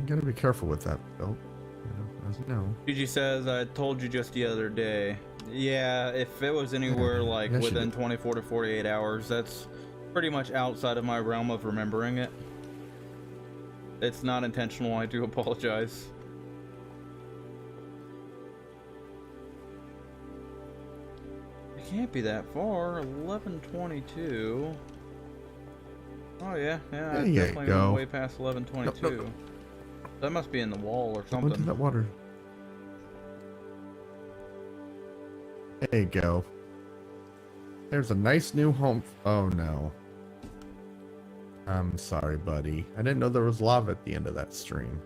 gotta be careful with that, Bill. You know, as you know. Gigi says, I told you just the other day. Yeah, if it was anywhere like within 24 to 48 hours, that's pretty much outside of my realm of remembering it. It's not intentional, I do apologize. It can't be that far. 11:22. Oh yeah, I definitely went way past 11:22. No. That must be in the wall or something. Look at that water. There you go. There's a nice new home. Oh no. I'm sorry, buddy. I didn't know there was lava at the end of that stream.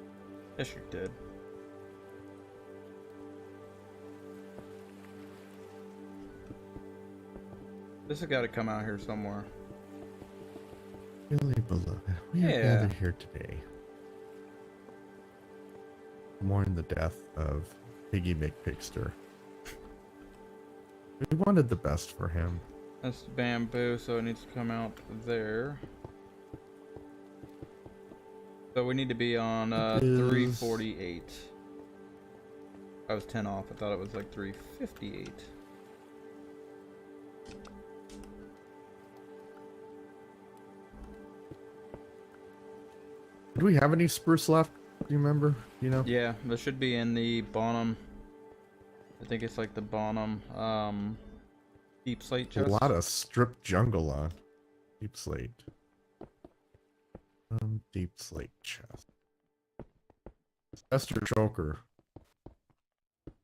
Yes, you did. This has got to come out here somewhere. Really, beloved, we are gathered here today to mourn the death of Piggy McPigster. We wanted the best for him. That's bamboo, so it needs to come out there. So we need to be on 348. I was 10 off. I thought it was like 358. Do we have any spruce left? Do you remember? You know? Yeah, there should be in the bottom. I think it's like the bottom deep slate chest. A lot of stripped jungle on deep slate. Deep slate chest. Esther choker.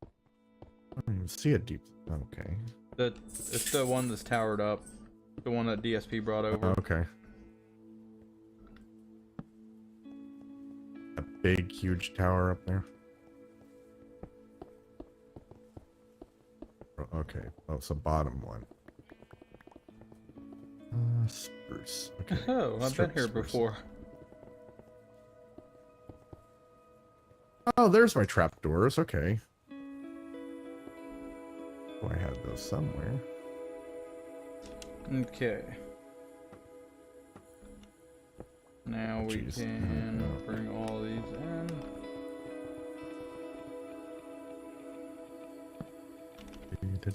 I don't even see a deep. Okay. It's the one that's towered up. The one that DSP brought over. Okay. A big, huge tower up there. Okay. Oh, it's a bottom one. Spruce. Okay. Oh, I've been here before. Oh, there's my trapdoors. Okay. Oh, I had those somewhere. Okay. Now we can bring all these in. How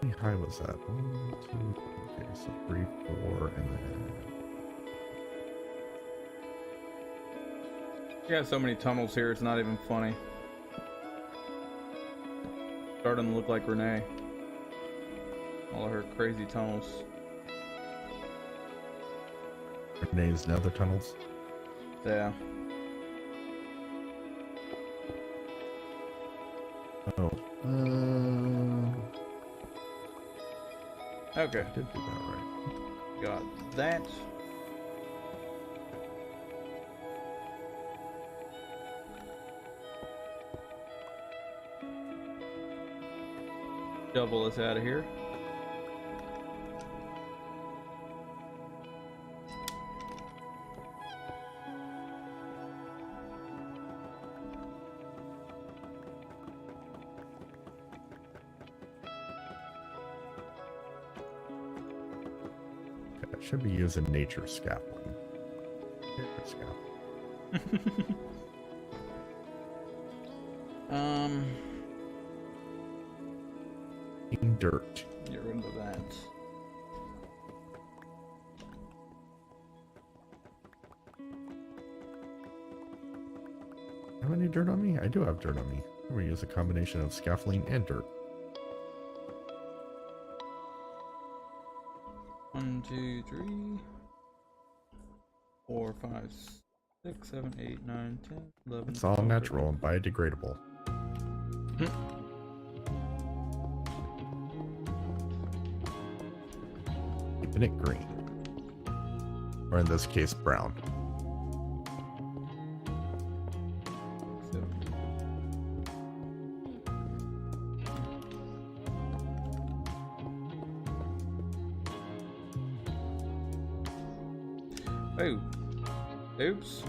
many high was that? 1, 2, okay, so 3, 4, and then... You got so many tunnels here, it's not even funny. Starting to look like Renee. All of her crazy tunnels. Renee's and other tunnels. Yeah. Oh. Okay. I did do that right. Got that. Double us out of here. I should be using nature scaffolding. Nature scaffolding. Dirt. Get rid of that. Have any dirt on me? I do have dirt on me. I'm gonna use a combination of scaffolding and dirt. 1, 2, 3, 4, 5, 6, 7, 8, 9, 10, 11. It's all natural and biodegradable. Keeping it green. Or in this case, brown. Oh. Oops.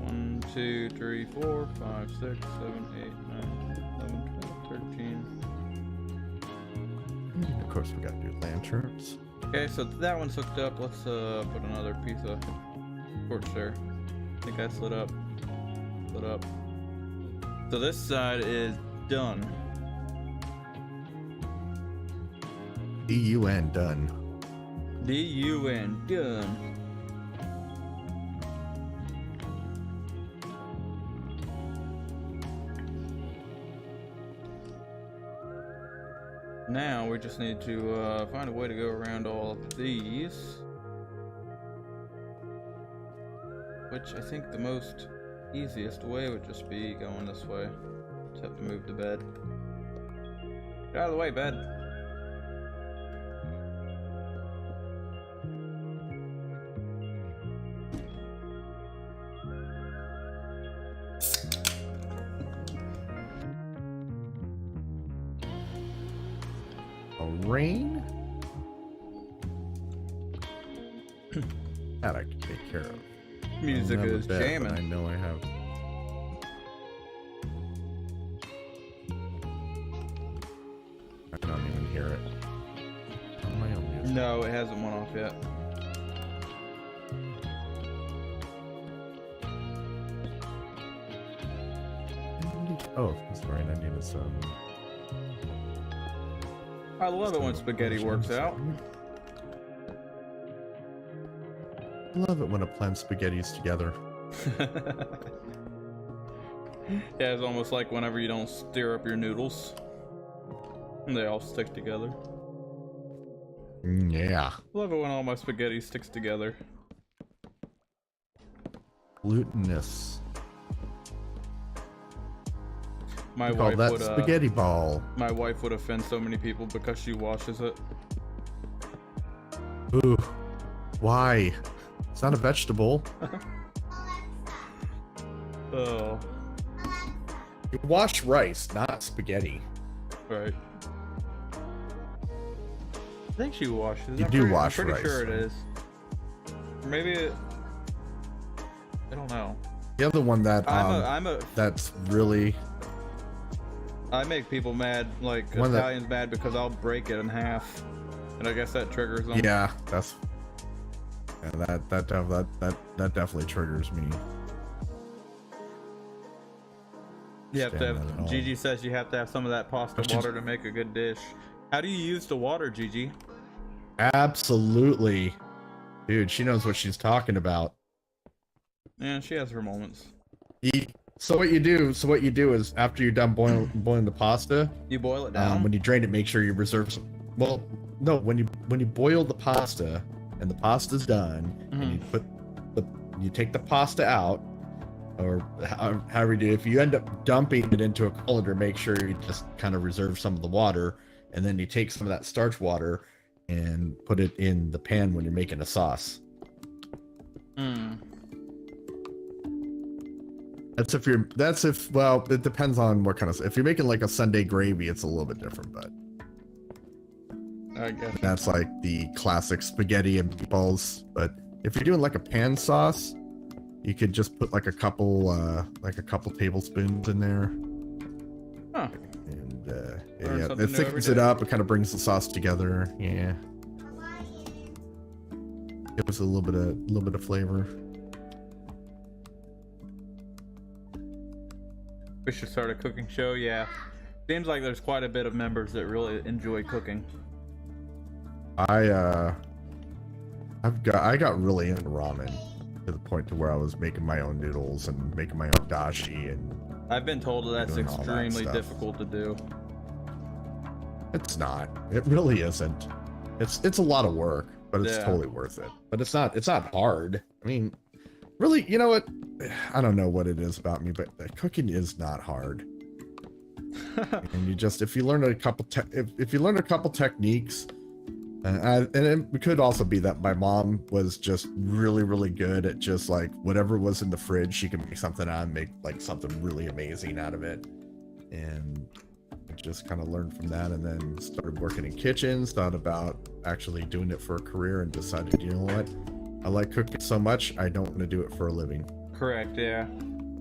1, 2, 3, 4, 5, 6, 7, 8, 9, 10, 11, 12, 13. And of course, we gotta do lanterns. Okay, so that one's hooked up. Let's put another piece of torch there. I think that's lit up. Lit up. So this side is done. D-U-N, done. D-U-N, done. Now we just need to find a way to go around all of these. Which I think the most easiest way would just be going this way. Just have to move the bed. Get out of the way, bed. Rain? That I can take care of. Music I don't have a is bed, jamming. but I know I have. I don't even hear it. On my own music. No, it hasn't went off yet. Oh, that's right. I needed some. I love it when spaghetti works out. I love it when a plan spaghetti's together. Yeah, it's almost like whenever you don't stir up your noodles, and they all stick together. Yeah. Love it when all my spaghetti sticks together. Glutinous. My We call wife that would spaghetti ball. my wife would offend so many people because she washes it. Ooh. Why? It's not a vegetable. Oh, You wash rice, not spaghetti. right. I think she washes. You do wash I'm pretty rice, sure it right? is. Maybe it. I don't know. The other one that I'm a. that's really I make people mad, like One that- Italians mad, because I'll break it in half. And I guess that triggers them. Yeah, that definitely triggers me. You have to have, Gigi says you have to have some of that pasta water to make a good dish. How do you use the water, Gigi? Absolutely. Dude, she knows what she's talking about. Yeah, she has her moments. So what you do is after you're done boiling the pasta, you boil it down. When you drain it, make sure you reserve some. Well, no, when you boil the pasta and the pasta's done, and you take the pasta out, or however you do. If you end up dumping it into a colander, make sure you just kind of reserve some of the water, and then you take some of that starch water and put it in the pan when you're making a sauce. Well, it depends on what kind of, if you're making like a Sunday gravy, it's a little bit different, but I guess that's like the classic spaghetti and meatballs. But if you're doing like a pan sauce, you could just put like a couple tablespoons in there. Huh. And it thickens it up. It kind of brings the sauce together. Yeah. Gives it a little bit of flavor. We should start a cooking show. Yeah. Seems like there's quite a bit of members that really enjoy cooking. I got really into ramen to the point to where I was making my own noodles and making my own dashi, and I've been told that's extremely difficult to do. It's not. It really isn't. It's a lot of work, but it's totally worth it. But it's not hard. I mean, really, you know what? I don't know what it is about me, but cooking is not hard. And you just, if you learn a couple techniques, and it could also be that my mom was just really, really good at just like whatever was in the fridge, she could make something out and make like something really amazing out of it. And I just kind of learned from that, and then started working in kitchens, thought about actually doing it for a career, and decided, you know what? I like cooking so much, I don't want to do it for a living. Correct, yeah.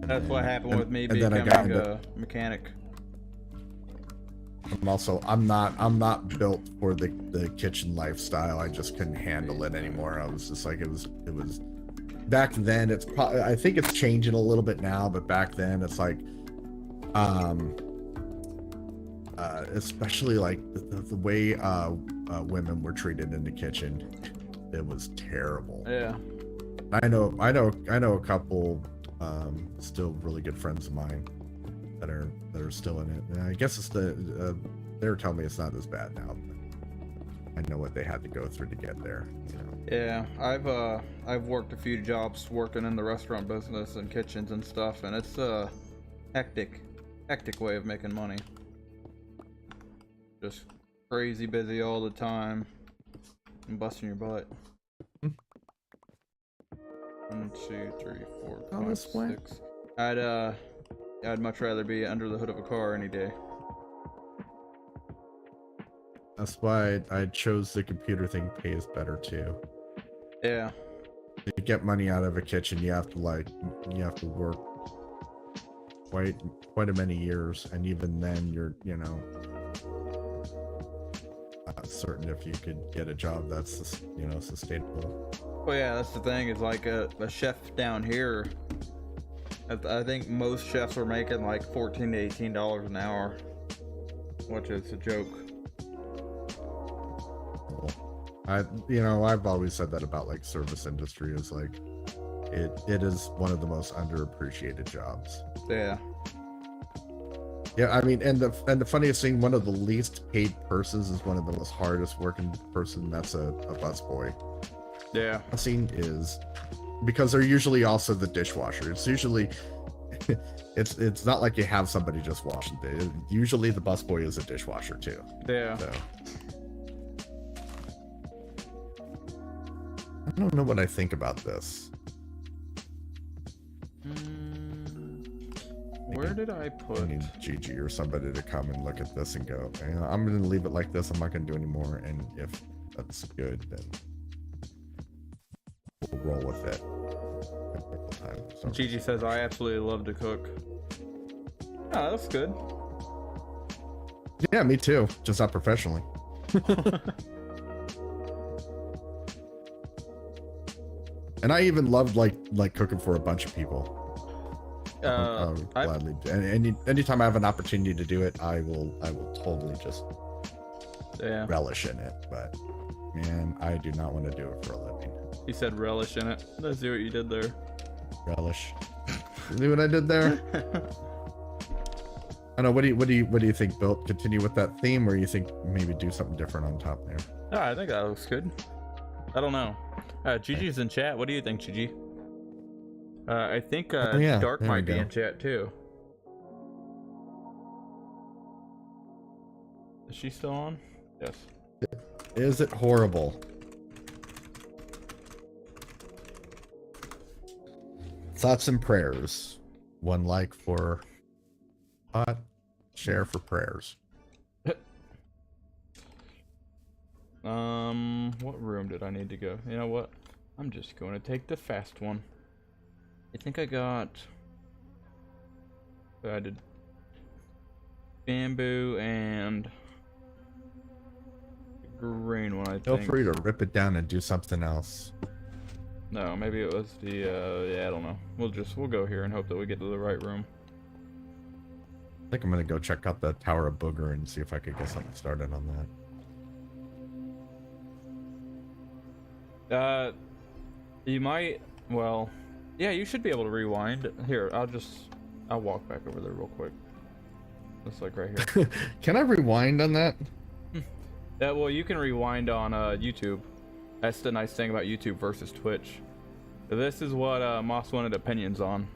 That's what happened with me becoming a mechanic. I'm not built for the kitchen lifestyle. I just couldn't handle it anymore. I was just like, it was back then. It's probably, I think it's changing a little bit now, but back then it's like, especially like the way women were treated in the kitchen, it was terrible. Yeah. I know a couple still really good friends of mine that are still in it. And I guess it's they were telling me it's not as bad now. But I know what they had to go through to get there. You know? Yeah, I've worked a few jobs working in the restaurant business and kitchens and stuff, and it's a hectic way of making money. Just crazy busy all the time and busting your butt. 1, 2, 3, 4, 5, 6. I'd much rather be under the hood of a car any day. That's why I chose the computer thing. Pays better too. Yeah. To get money out of a kitchen, you have to work quite a many years, and even then, you're not certain if you could get a job that's sustainable. Well, yeah, that's the thing. Is like a chef down here. I think most chefs are making like $14 to $18 an hour, which is a joke. I've always said that about like service industry, is like it is one of the most underappreciated jobs. Yeah. Yeah, I mean, and the funniest thing, one of the least paid persons is one of the most hardest working person. That's a busboy. Yeah. Scene is, because they're usually also the dishwasher. It's usually it's not like you have somebody just washing. Usually the busboy is a dishwasher too. Yeah. So I don't know what I think about this. Where did I put? I need Gigi or somebody to come and look at this and go, I'm going to leave it like this. I'm not going to do any more. And if that's good, then we'll roll with it. So, Gigi says, I absolutely love to cook. Oh, that's good. Yeah, me too. Just not professionally. And I even loved like cooking for a bunch of people. I'll gladly do. Anytime I have an opportunity to do it, I will totally just relish in it. But man, I do not want to do it for a living. He said relish in it. Let's see what you did there. Relish. See what I did there? I don't know. What do you think, Bill? Continue with that theme, or you think maybe do something different on top there? Oh, I think that looks good. I don't know. Gigi's in chat. What do you think, Gigi? I think Dark might be in chat too. Is she still on? Yes. Is it horrible? Thoughts and prayers. One like for hot, share for prayers. What room did I need to go? You know what? I'm just going to take the fast one. I think I did bamboo and green one, I think. Feel free to rip it down and do something else. No, maybe it was the, yeah, I don't know. We'll go here and hope that we get to the right room. I think I'm gonna go check out the Tower of Booger and see if I could get something started on that. You might, well, yeah, you should be able to rewind. Here, I'll walk back over there real quick. Just like right here. Can I rewind on that? Yeah, well, you can rewind on YouTube. That's the nice thing about YouTube versus Twitch. So this is what Moss wanted opinions on.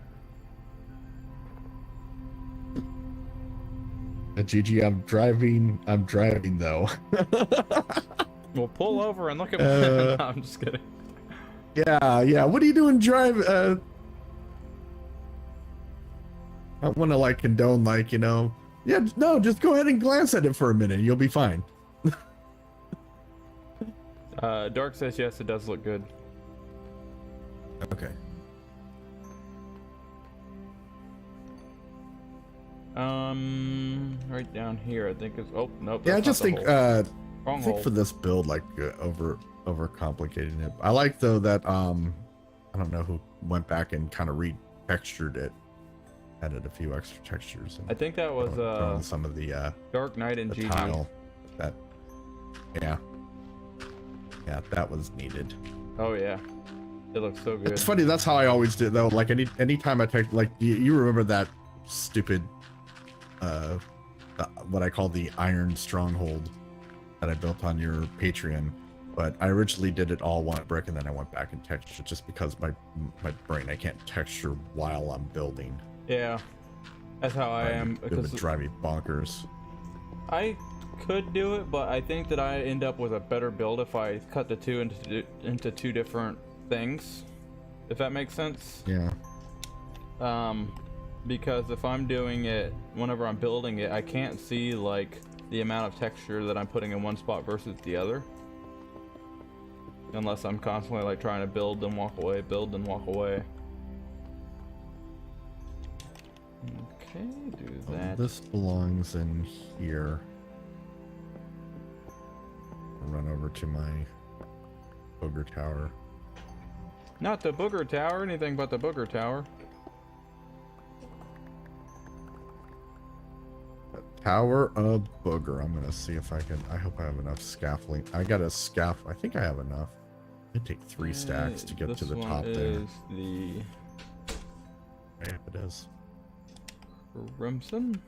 Gigi, I'm driving though. Well, pull over and look at me. No, I'm just kidding. Yeah. What are you doing drive? I want to like condone, like, you know. Yeah, no, just go ahead and glance at it for a minute. You'll be fine. Dark says yes, it does look good. Okay. Right down here, I think is. Oh nope. Yeah, I just think I think hole. for this build, like over complicating it. I like though that I don't know who went back and kind of retextured it, added a few extra textures. And I think that was some of the Dark Knight and GG. tile. That yeah, that was needed. Oh yeah, it looks so good. It's funny. That's how I always did though. Like anytime I text, like you remember that stupid what I call the Iron Stronghold that I built on your Patreon, but I originally did it all one brick and then I went back and textured just because my brain, I can't texture while I'm building. Yeah, that's how I am. It would drive me bonkers. I could do it, but I think that I end up with a better build if I cut the two into two different things, if that makes sense. Yeah. Because if I'm doing it whenever I'm building it, I can't see like the amount of texture that I'm putting in one spot versus the other, unless I'm constantly like trying to build and walk away, build and walk away. Okay, do that. This belongs in here. I'll run over to my booger tower. Not the booger tower, anything but the booger tower. Tower of Booger. I'm gonna see if I can. I hope I have enough scaffolding. I got a scaff. I think I have enough. It take 3 stacks to get to the top there. The Yeah, it is. Crimson.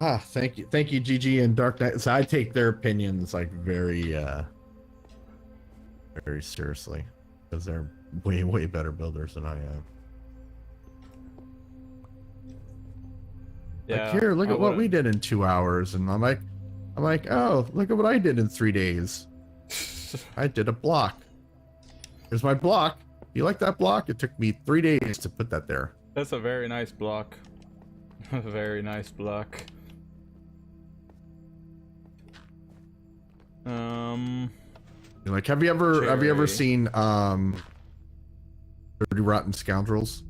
Thank you, GG and Dark Knight. So I take their opinions like very seriously because they're way better builders than I am. Yeah, like, here, look at what we did in 2 hours, and I'm like, oh, look at what I did in 3 days. I did a block. Here's my block. You like that block? It took me 3 days to put that there. That's a very nice block. A very nice block. Like, have you ever Cherry. seen 30 Rotten Scoundrels?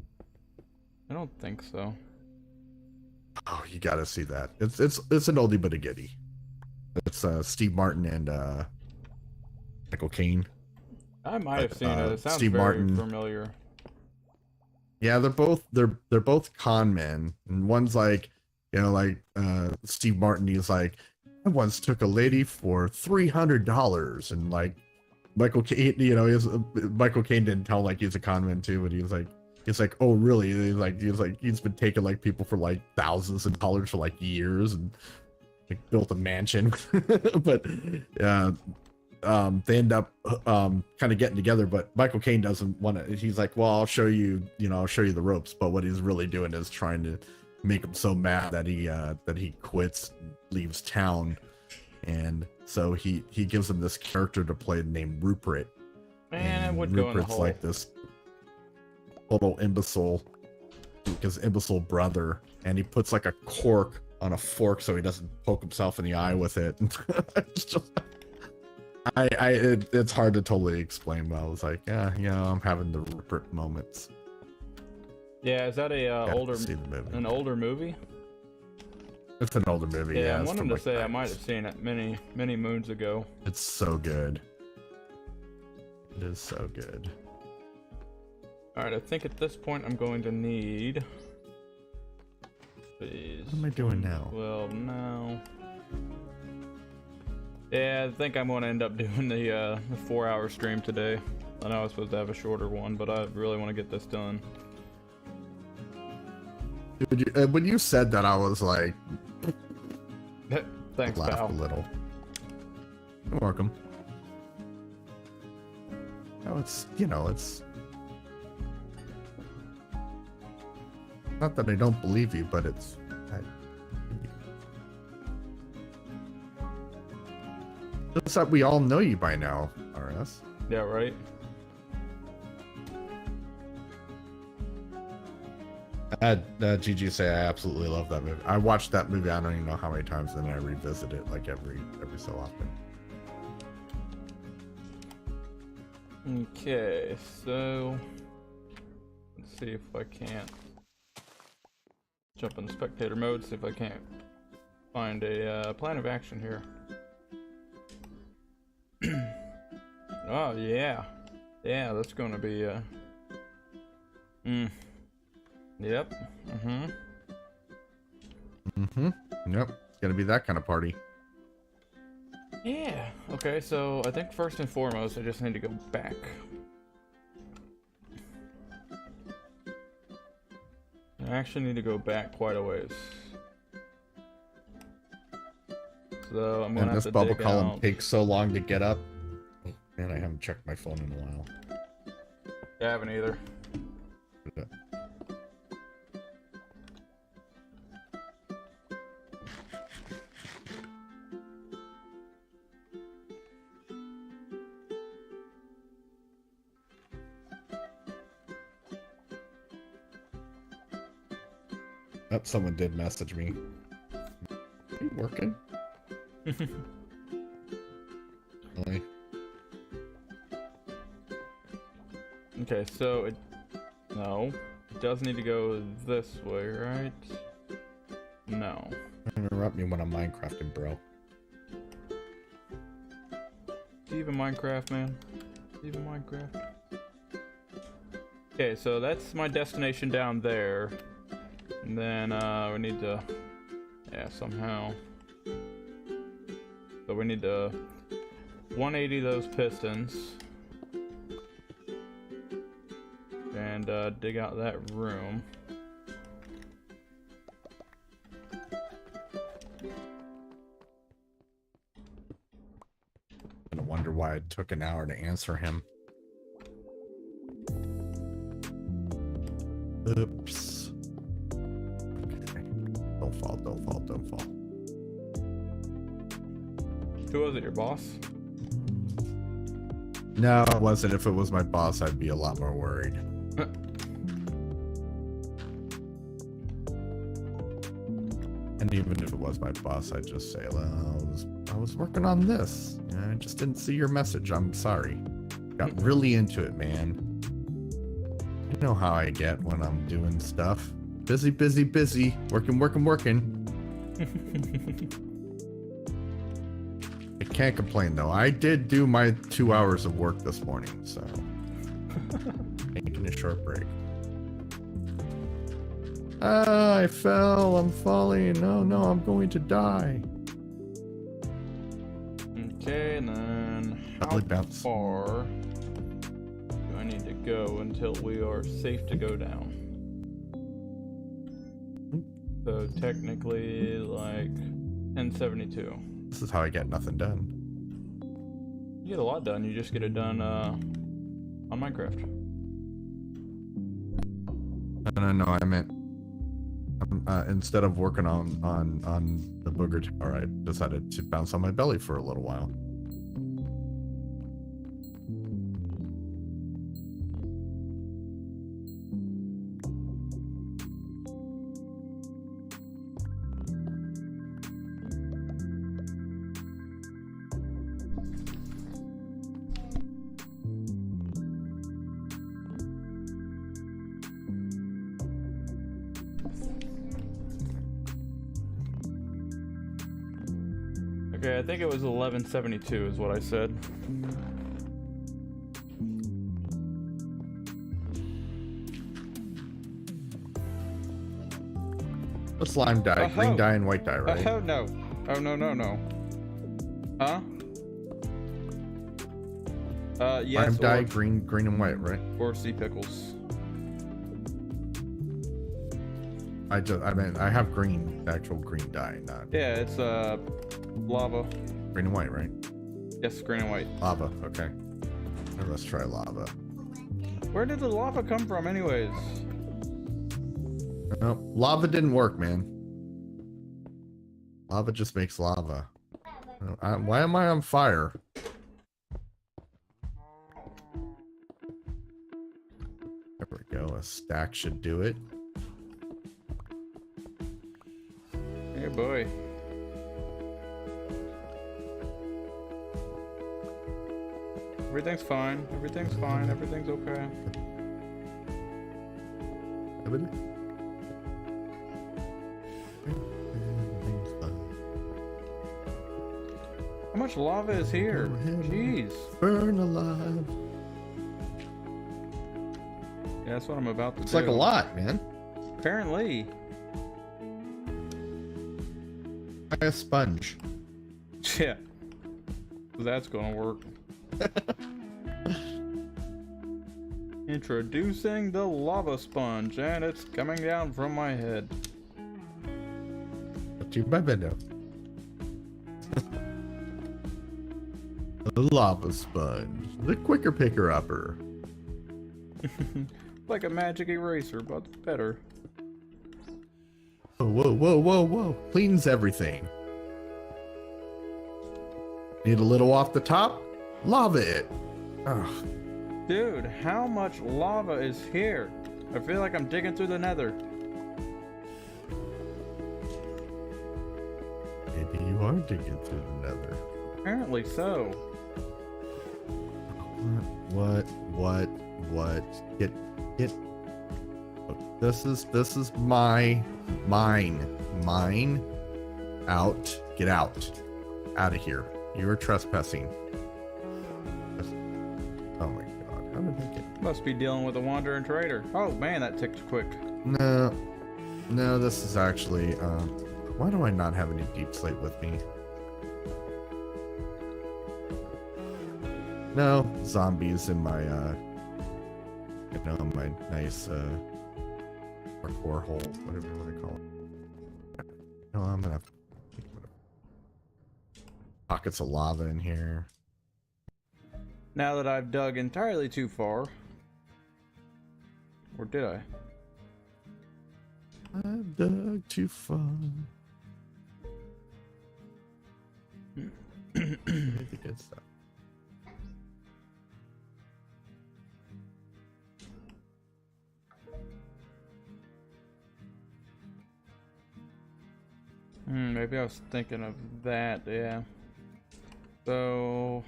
I don't think so. Oh, you gotta see that. It's an oldie but a goodie. It's Steve Martin and Michael Caine. I might have seen it. It sounds Steve very Martin. familiar. Yeah, they're both con men, and one's like, you know, like Steve Martin. He's like, I once took a lady for $300, and like Michael Caine, you know, Michael Caine didn't tell like he's a con man too, but he's like, oh really? And he's been taking like people for like thousands of dollars for like years, and like built a mansion. But they end up kind of getting together, but Michael Caine doesn't want to. He's like, well, I'll show you the ropes. But what he's really doing is trying to make him so mad that he quits, leaves town. And so he gives him this character to play named Rupert. Man, and it would go in the Rupert's hole. like this total imbecile, his imbecile brother, and he puts like a cork on a fork so he doesn't poke himself in the eye with it. It's just, it's hard to totally explain, but I was like, yeah, you know, I'm having the Rupert moments. Yeah, is that a an older movie? It's an older movie. Yeah, Yeah, I it's wanted from, to like, say I 90s. might have seen it many moons ago. It's so good. It is so good. All right, I think at this point I'm going to need. Please. What am I doing now? Well, no. Yeah, I think I'm going to end up doing the 4-hour stream today. I know I was supposed to have a shorter one, but I really want to get this done. Dude, when you said that, I was like, Thanks, laughed pal. a little. You're welcome. No, it's, you know, it's not that I don't believe you, but it's just that we all know you by now, RS. Yeah, right. GG say I absolutely love that movie. I watched that movie I don't even know how many times, and I revisit it like every so often. Okay, so let's see if I can't jump in spectator mode, see if I can't find a plan of action here. Oh yeah, that's gonna be yep. Yep, it's gonna be that kind of party. Yeah. Okay, so I think first and foremost I just need to go back. I actually need to go back quite a ways. So I'm gonna And have this to bubble dig column out. takes so long to get up. Man, I haven't checked my phone in a while. Yeah, I haven't either. Oh, someone did message me. Are you working? Really? Okay, so it does need to go this way, right? No. Don't interrupt me when I'm Minecrafting, bro. Do you even Minecraft, man? Do you even Minecraft? Okay, so that's my destination down there. And then we need to, yeah, somehow. So we need to 180 those pistons. And dig out that room. I wonder why it took an hour to answer him. Oops. Okay. Don't fall, don't fall, don't fall. Who was it, your boss? No, it wasn't. If it was my boss, I'd be a lot more worried. And even if it was my boss, I'd just say, well, I was working on this. I just didn't see your message. I'm sorry. Got really into it, man. You know how I get when I'm doing stuff. Busy, busy, busy. Working, working, working. I can't complain though. I did do my 2 hours of work this morning, so taking a short break. Ah, I fell. I'm falling. Oh no, I'm going to die. Okay, and then how far do I need to go until we are safe to go down? So technically, like 1072. This is how I get nothing done. You get a lot done. You just get it done on Minecraft. No, I meant instead of working on the booger tower, I decided to bounce on my belly for a little while. Okay, I think it was 1172 is what I said. What's lime dye? Green dye and white dye, right? Oh no. Oh no. Huh? Yes. Lime dye, green and white, right? Or sea pickles. I mean, I have green, actual green dye, not. Yeah, it's lava. Green and white, right? Yes, green and white. Lava, okay. Let's try lava. Where did the lava come from, anyways? No, lava didn't work, man. Lava just makes lava. Why am I on fire? There we go. A stack should do it. Hey, boy. Everything's fine. Everything's fine. Everything's okay. How much lava is here? Jeez. Burn alive. Yeah, that's what I'm about to do. It's like a lot, man. Apparently. Buy a sponge. Yeah. That's gonna work. Introducing the lava sponge, and it's coming down from my head. To my window. The lava sponge. The quicker picker upper. Like a magic eraser, but better. Oh, whoa. Cleans everything. Need a little off the top? Lava it. Ugh. Dude, how much lava is here? I feel like I'm digging through the nether. Maybe you are digging through the nether. Apparently so. What? Get. Look, this is mine. Out. Get out. Out of here. You are trespassing. Oh my god. How did I get? Must be dealing with a wandering trader. Oh man, that ticked quick. No, this is actually, why do I not have any deep slate with me? No, zombies in my, my nice, parkour hole, whatever you want to call it. No, I'm gonna have pockets of lava in here. Now that I've dug entirely too far. Or did I? I've dug too far. The good stuff. Maybe I was thinking of that, yeah. So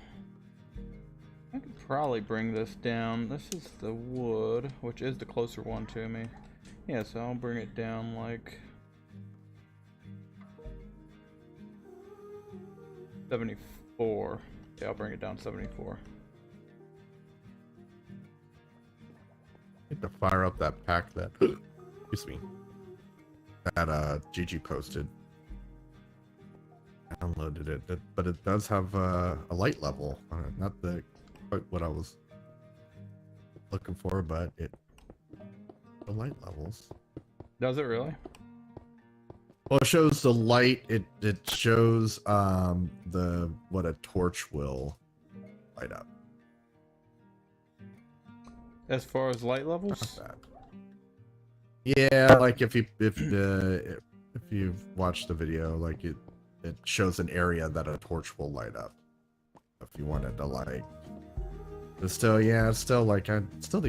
I could probably bring this down. This is the wood, which is the closer one to me. Yeah, so I'll bring it down like 70. 4. Yeah, I'll bring it down to 74. Need to fire up that pack that excuse me, that Gigi posted. Downloaded it, but it does have a light level. Not quite what I was looking for, but the light levels. Does it really? Well, it shows the light. It shows what a torch will light up. As far as light levels? Not bad. Yeah, like if you've watched the video, like it shows an area that a torch will light up. If you wanted to like, but still, yeah, it's still like I still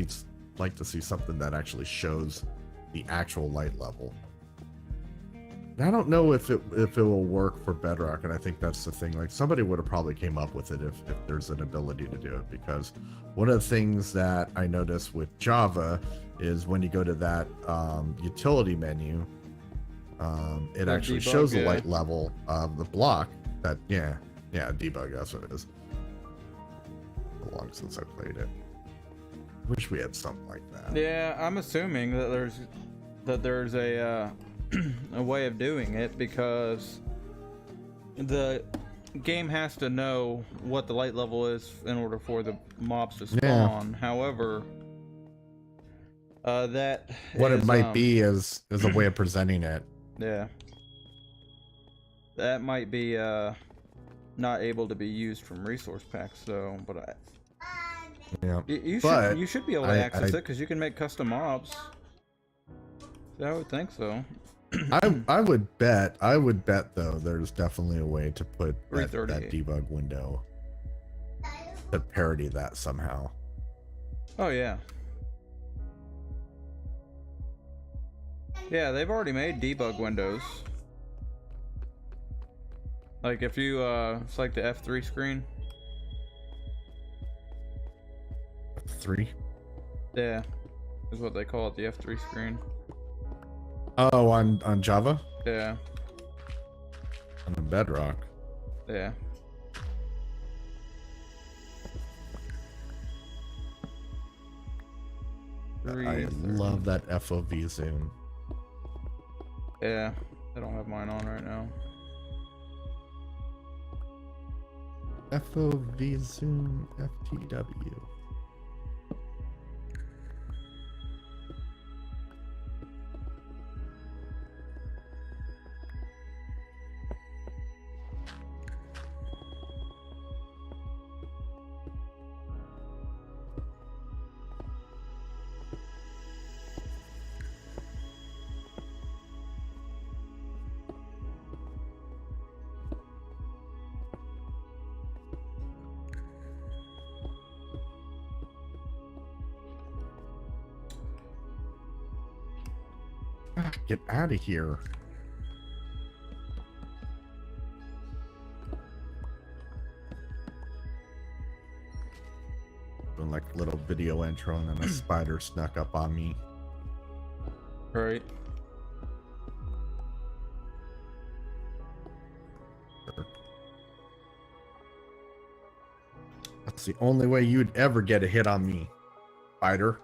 like to see something that actually shows the actual light level. And I don't know if it will work for Bedrock, and I think that's the thing. Like somebody would have probably came up with it if there's an ability to do it, because one of the things that I noticed with Java is when you go to that utility menu, it actually debug, shows the yeah. light level of the block. That yeah, debug. That's what it is. So long since I played it. Wish we had something like that. Yeah, I'm assuming that there's a a way of doing it, because the game has to know what the light level is in order for the mobs to spawn. However, that what is, it might be is a way of presenting it. Yeah, that might be not able to be used from resource packs. So, but Yeah, you should be able to access it, because you can make custom mobs. I would think so. I would bet though there's definitely a way to put that 338. debug window to parody that somehow. Oh yeah. Yeah, they've already made debug windows. Like if you it's like the F3 screen. 3. Yeah, is what they call it, the F3 screen. Oh, on Java? Yeah. On the Bedrock. Yeah. I love that FOV zoom. Yeah, I don't have mine on right now. FOV zoom FTW. Get out of here. Doing like a little video intro and then a spider snuck up on me. Right. That's the only way you'd ever get a hit on me, spider.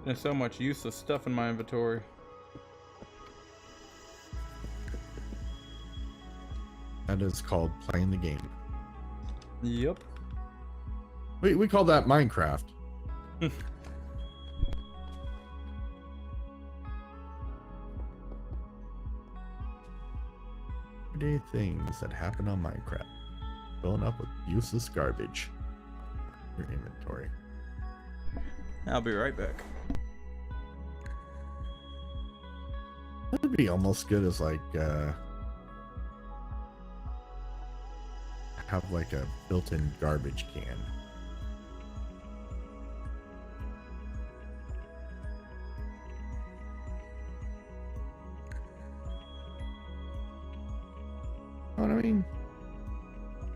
There's so much useless stuff in my inventory. That is called playing the game. Yep. We call that Minecraft. Everyday things that happen on Minecraft. Filling up with useless garbage. Your inventory. I'll be right back. That'd be almost good as like have like a built-in garbage can. Know what I mean?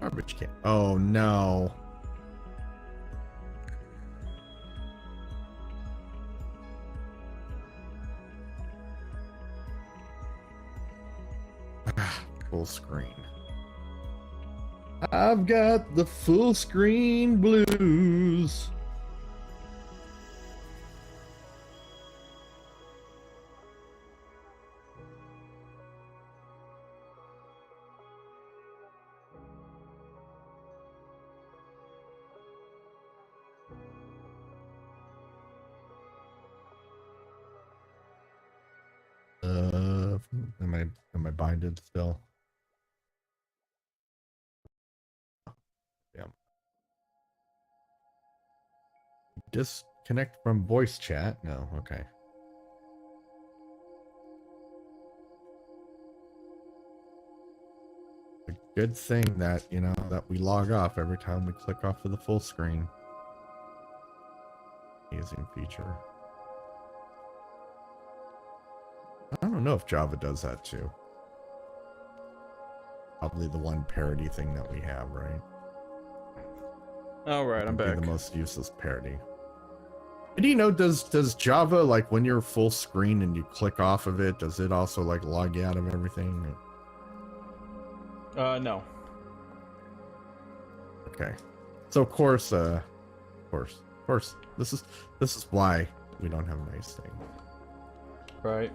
Garbage can. Oh no. full screen. I've got the full screen blues. Am I binded still? Yeah. Disconnect from voice chat? No, okay. A good thing that, you know, that we log off every time we click off of the full screen. Amazing feature. I don't know if Java does that too. Probably the one parody thing that we have, right? All right, I'm back. The most useless parody. And do you know, does Java, like when you're full screen and you click off of it, does it also like log you out of everything? No. Okay. So of course, this is why we don't have nice things. Right.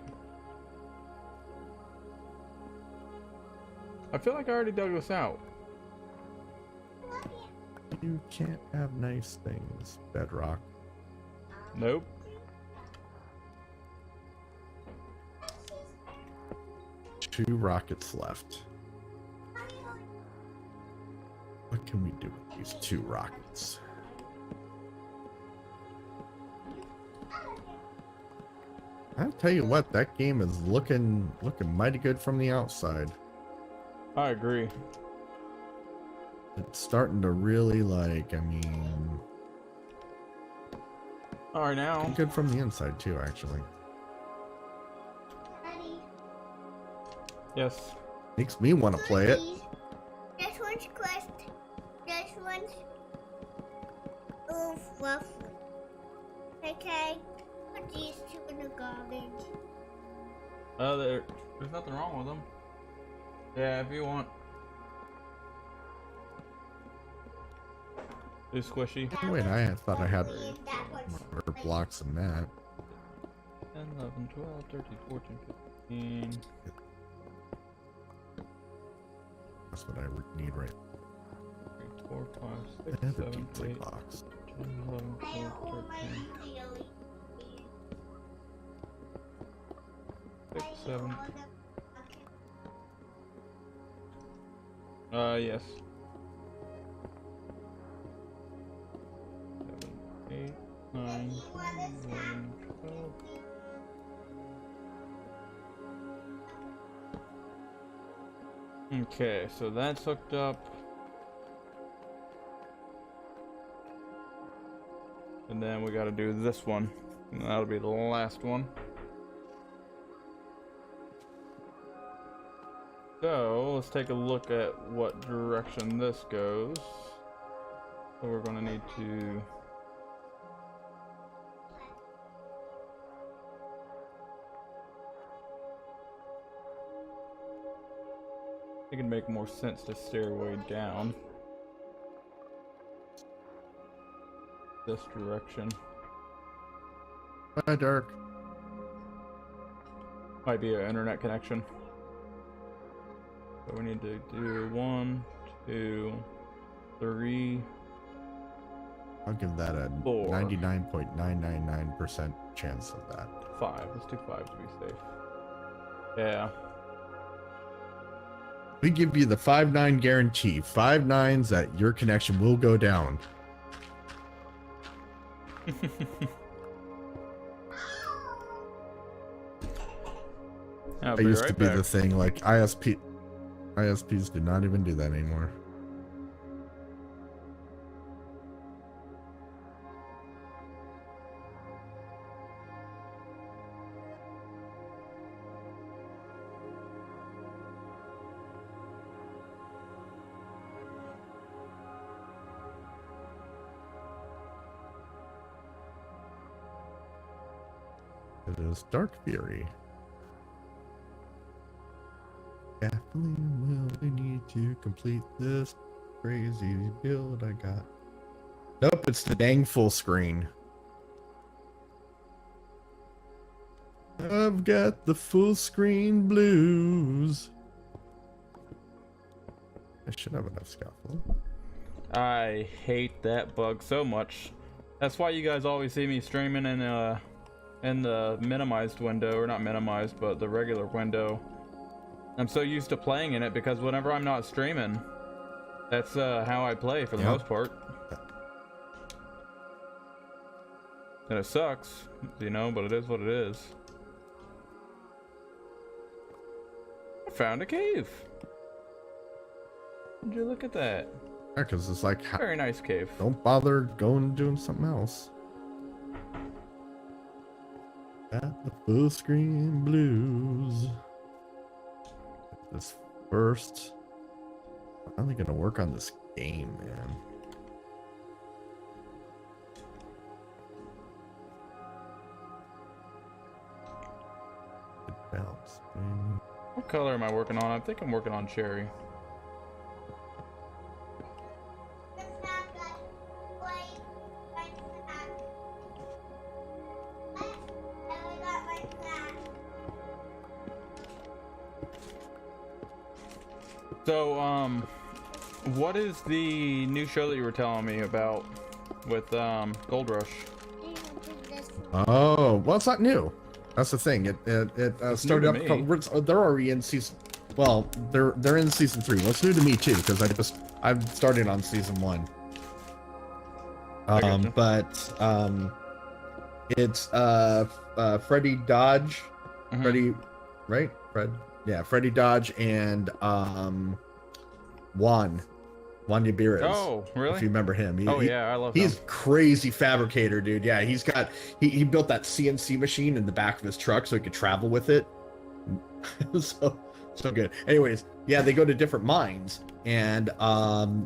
I feel like I already dug this out. You can't have nice things, Bedrock. Nope. Two rockets left. What can we do with these two rockets? I'll tell you what, that game is looking mighty good from the outside. I agree. It's starting to really, like, I mean... All right, now. Good from the inside, too, actually. Daddy, Yes. Makes me want to play it. this one's quest. This one's fluff. Okay, put these two in the garbage. There's nothing wrong with them. Yeah, if you want. Too squishy. Oh, wait, I thought I had That one's more blocks than that. 10, 11, 12, 13, 14, 15. That's what I need right 3, 4, 5, 6, now. The 7, pizza 8, box. 10, 11, I 12, owe my 13, Clearly. 6, 7. Yes. 7, 8, 9, 10, 11, 12. Okay, so that's hooked up. And then we gotta do this one. And that'll be the last one. So, let's take a look at what direction this goes. So we're gonna need to... It can make more sense to stairway down. This direction. Bye, Dark. Might be an internet connection. So we need to do 1, 2, 3. I'll give that a 99.999% chance of that. 5. Let's do 5 to be safe. Yeah. We give you the 5-9 guarantee. 5 9s that your connection will go down. I'll It used to right be back. the thing, like ISPs do not even do that anymore. It is Dark Fury. Yeah, Well, we need to complete this crazy build I got. Nope, it's the dang full screen. I've got the full screen blues. I should have enough scaffold. I hate that bug so much. That's why you guys always see me streaming in the minimized window, or not minimized, but the regular window. I'm so used to playing in it because whenever I'm not streaming, that's how I play for the most part. And it sucks, you know, but it is what it is. I found a cave. Would you look at that? Yeah, because it's like, Very nice cave. don't bother going and doing something else. Got the full screen blues. This first. I'm finally gonna work on this game, man. Good bounce, baby. What color am I working on? I think I'm working on cherry. So, what is the new show that you were telling me about with Gold Rush? Oh, well, it's not new. That's the thing. It started up. They're already in season. Well, they're in season 3. Well, it's new to me too because I've started on season 1. It's Freddie Dodge, Freddie, right? Freddie Dodge and Juan Yabiras. Oh, really? If you remember him. I love him. He's crazy fabricator, dude. Yeah, he built that CNC machine in the back of his truck so he could travel with it. so good. Anyways, yeah, they go to different mines and the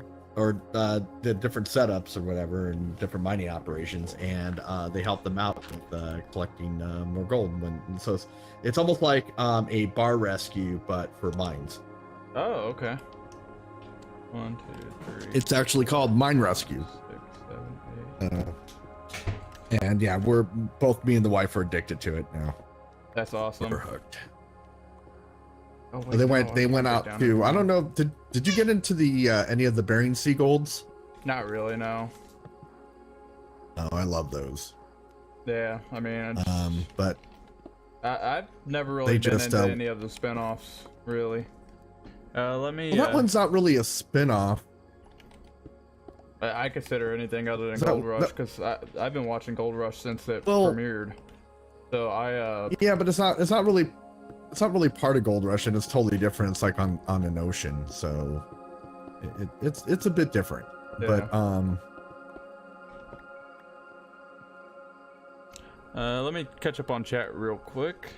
different setups or whatever and different mining operations, and they help them out with collecting more gold. So it's almost like a bar rescue, but for mines. Oh, okay. 1, 2, 3. It's actually called Mine Rescue. 6, 7, 8. And yeah, me and the wife are addicted to it now. That's awesome. We're hooked. Oh, Well, they went out to, I don't know, did you get into the any of the Bering Sea Golds? Not really, no. Oh, I love those. Yeah, I mean, but I've never really been into any of the spin-offs, really. Let me. Well, that one's not really a spin-off. I consider anything other than Gold Rush because I've been watching Gold Rush since it premiered. So yeah, but it's not really part of Gold Rush, and it's totally different. It's like on an ocean, so it's a bit different. Yeah. But let me catch up on chat real quick.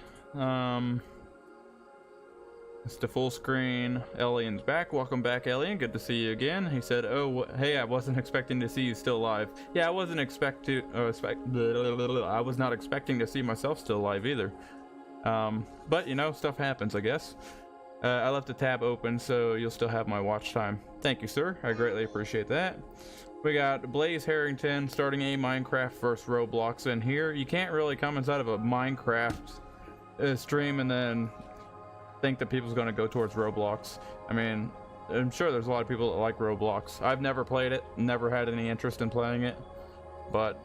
It's the full screen. Elian's back. Welcome back, Elian. Good to see you again. He said, "Oh, hey, I wasn't expecting to see you still live." Yeah, I wasn't I was not expecting to see myself still live either. But you know, stuff happens, I guess. I left the tab open, so you'll still have my watch time. Thank you, sir. I greatly appreciate that. We got Blaze Harrington starting a Minecraft versus Roblox in here. You can't really come inside of a Minecraft stream and then think that people's going to go towards Roblox. I mean, I'm sure there's a lot of people that like Roblox. I've never played it, never had any interest in playing it, but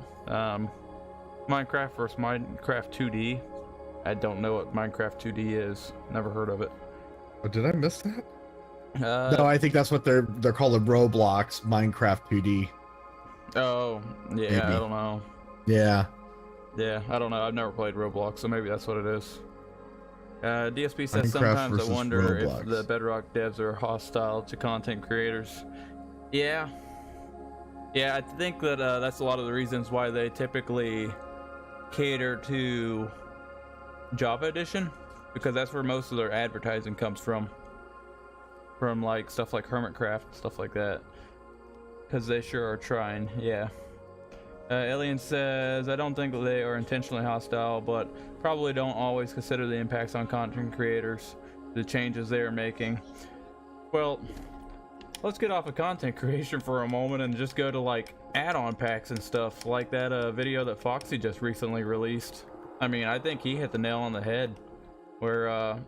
Minecraft versus Minecraft 2D, I don't know what Minecraft 2D is. Never heard of it. Oh, did I miss that? No, I think that's what they're calling Roblox Minecraft 2D. Oh, yeah, maybe. I don't know. Yeah, I don't know. I've never played Roblox, so maybe that's what it is. DSP says Minecraft sometimes I wonder Roblox. if the Bedrock devs are hostile to content creators. Yeah, I think that that's a lot of the reasons why they typically cater to Java Edition, because that's where most of their advertising comes from like stuff like Hermitcraft, stuff like that, because they sure are trying. Yeah. Alien says, I don't think they are intentionally hostile, but probably don't always consider the impacts on content creators. the changes they are making. Well, let's get off of content creation for a moment and just go to like add-on packs and stuff, like that video that Foxy just recently released. I mean, I think he hit the nail on the head, where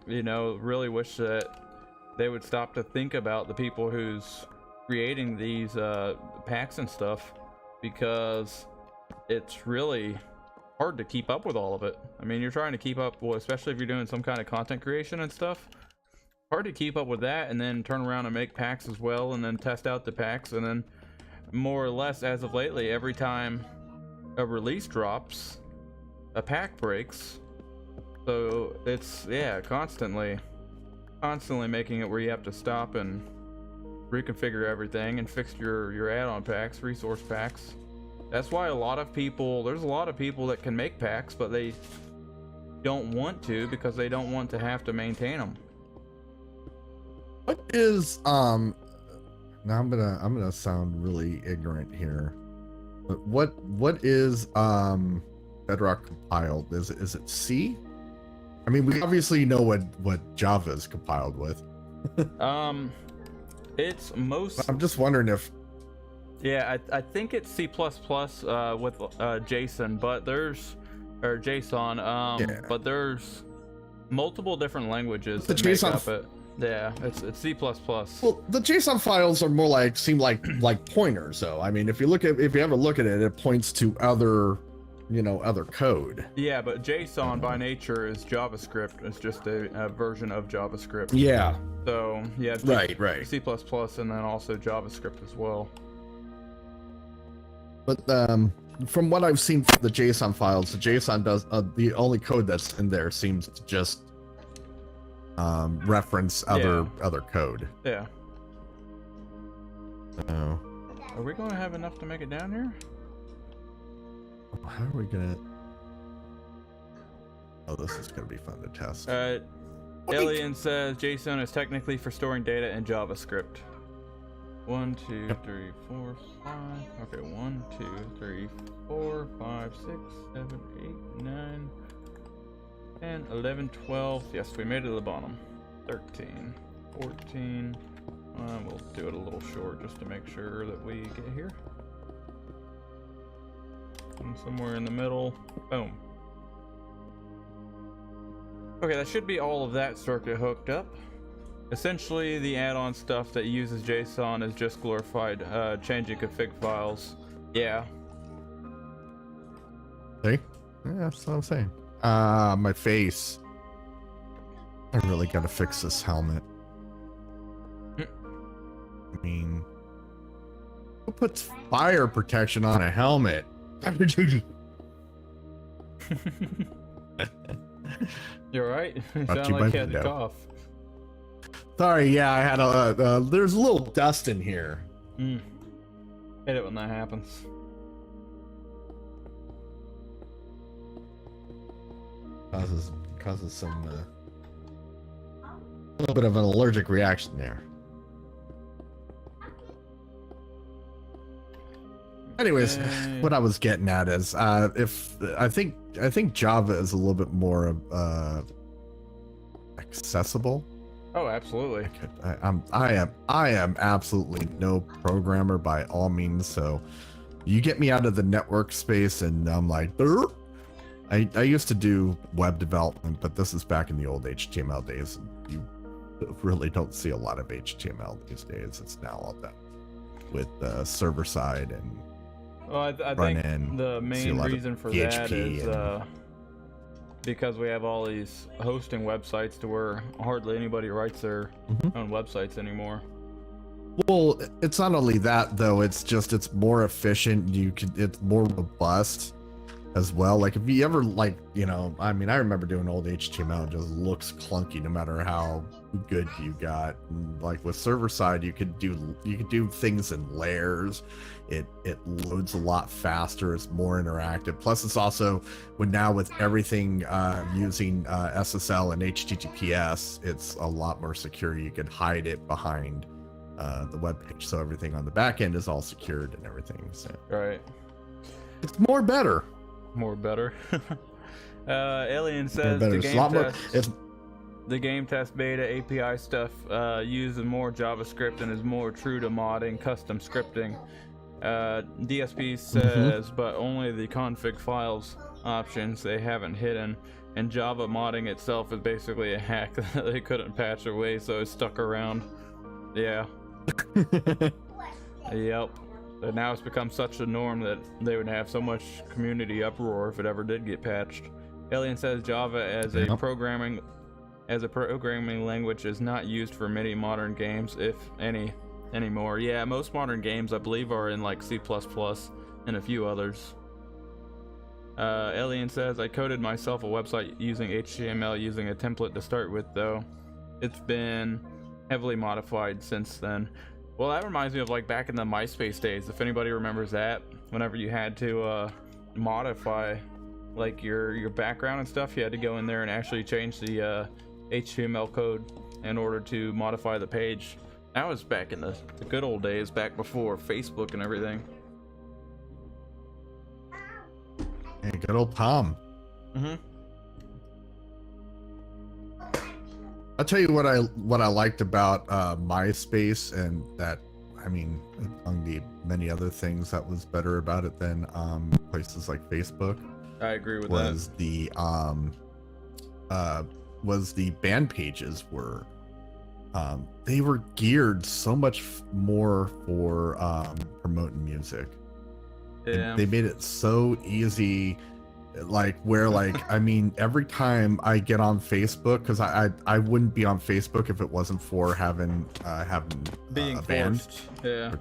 you know, really wish that they would stop to think about the people who's creating these packs and stuff, because it's really hard to keep up with all of it. I mean, you're trying to keep up, well, especially if you're doing some kind of content creation and stuff, hard to keep up with that, and then turn around and make packs as well, and then test out the packs, and then more or less as of lately, every time a release drops, a pack breaks. So it's, yeah, constantly making it where you have to stop and reconfigure everything and fix your add-on packs, resource packs. That's why there's a lot of people that can make packs, but they don't want to, because they don't want to have to maintain them. What is now I'm gonna sound really ignorant here, but what is Bedrock compiled? Is it C? I mean, we obviously know what Java is compiled with. It's most, I'm just wondering if, yeah, I think it's C++ with JSON, but there's, or JSON, yeah. but there's multiple different languages The that make JSON up it. Yeah, it's C++. well, the JSON files are more seem like pointers, though. I mean, if you ever look at it, it points to other, you know, other code. Yeah, but JSON by nature is JavaScript. It's just a version of JavaScript. Yeah. So yeah, Right. C++ and then also JavaScript as well. But from what I've seen from the JSON files, the JSON does the only code that's in there seems to just reference other code. Yeah. So, Are we going to have enough to make it down here? how are we gonna? Oh, this is gonna be fun to test. Alien says JSON is technically for storing data in JavaScript. 1, 2, 3, 4, 5. Okay, 1, 2, 3, 4, 5, 6, 7, 8, 9, 10, 11, 12. Yes, we made it to the bottom. 13, 14. We'll do it a little short just to make sure that we get here. And somewhere in the middle. Boom. Okay, that should be all of that circuit hooked up. Essentially, the add-on stuff that uses JSON is just glorified changing config files. Yeah. See? Yeah, that's what I'm saying. My face. I really gotta fix this helmet. I mean, who puts fire protection on a helmet? You're right. You Brought sound to you like by you had to Window. cough. Sorry, yeah, I had there's a little dust in here. Hate it when that happens. Causes some a little bit of an allergic reaction there. Anyways, what I was getting at is if I think Java is a little bit more accessible. Oh, absolutely. I am absolutely no programmer by all means, so you get me out of the network space and I'm like, "Burr." I used to do web development, but this is back in the old HTML days. You really don't see a lot of HTML these days. It's now all done with server side and well, I think the main reason for that is because we have all these hosting websites to where hardly anybody writes their own websites anymore. Well, it's not only that though, it's more efficient. It's more robust as well. Like if you ever I mean, I remember doing old HTML, it just looks clunky no matter how good you got. And like with server side, you could do things in layers. It loads a lot faster. It's more interactive. Plus, it's also now with everything using SSL and HTTPS, it's a lot more secure. You could hide it behind the web page, so everything on the back end is all secured and everything. So Right. it's more better. More better. Alien says Better. the It's a game lot more. test. It's The game test beta API stuff uses more JavaScript and is more true to modding, custom scripting. DSP says, but only the config files options they haven't hidden. And Java modding itself is basically a hack that they couldn't patch away, so it's stuck around. Yeah. Yep. And now it's become such a norm that they would have so much community uproar if it ever did get patched. Alien says Java as a programming language is not used for many modern games, if any, anymore. Yeah, most modern games I believe are in like C++ and a few others. Alien says, I coded myself a website using HTML using a template to start with, though it's been heavily modified since then. Well, that reminds me of like back in the MySpace days, if anybody remembers that, whenever you had to modify like your background and stuff, you had to go in there and actually change the HTML code in order to modify the page. That was back in the good old days, back before Facebook and everything. Hey, good old Tom. I'll tell you what I liked about MySpace, and that, I mean, among the many other things that was better about it than places like Facebook. I agree with was that. The band pages were they were geared so much more for promoting music. Yeah. They made it so easy, like where like I mean, every time I get on Facebook, because I wouldn't be on Facebook if it wasn't for having being a band. Yeah.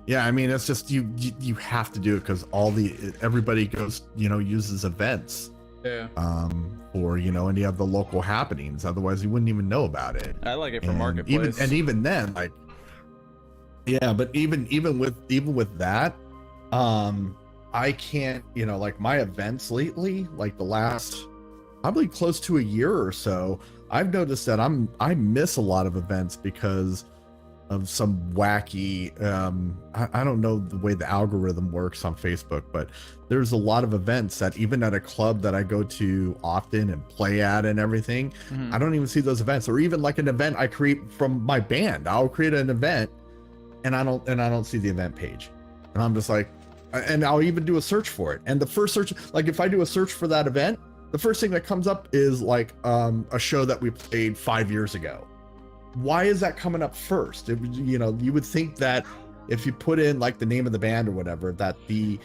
Yeah, I mean, it's just you have to do it because everybody goes, uses events. Yeah. Or any of the local happenings. Otherwise, you wouldn't even know about it. I like it for Marketplace. Even then, like, yeah, but even with that, I can't, like my events lately, like the last probably close to a year or so, I've noticed that I miss a lot of events because of some wacky I don't know the way the algorithm works on Facebook, but there's a lot of events that even at a club that I go to often and play at and everything, I don't even see those events. Or even like an event I create from my band, I'll create an event and I don't see the event page, and I'm just like, and I'll even do a search for it, and the first search, like if I do a search for that event, the first thing that comes up is like a show that we played 5 years ago. Why is that coming up first? You would think that if you put in like the name of the band or whatever, that the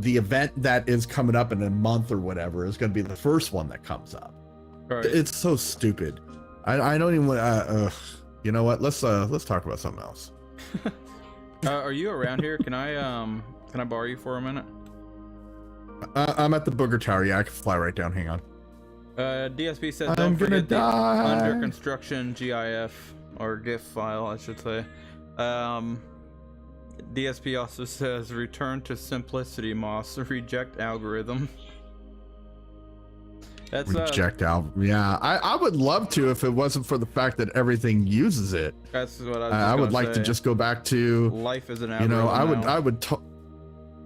event that is coming up in a month or whatever is going to be the first one that comes up. Right. It's so stupid. I don't even want. You know what? Let's talk about something else. Are you around here? Can I borrow you for a minute? I'm at the Booger Tower. Yeah, I can fly right down. Hang on. DSP says don't forget the under construction GIF or GIF file, I should say. DSP also says return to simplicity, Moss. Reject algorithm. That's reject algorithm. Yeah, I would love to if it wasn't for the fact that everything uses it. That's what I would like to just go back to life is an algorithm. I would.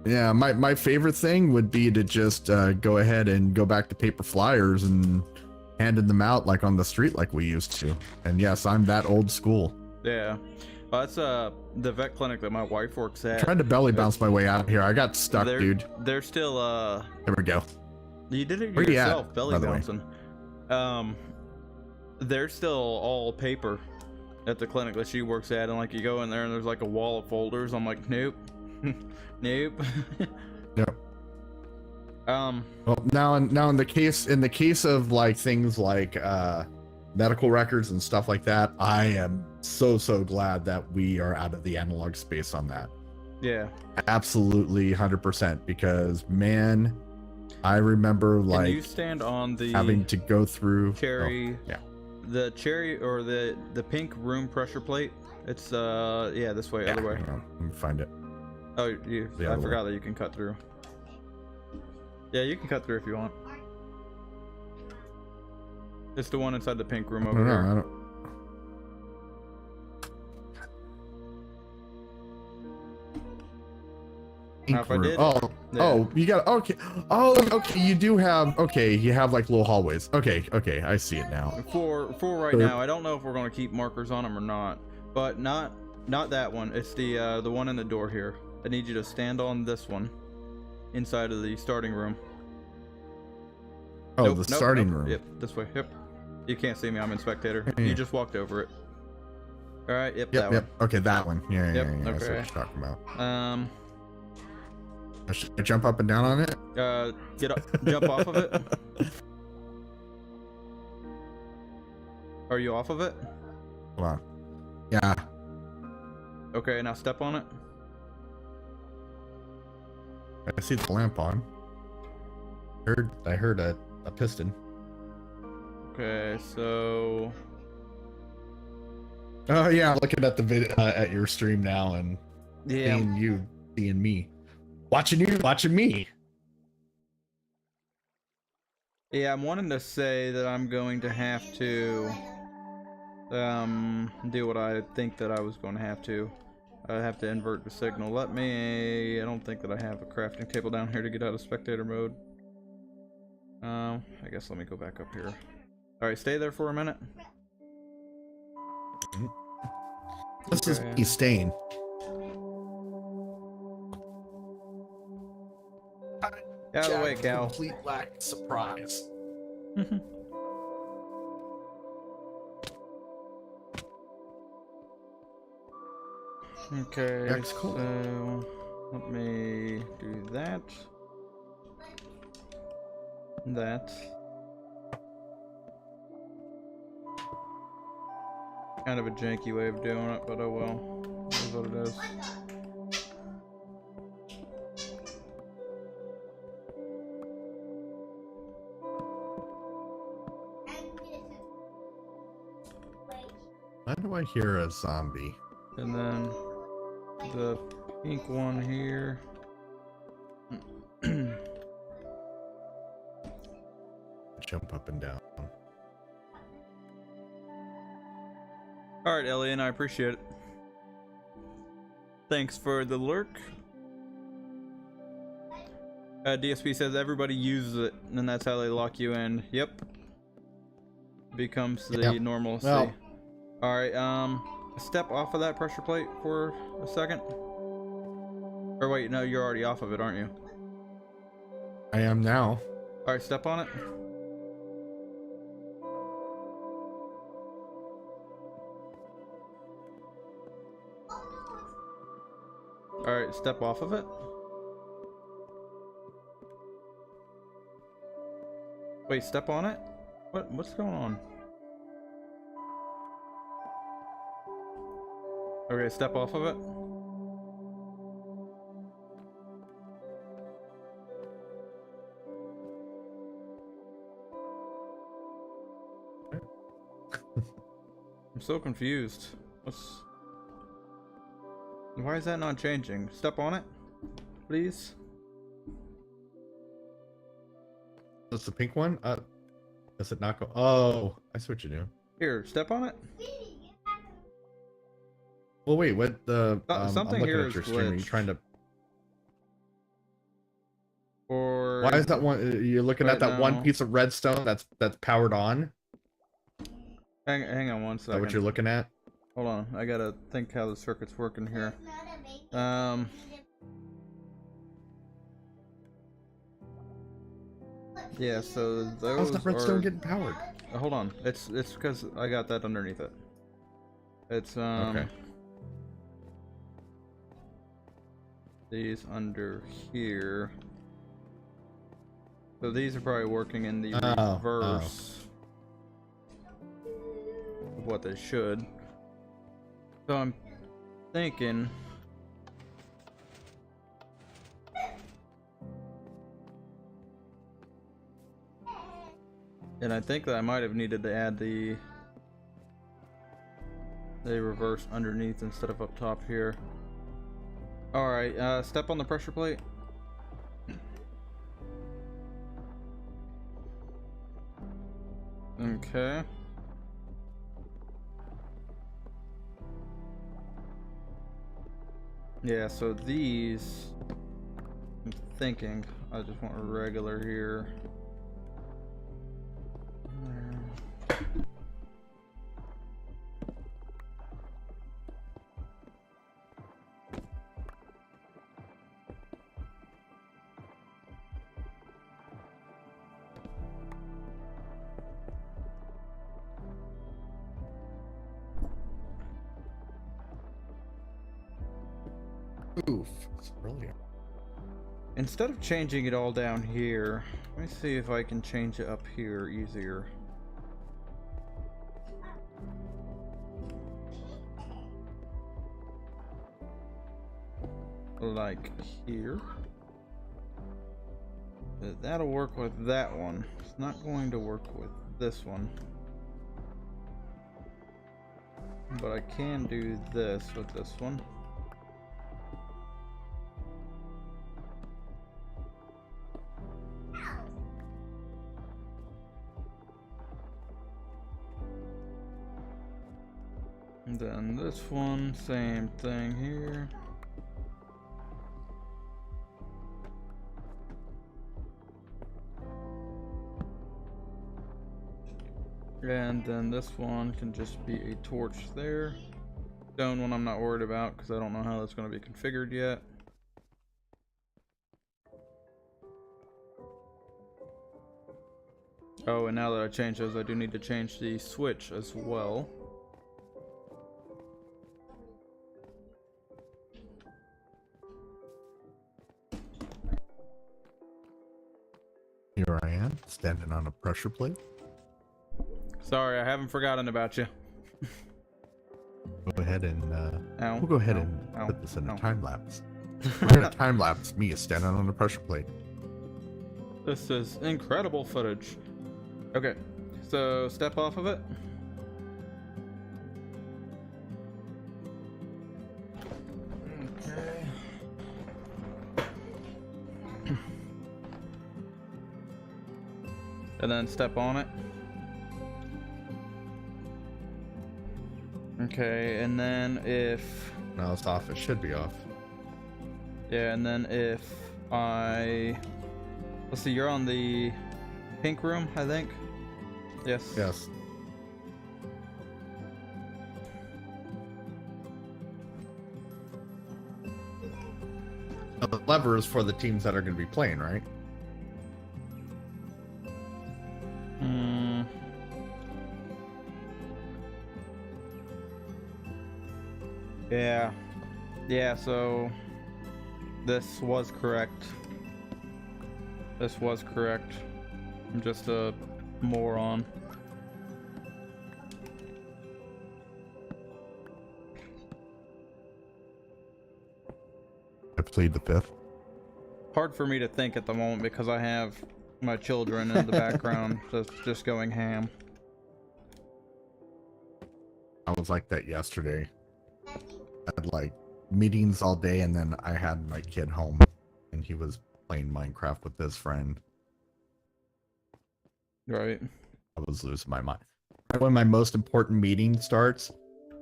Yeah, my favorite thing would be to just go ahead and go back to paper flyers and handing them out like on the street like we used to. And yes, I'm that old school. Yeah. Well, that's the vet clinic that my wife works at. I'm trying to belly bounce my way out of here. I got stuck, dude. They're still There we go. You did it Where yourself, you at, belly bouncing. They're still all paper at the clinic that she works at, and like you go in there and there's like a wall of folders. I'm like, nope. Nope. Yep. Well, now in the case of like things like medical records and stuff like that, I am so glad that we are out of the analog space on that. Yeah. Absolutely 100%, because man, I remember like you stand on the having to go through the cherry or the pink room pressure plate. It's this way, other way. Hang on, let me find it. Oh, I forgot that you can cut through. Yeah, you can cut through if you want. It's the one inside the pink room over here. I don't. Now, if I did, Yeah. Oh, you got okay. Oh, okay. You do have okay. You have like little hallways. Okay, okay. I see it now. For right So- now, I don't know if we're gonna keep markers on them or not, but not that one. It's the one in the door here. I need you to stand on this one inside of the starting room. Oh, Nope, the nope, starting nope. room. Yep, this way. Yep. You can't see me. I'm in spectator. Yeah. You just walked over it. All right. Yep. Yep, That yep. Okay, that one. Yeah, Yep, yeah. That's what okay. you're talking about. one. Should I jump up and down on it? Get up, jump off of it. Are you off of it? Hold on. Yeah. Okay, now step on it. I see the lamp on. I heard a piston. Okay, so Oh yeah, I'm looking at the video at your stream now and yeah, seeing you, seeing me, watching you, watching me. yeah. I'm wanting to say that I'm going to have to do what I think that I was going to have to. I have to invert the signal. Let me. I don't think that I have a crafting table down here to get out of spectator mode. I guess let me go back up here. All right, stay there for a minute. This is me staying. Out of the way, Cal. Complete lack of surprise. Okay, That's cool. so let me do that. That. Kind of a janky way of doing it, but oh well. That's what it is. Why do I hear a zombie? And then the pink one here. Jump up and down. Alright, Ellie, I appreciate it. Thanks for the lurk. DSP says everybody uses it, and that's how they lock you in. Yep. Becomes the Yep. normalcy. Well- Alright, step off of that pressure plate for a second. Or wait, no, you're already off of it, aren't you? I am now. Alright, step on it. Alright, step off of it. Wait, step on it? What's going on? Okay, step off of it. I'm so confused. Why is that not changing? Step on it, please. That's the pink one? Does it not go? Oh, I see what you do. Here, step on it. Well, wait, what the... Something I'm looking here at your is stream. Are you glitched. trying to... Or Why is that one... You're looking right at that one now- piece of redstone that's powered on? hang on one Is that what you're second. looking at? Hold on, I gotta think how the circuit's working here. Yeah, so those How's that redstone are... getting powered? Hold on, it's because I got that underneath it. It's Okay. These under here. So these are probably working in the Oh, reverse of what they should. So I'm thinking. And I think that I might have needed to add the reverse underneath instead of up top here. Alright, step on the pressure plate. Okay. Yeah, so these, I'm thinking. I just want a regular here. Oof, it's brilliant. Instead of changing it all down here, let me see if I can change it up here easier. Like here. That'll work with that one. It's not going to work with this one. But I can do this with this one. And then this one, same thing here. And then this one can just be a torch there. Stone one I'm not worried about because I don't know how that's going to be configured yet. Oh, and now that I changed those, I do need to change the switch as well. Here I am, standing on a pressure plate. Sorry, I haven't forgotten about you. Go ahead and Ow, we'll go ahead ow, and ow, put this in ow. a time lapse. We're gonna time lapse me standing on a pressure plate. This is incredible footage. Okay, so step off of it. Okay. And then step on it. Okay, and then if... Now it's off, it should be off. Yeah, and then if I... Let's see, you're on the pink room, I think? Yes. Yes. Now the lever is for the teams that are going to be playing, right? Hmm. Yeah. Yeah, so this was correct. This was correct. I'm just a moron. I played the fifth. Hard for me to think at the moment because I have my children in the background just going ham. I was like that yesterday. I had like meetings all day, and then I had my kid home, and he was playing Minecraft with his friend. Right. I was losing my mind. Right when my most important meeting starts,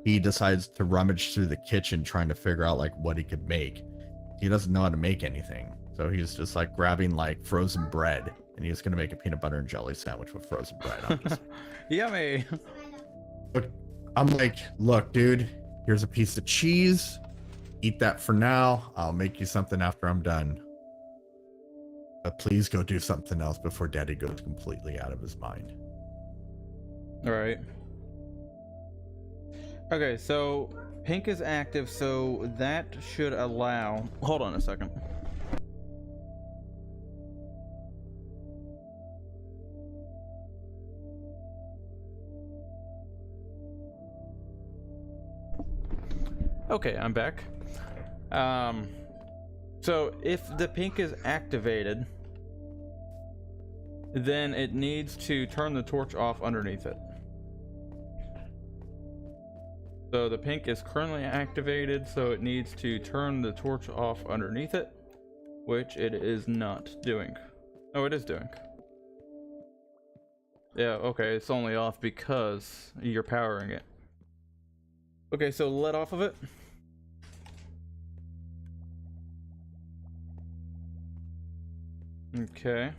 he decides to rummage through the kitchen trying to figure out like what he could make. He doesn't know how to make anything, so he's just like grabbing like frozen bread, and he's gonna make a peanut butter and jelly sandwich with frozen bread. I'm just Yummy. look, I'm like, look, dude, here's a piece of cheese. Eat that for now. I'll make you something after I'm done. But please go do something else before Daddy goes completely out of his mind. All right. Okay, so pink is active, so that should allow... Hold on a second. Okay, I'm back. So if the pink is activated, then it needs to turn the torch off underneath it. So the pink is currently activated, so it needs to turn the torch off underneath it, which it is not doing. Oh, it is doing. Yeah, okay, it's only off because you're powering it. Okay, so let off of it. Okay.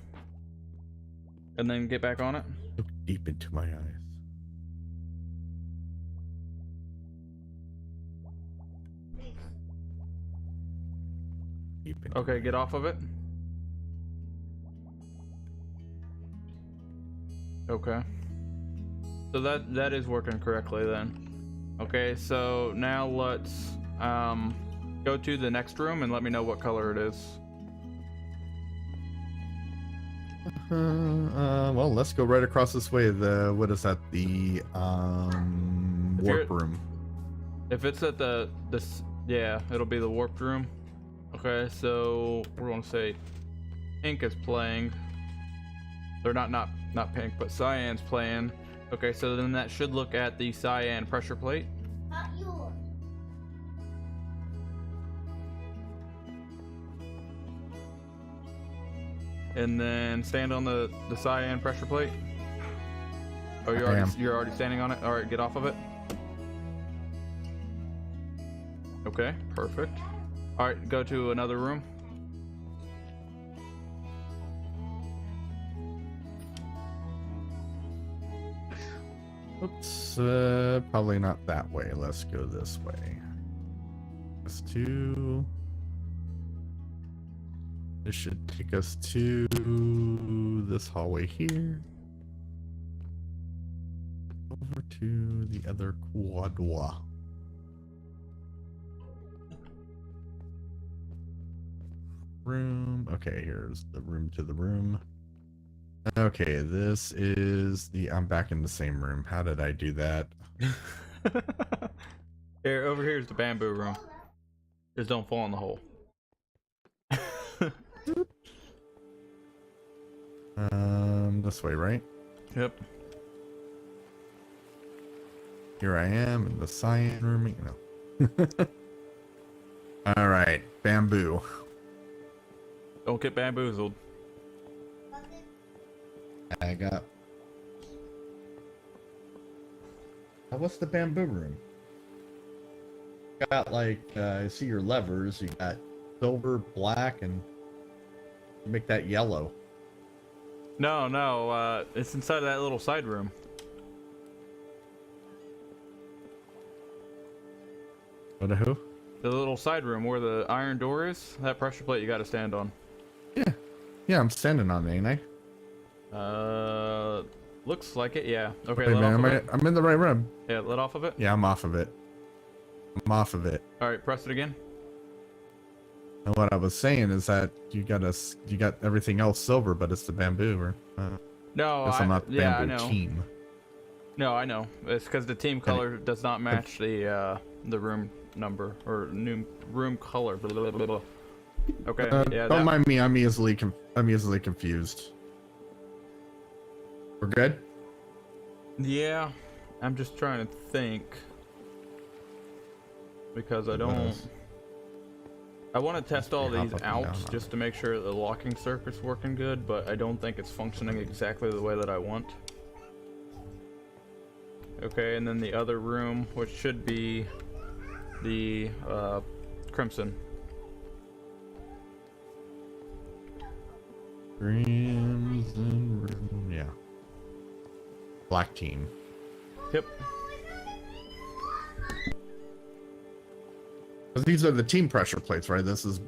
And then get back on it. Look deep into my eyes. Deep into Okay, my get off of it. Okay. So that is working correctly then. Okay, so now let's go to the next room and let me know what color it is. Well, let's go right across this way. What is that? The warp room. If it's at yeah, it'll be the warped room. Okay, so we're gonna say pink is playing. They're not pink, but cyan's playing. Okay, so then that should look at the cyan pressure plate. Not yours. And then stand on the cyan pressure plate. Oh, you're already standing on it? Alright, get off of it. Okay, perfect. Alright, go to another room. Oops, probably not that way. Let's go this way. This should take us to this hallway here. Over to the other quadwa. Room. Okay, here's the room to the room. Okay, this is I'm back in the same room. How did I do that? Here, over here is the bamboo room. Just don't fall in the hole. This way, right? Yep. Here I am in the cyan room. You know. All right, bamboo. Don't get bamboozled. I got. What's the bamboo room? Got like I see your levers. You got silver, black, and make that yellow. No, it's inside of that little side room. What a who? The little side room where the iron door is. That pressure plate you got to stand on. Yeah, I'm standing on it, ain't I? Looks like it. Yeah. Okay. Hey, let man, off of it. I'm in the right room. Yeah, let off of it. Yeah, I'm off of it. I'm off of it. All right, press it again. And what I was saying is that you got everything else silver, but it's the bamboo. Or No, guess I'm not the yeah, I bamboo know. team. No, I know. It's because the team color does not match the room number or new room color. Blah, blah, blah, blah. Okay. Yeah. Don't mind me. I'm easily confused. We're good. Yeah, I'm just trying to think because I don't. I want to test all these out just to make sure the locking circuit's working good, but I don't think it's functioning exactly the way that I want. Okay, and then the other room, which should be the crimson. Crimson room, yeah. Black team. Yep. These are the team pressure plates, right? This is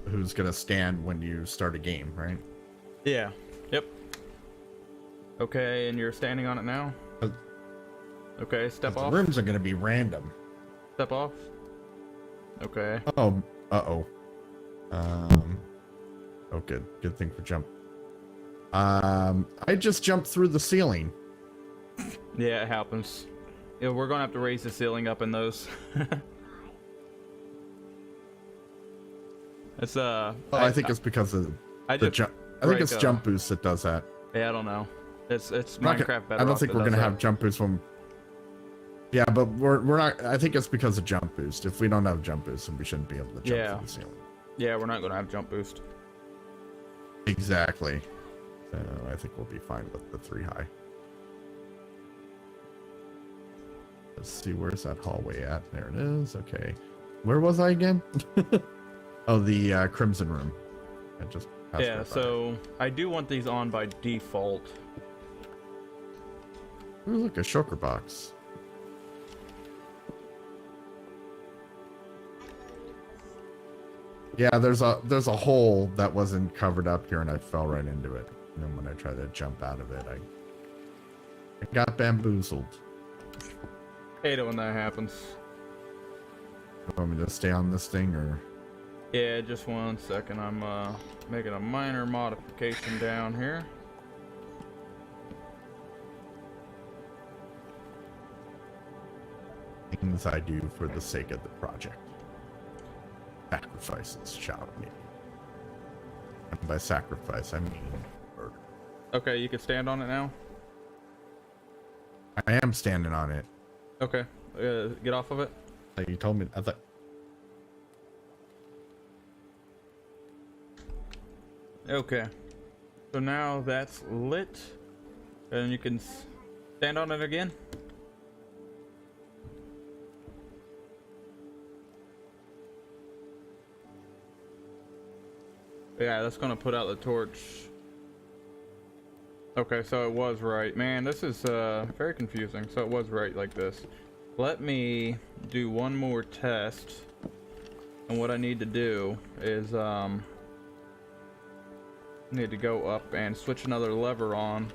who's gonna stand when you start a game, right? Yeah. Yep. Okay, and you're standing on it now? Okay, step off. The rooms are gonna be random. Step off. Okay. Oh, oh. Oh, good. Good thing for jump. I just jumped through the ceiling. Yeah, it happens. Yeah, we're gonna have to raise the ceiling up in those. It's I think it's because of the jump. I think it's jump boost that does that. Yeah, I don't know. It's Minecraft Bedrock. I don't think we're gonna have jump boost when. Yeah, but we're not. I think it's because of jump boost. If we don't have jump boost, then we shouldn't be able to jump through the ceiling. Yeah, we're not gonna have jump boost. Exactly. So I think we'll be fine with the 3 high. Let's see, where's that hallway at? There it is. Okay. Where was I again? Oh, the crimson room. I just Yeah, so I do want these on by default. Ooh, look, a shulker box. Yeah, there's a hole that wasn't covered up here, and I fell right into it. And then when I tried to jump out of it, I got bamboozled. Hate it when that happens. You want me to stay on this thing, or? Yeah, just 1 second. I'm making a minor modification down here. Things I do for the sake of the project. Sacrifices shall be. And by sacrifice, I mean murder. Okay, you can stand on it now. I am standing on it. Okay, get off of it. Like you told me. I thought. Okay, so now that's lit, and you can stand on it again. Yeah, that's gonna put out the torch. Okay, so it was right. Man, this is very confusing. So it was right like this. Let me do one more test. And what I need to do is need to go up and switch another lever on.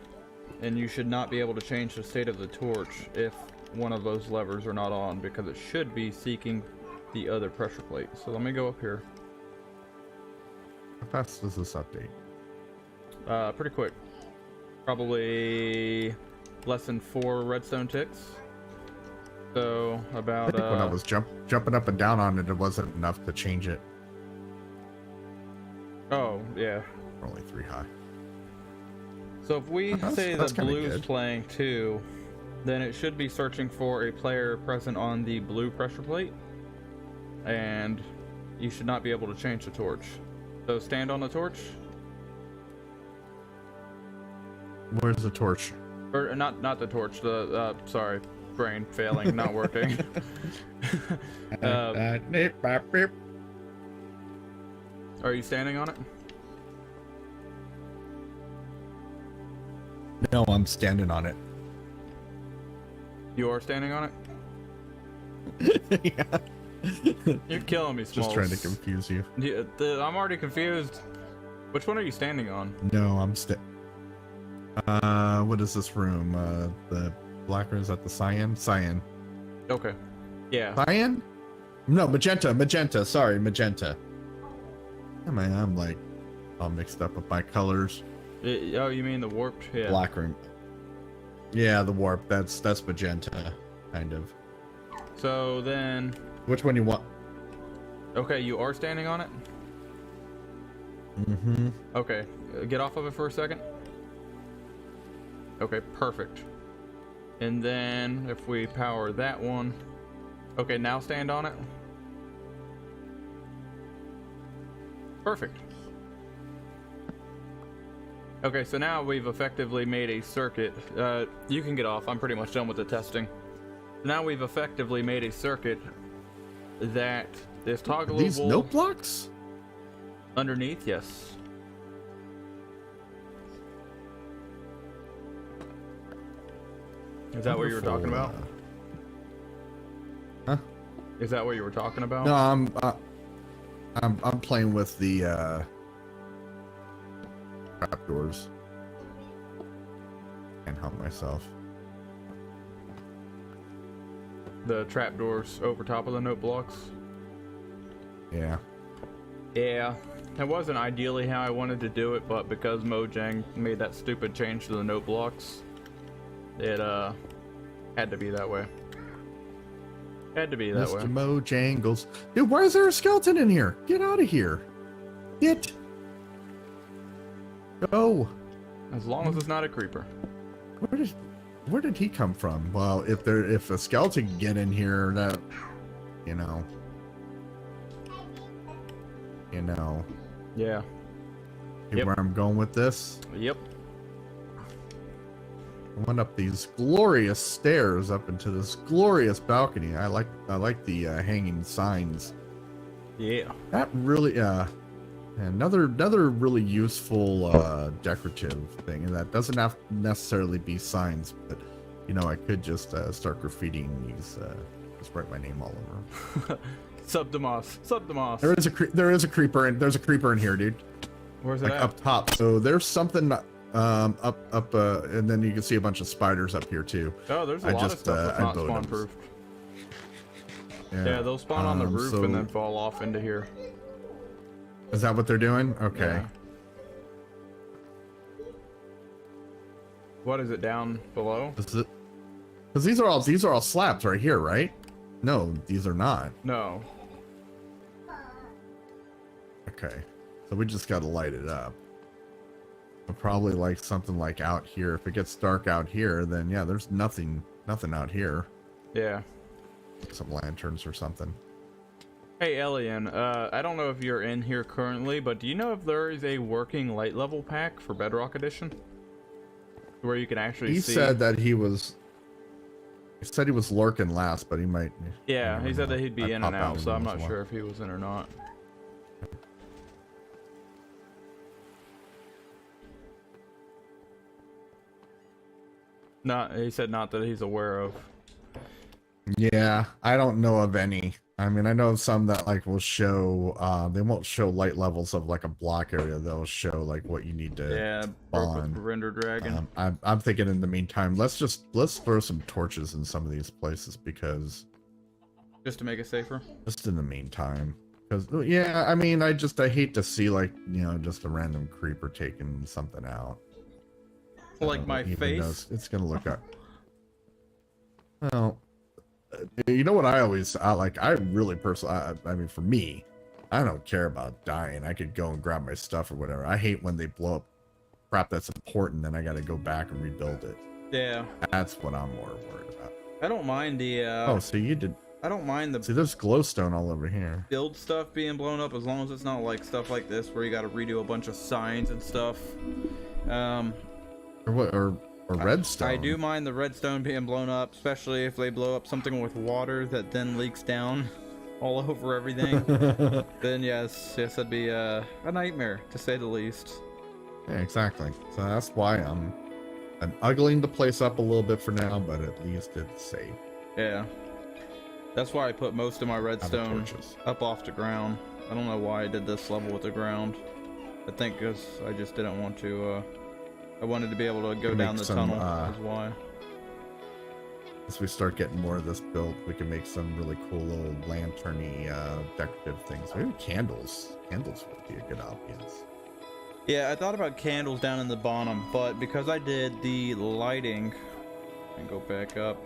And you should not be able to change the state of the torch if one of those levers are not on, because it should be seeking the other pressure plate. So let me go up here. How fast does this update? Pretty quick. Probably less than 4 redstone ticks. So about I think when I was jumping up and down on it, it wasn't enough to change it. Oh yeah. Only 3 high. So if we say the that's kinda blue's good. playing too, then it should be searching for a player present on the blue pressure plate, and you should not be able to change the torch. So stand on the torch. Where's the torch? Or not the torch, the sorry, brain failing, not working. Are you standing on it? No, I'm standing on it. You are standing on it? Yeah. You're killing me, Smalls. Just trying to confuse you. Yeah, I'm already confused. Which one are you standing on? No, what is this room? The black, or is that the cyan? Cyan. Okay. Yeah. Cyan? No, magenta. Sorry, magenta. I'm like all mixed up with my colors. Oh, you mean the warped? Yeah. Black room. Yeah, the warp. That's magenta, kind of. So then. Which one you want? Okay, you are standing on it? Mm-hmm. Okay, get off of it for a second. Okay, perfect. And then if we power that one. Okay, now stand on it. Perfect. Okay, so now we've effectively made a circuit. You can get off. I'm pretty much done with the testing. Now we've effectively made a circuit that is toggleable. These note blocks? Underneath, yes. Is that what you were talking about? Huh? Is that what you were talking about? No, I'm playing with the trapdoors. Can't help myself. The trapdoors over top of the note blocks? Yeah. Yeah. That wasn't ideally how I wanted to do it, but because Mojang made that stupid change to the note blocks, it had to be that way. Had to be that way. Mr. Mojangles. Dude, why is there a skeleton in here? Get out of here. Get. Go. As long as it's not a creeper. Where did he come from? Well, if a skeleton can get in here, that, you know. Yeah. See Yep. where I'm going with this? Yep. I went up these glorious stairs up into this glorious balcony. I like the hanging signs. Yeah. That really And another really useful decorative thing, and that doesn't have to necessarily be signs, but you know, I could just start graffitiing these, just write my name all over. Subdemos. There is a creeper in here, dude. Where's it like at? up top. So there's something up and then you can see a bunch of spiders up here too. Oh, there's a lot of stuff that's not spawn proof. Yeah, they'll spawn on the roof and then fall off into here. Is that what they're doing? Okay. Yeah. What is it down below? Is it? Because these are all slabs right here, right? No, these are not. No. Okay, so we just gotta light it up. But probably like something like out here. If it gets dark out here, then yeah, there's nothing out here. Yeah. Some lanterns or something. Hey, Elian, I don't know if you're in here currently, but do you know if there is a working light level pack for Bedrock Edition? Where you can actually see... He said that he was lurking last, but he might... Yeah, he said that he'd be in and out, so I'm not sure if he was in or not. He said not that he's aware of. Yeah, I don't know of any. I mean, I know some that like will show, they won't show light levels of like a block area. They'll show like what you need to spawn. Render dragon. I'm thinking in the meantime, let's throw some torches in some of these places because... Just to make it safer? Just in the meantime. Because, yeah, I mean, I hate to see like, you know, just a random creeper taking something out. Like my face? It's gonna look up. Well, you know what I really personally, I mean, for me, I don't care about dying. I could go and grab my stuff or whatever. I hate when they blow up crap that's important, then I gotta go back and rebuild it. Yeah. That's what I'm more worried about. I don't mind the, Oh, so you did... I don't mind the... See, there's glowstone all over here. Build stuff being blown up, as long as it's not like stuff like this, where you gotta redo a bunch of signs and stuff. Or what, or redstone. I do mind the redstone being blown up, especially if they blow up something with water that then leaks down all over everything. Then yes, that'd be a nightmare, to say the least. Yeah, exactly. So that's why I'm uggling the place up a little bit for now, but at least it's safe. Yeah. That's why I put most of my redstone up off the ground. I don't know why I did this level with the ground. I think because I just didn't want to, I wanted to be able to go down the tunnel, is why. As we start getting more of this built, we can make some really cool little lantern-y, decorative things. Maybe candles. Candles would be a good ambience. Yeah, I thought about candles down in the bottom, but because I did the lighting... And go back up.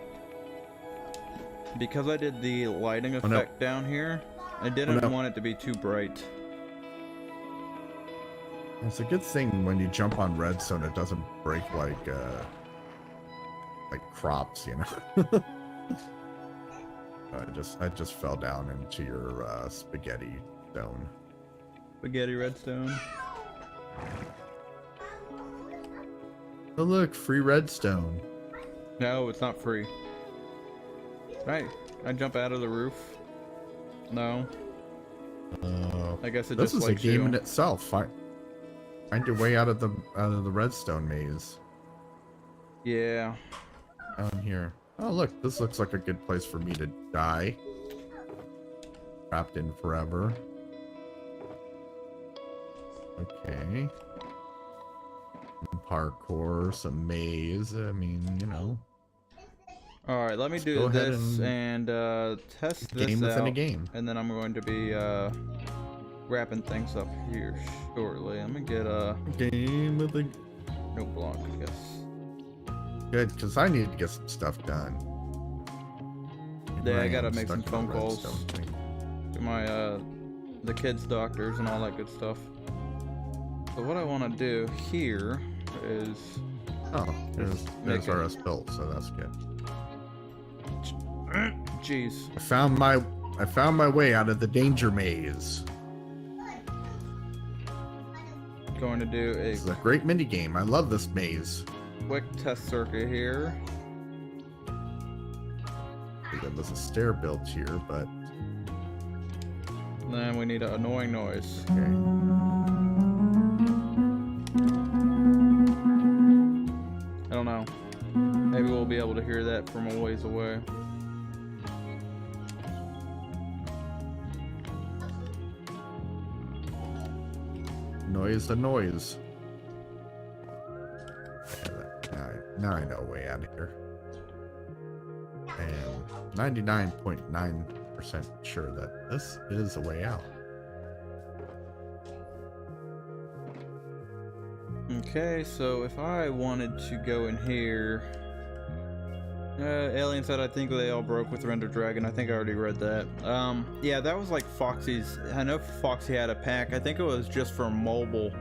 Because I did the lighting effect down here, I didn't want it to be too bright. It's a good thing when you jump on redstone, it doesn't break like crops, you know. I just fell down into your spaghetti stone. Spaghetti redstone. Oh look, free redstone. No, it's not free. Right, I jump out of the roof. No. I guess it this just is a game in itself. Find your way out of the redstone maze. Yeah. Down here. Oh look, this looks like a good place for me to die. Trapped in forever. Okay. Some parkour, some maze. I mean, you know. All right, let me do this and test this game within out, a game. and then I'm going to be wrapping things up here shortly. Let me get a game with a no block, I guess. Good, because I need to get some stuff done. Yeah, I gotta make some phone calls to my the kids' doctors and all that good stuff. So what I want to do here is there's RS built, so that's good. Jeez. I found my way out of the danger maze. Going to do This is a great mini game. I love this maze. quick test circuit here. There was a stair built here, but Then we need an annoying noise. Okay. I don't know. Maybe we'll be able to hear that from a ways away. Noise, a noise. Now I know a way out of here. And 99.9% sure that this is a way out. Okay, so if I wanted to go in here, Alien said I think they all broke with Render Dragon. I think I already read that. Yeah, that was like Foxy's. I know Foxy had a pack. I think it was just for mobile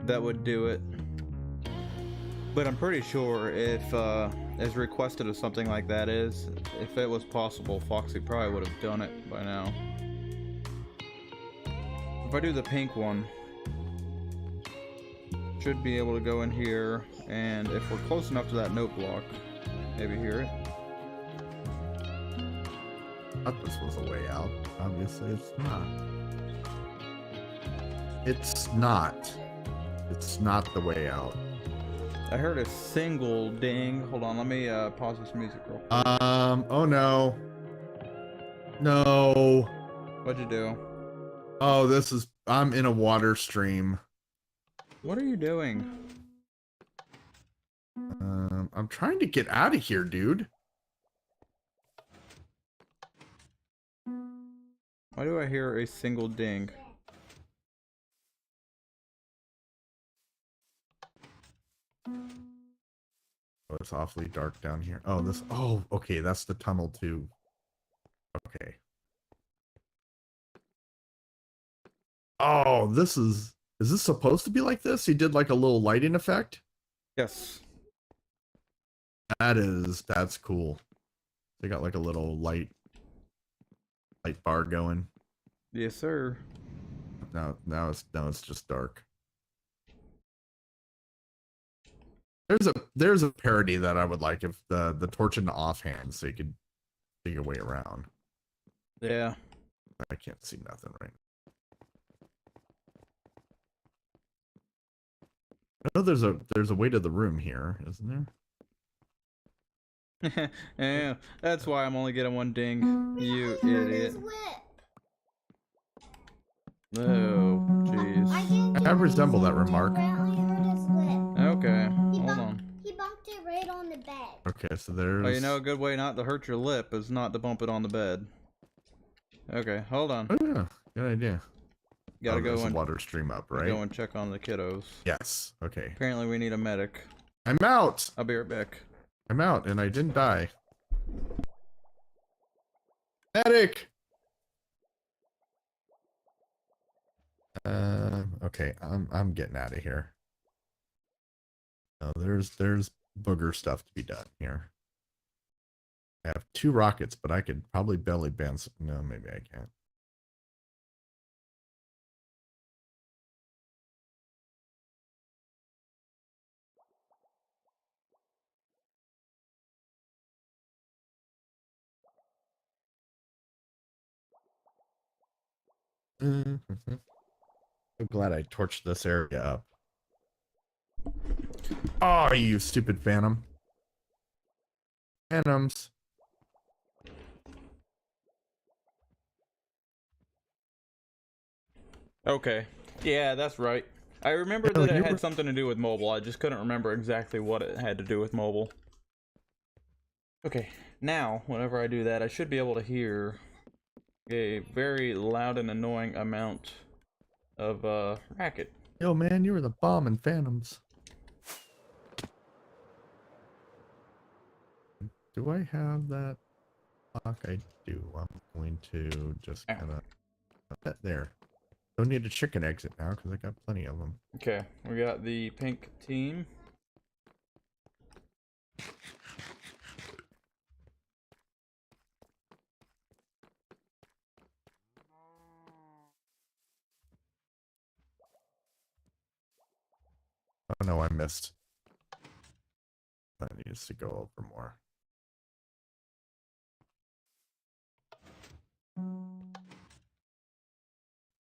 that would do it. But I'm pretty sure if as requested as something like that is, if it was possible, Foxy probably would have done it by now. If I do the pink one, should be able to go in here, and if we're close enough to that note block, maybe hear it. I thought this was a way out. Obviously, it's not. It's not. It's not the way out. I heard a single ding. Hold on, let me pause this music real quick. Oh no. No. What'd you do? Oh, I'm in a water stream. What are you doing? I'm trying to get out of here, dude. Why do I hear a single ding? Oh, it's awfully dark down here. Oh, okay, that's the tunnel too. Okay. Oh, is this supposed to be like this? He did like a little lighting effect? Yes. That's cool. They got like a little light bar going. Yes, sir. Now it's just dark. There's a parody that I would like if the torch in the offhand so you could see your way around. Yeah. I can't see nothing right now. I know there's a way to the room here, isn't there? Yeah, that's why I'm only getting one ding. You I heard idiot. his whip. Oh, jeez. I resemble that remark. I heard his whip. Okay, hold on. He bumped it right on the bed. Okay, so there's... Oh, you know a good way not to hurt your lip is not to bump it on the bed. Okay, hold on. Oh yeah, good idea. Gotta go there's a and water stream up, right? go and check on the kiddos. Yes. Okay. Apparently we need a medic. I'm out. I'll be right back. I'm out, and I didn't die. Medic. Okay, I'm getting out of here. No, there's booger stuff to be done here. I have 2 rockets, but I could probably belly band some. No, maybe I can't. So glad I torched this area up. Oh, you stupid phantom. Phantoms. Okay. Yeah, that's right. I remember No, that you it had were- something to do with mobile. I just couldn't remember exactly what it had to do with mobile. Okay, now, whenever I do that, I should be able to hear a very loud and annoying amount of racket. Yo, man, you were the bomb in Phantoms. Do I have that lock? I do. I'm going to just kind of put that there. Don't need a chicken exit now because I got plenty of them. Okay, we got the pink team. Oh no, I missed. That needs to go over more.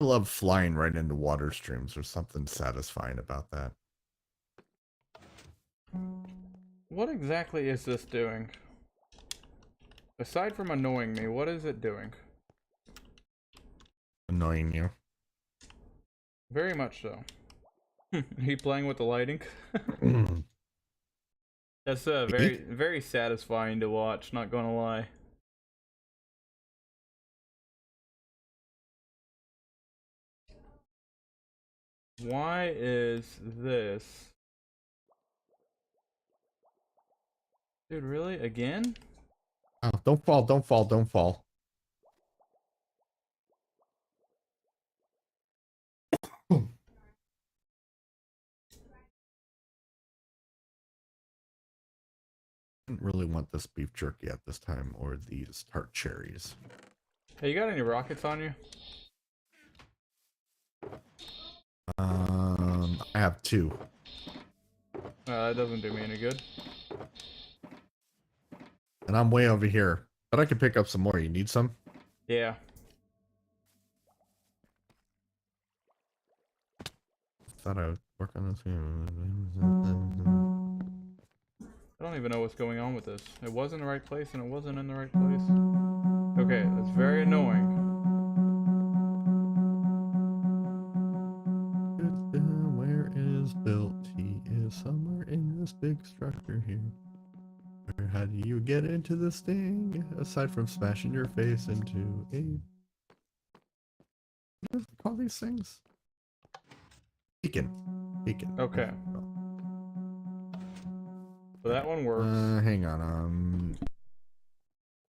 I love flying right into water streams. There's something satisfying about that. What exactly is this doing? Aside from annoying me, what is it doing? Annoying you. Very much so. Are you playing with the lighting? That's very satisfying to watch, not gonna lie. Why is this? Dude, really? Again? Oh, don't fall, don't fall, don't fall. Didn't really want this beef jerky at this time or these tart cherries. Hey, you got any rockets on you? I have 2. That doesn't do me any good. And I'm way over here. But I can pick up some more. You need some? Yeah. Thought I would work on this here. I don't even know what's going on with this. It was in the right place and it wasn't in the right place. Okay, that's very annoying. Where is built? He is somewhere in this big structure here. Where, how do you get into this thing? Aside from smashing your face into a... What do you call these things? Beacon. Beacon. Okay. So that one works. Hang on.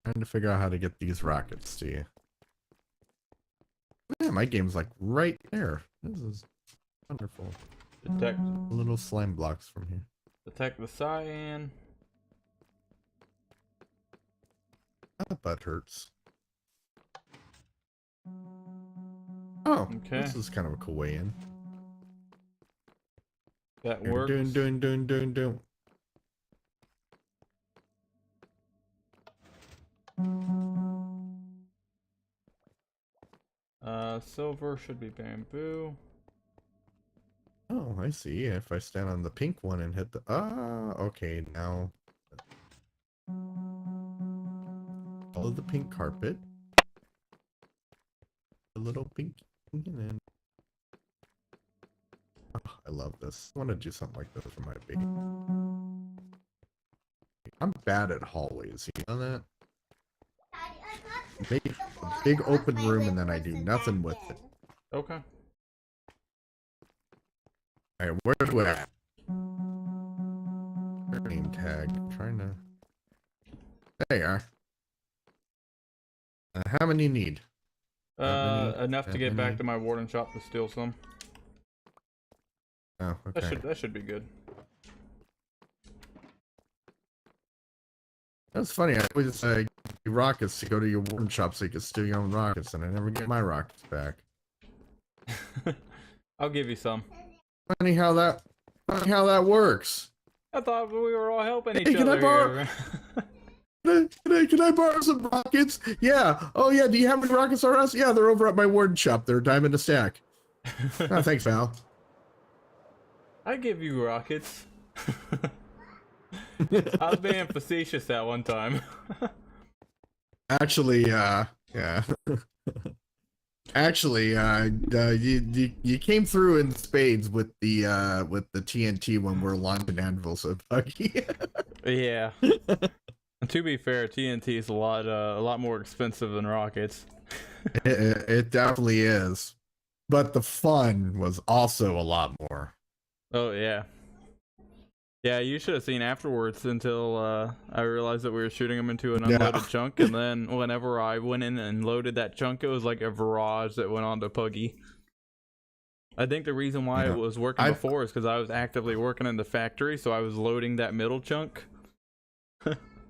Trying to figure out how to get these rockets to you. Man, my game's like right there. This is wonderful. Detect Little slime blocks from here. Detect the cyan. That butt hurts. Oh, Okay. this is kind of a cool way in. That works. Doing. Silver should be bamboo. Oh, I see. If I stand on the pink one and hit the... Ah, okay, now... Follow the pink carpet. The little pink... And then... Oh, I love this. I want to do something like this for my baby. I'm bad at hallways, you know that? Make a big open room and then I do nothing with it. Okay. Alright, where's we at? Name tag. I'm trying to... There you are. How many need? Enough to get back to my warden shop to steal some. Oh, okay. That should be good. That's funny. I always give you rockets to go to your warden shop so you can steal your own rockets, and I never get my rockets back. I'll give you some. Funny how that works. I thought we were all helping Hey, each can I other borrow- here. Can I borrow some rockets? Yeah. Oh yeah. Do you have any rockets for us? Yeah, they're over at my warden shop. They're a diamond a stack. Oh, thanks, Val. I give you rockets. I was being facetious that one time. Actually, yeah. Actually, you came through in spades with the TNT when we're launching anvils at Buckee. Yeah. To be fair, TNT is a lot more expensive than rockets. It definitely is, but the fun was also a lot more. Oh yeah. Yeah, you should have seen afterwards until I realized that we were shooting them into an unloaded chunk, and then whenever I went in and loaded that chunk, it was like a barrage that went on to Buckee. I think the reason why it was working before is because I was actively working in the factory, so I was loading that middle chunk.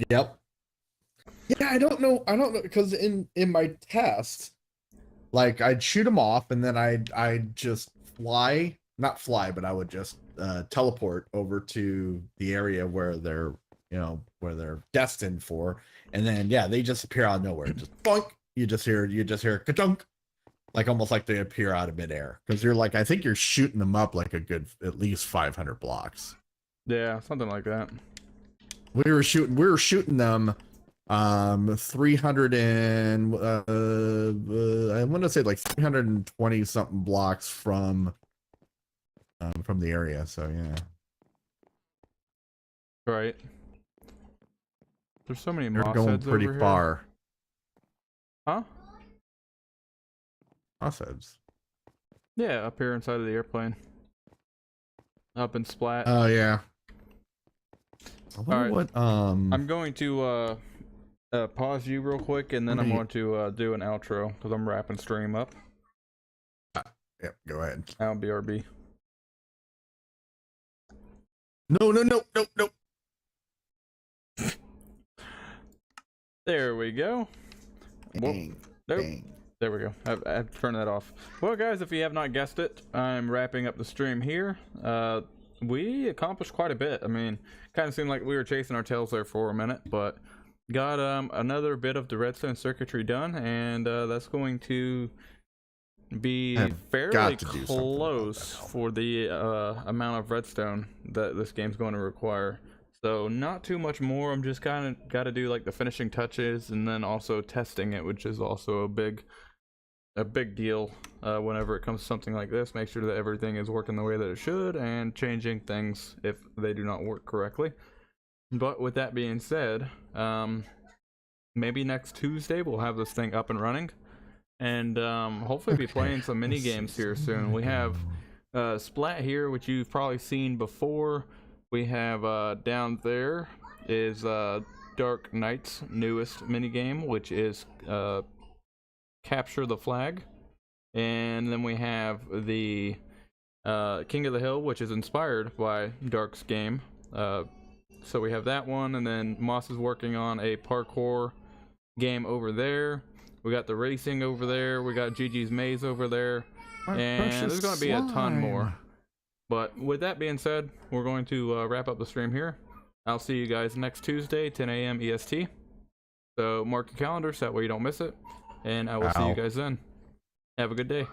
Yep. Yeah, I don't know, because in my test, like I'd shoot them off, and then I'd just not fly, but I would just teleport over to the area where they're destined for, and then yeah, they just appear out of nowhere, just boink. You just hear ka-dunk. like almost like they appear out of midair, because you're like, I think you're shooting them up like a good at least 500 blocks. Yeah, something like that. We were shooting them 300 and I want to say like 320 something blocks from the area. So yeah. Right. There's so many They're moss going heads pretty over far. Here. Huh? Moss heads. Yeah, up here inside of the airplane. Up in Splat. Oh yeah. I wonder Alright. what I'm going to pause you real quick, and then I'm going to do an outro because I'm wrapping stream up. Yep, go ahead. I'll BRB. No. There we go. Bang, Nope. bang. There we go. I've turned that off. Well, guys, if you have not guessed it, I'm wrapping up the stream here. We accomplished quite a bit. I mean, kind of seemed like we were chasing our tails there for a minute, but got another bit of the redstone circuitry done, and that's going to be fairly close for the amount of redstone that this game's going to require. So not too much more. I'm just kind of got to do like the finishing touches, and then also testing it, which is also a big deal whenever it comes to something like this. Make sure that everything is working the way that it should, and changing things if they do not work correctly. But with that being said, maybe next Tuesday we'll have this thing up and running, and hopefully be playing some mini games here soon. We have Splat here, which you've probably seen before. We have down there is Dark Knight's newest mini game, which is Capture the Flag, and then we have the King of the Hill, which is inspired by Dark's game. So we have that one, and then Moss is working on a parkour game over there. We got the racing over there. We got Gigi's Maze over there, and there's going to be a ton more. But with that being said, we're going to wrap up the stream here. I'll see you guys next Tuesday, 10 a.m. EST. So mark your calendars, that way you don't miss it. And I will see you guys then. Have a good day.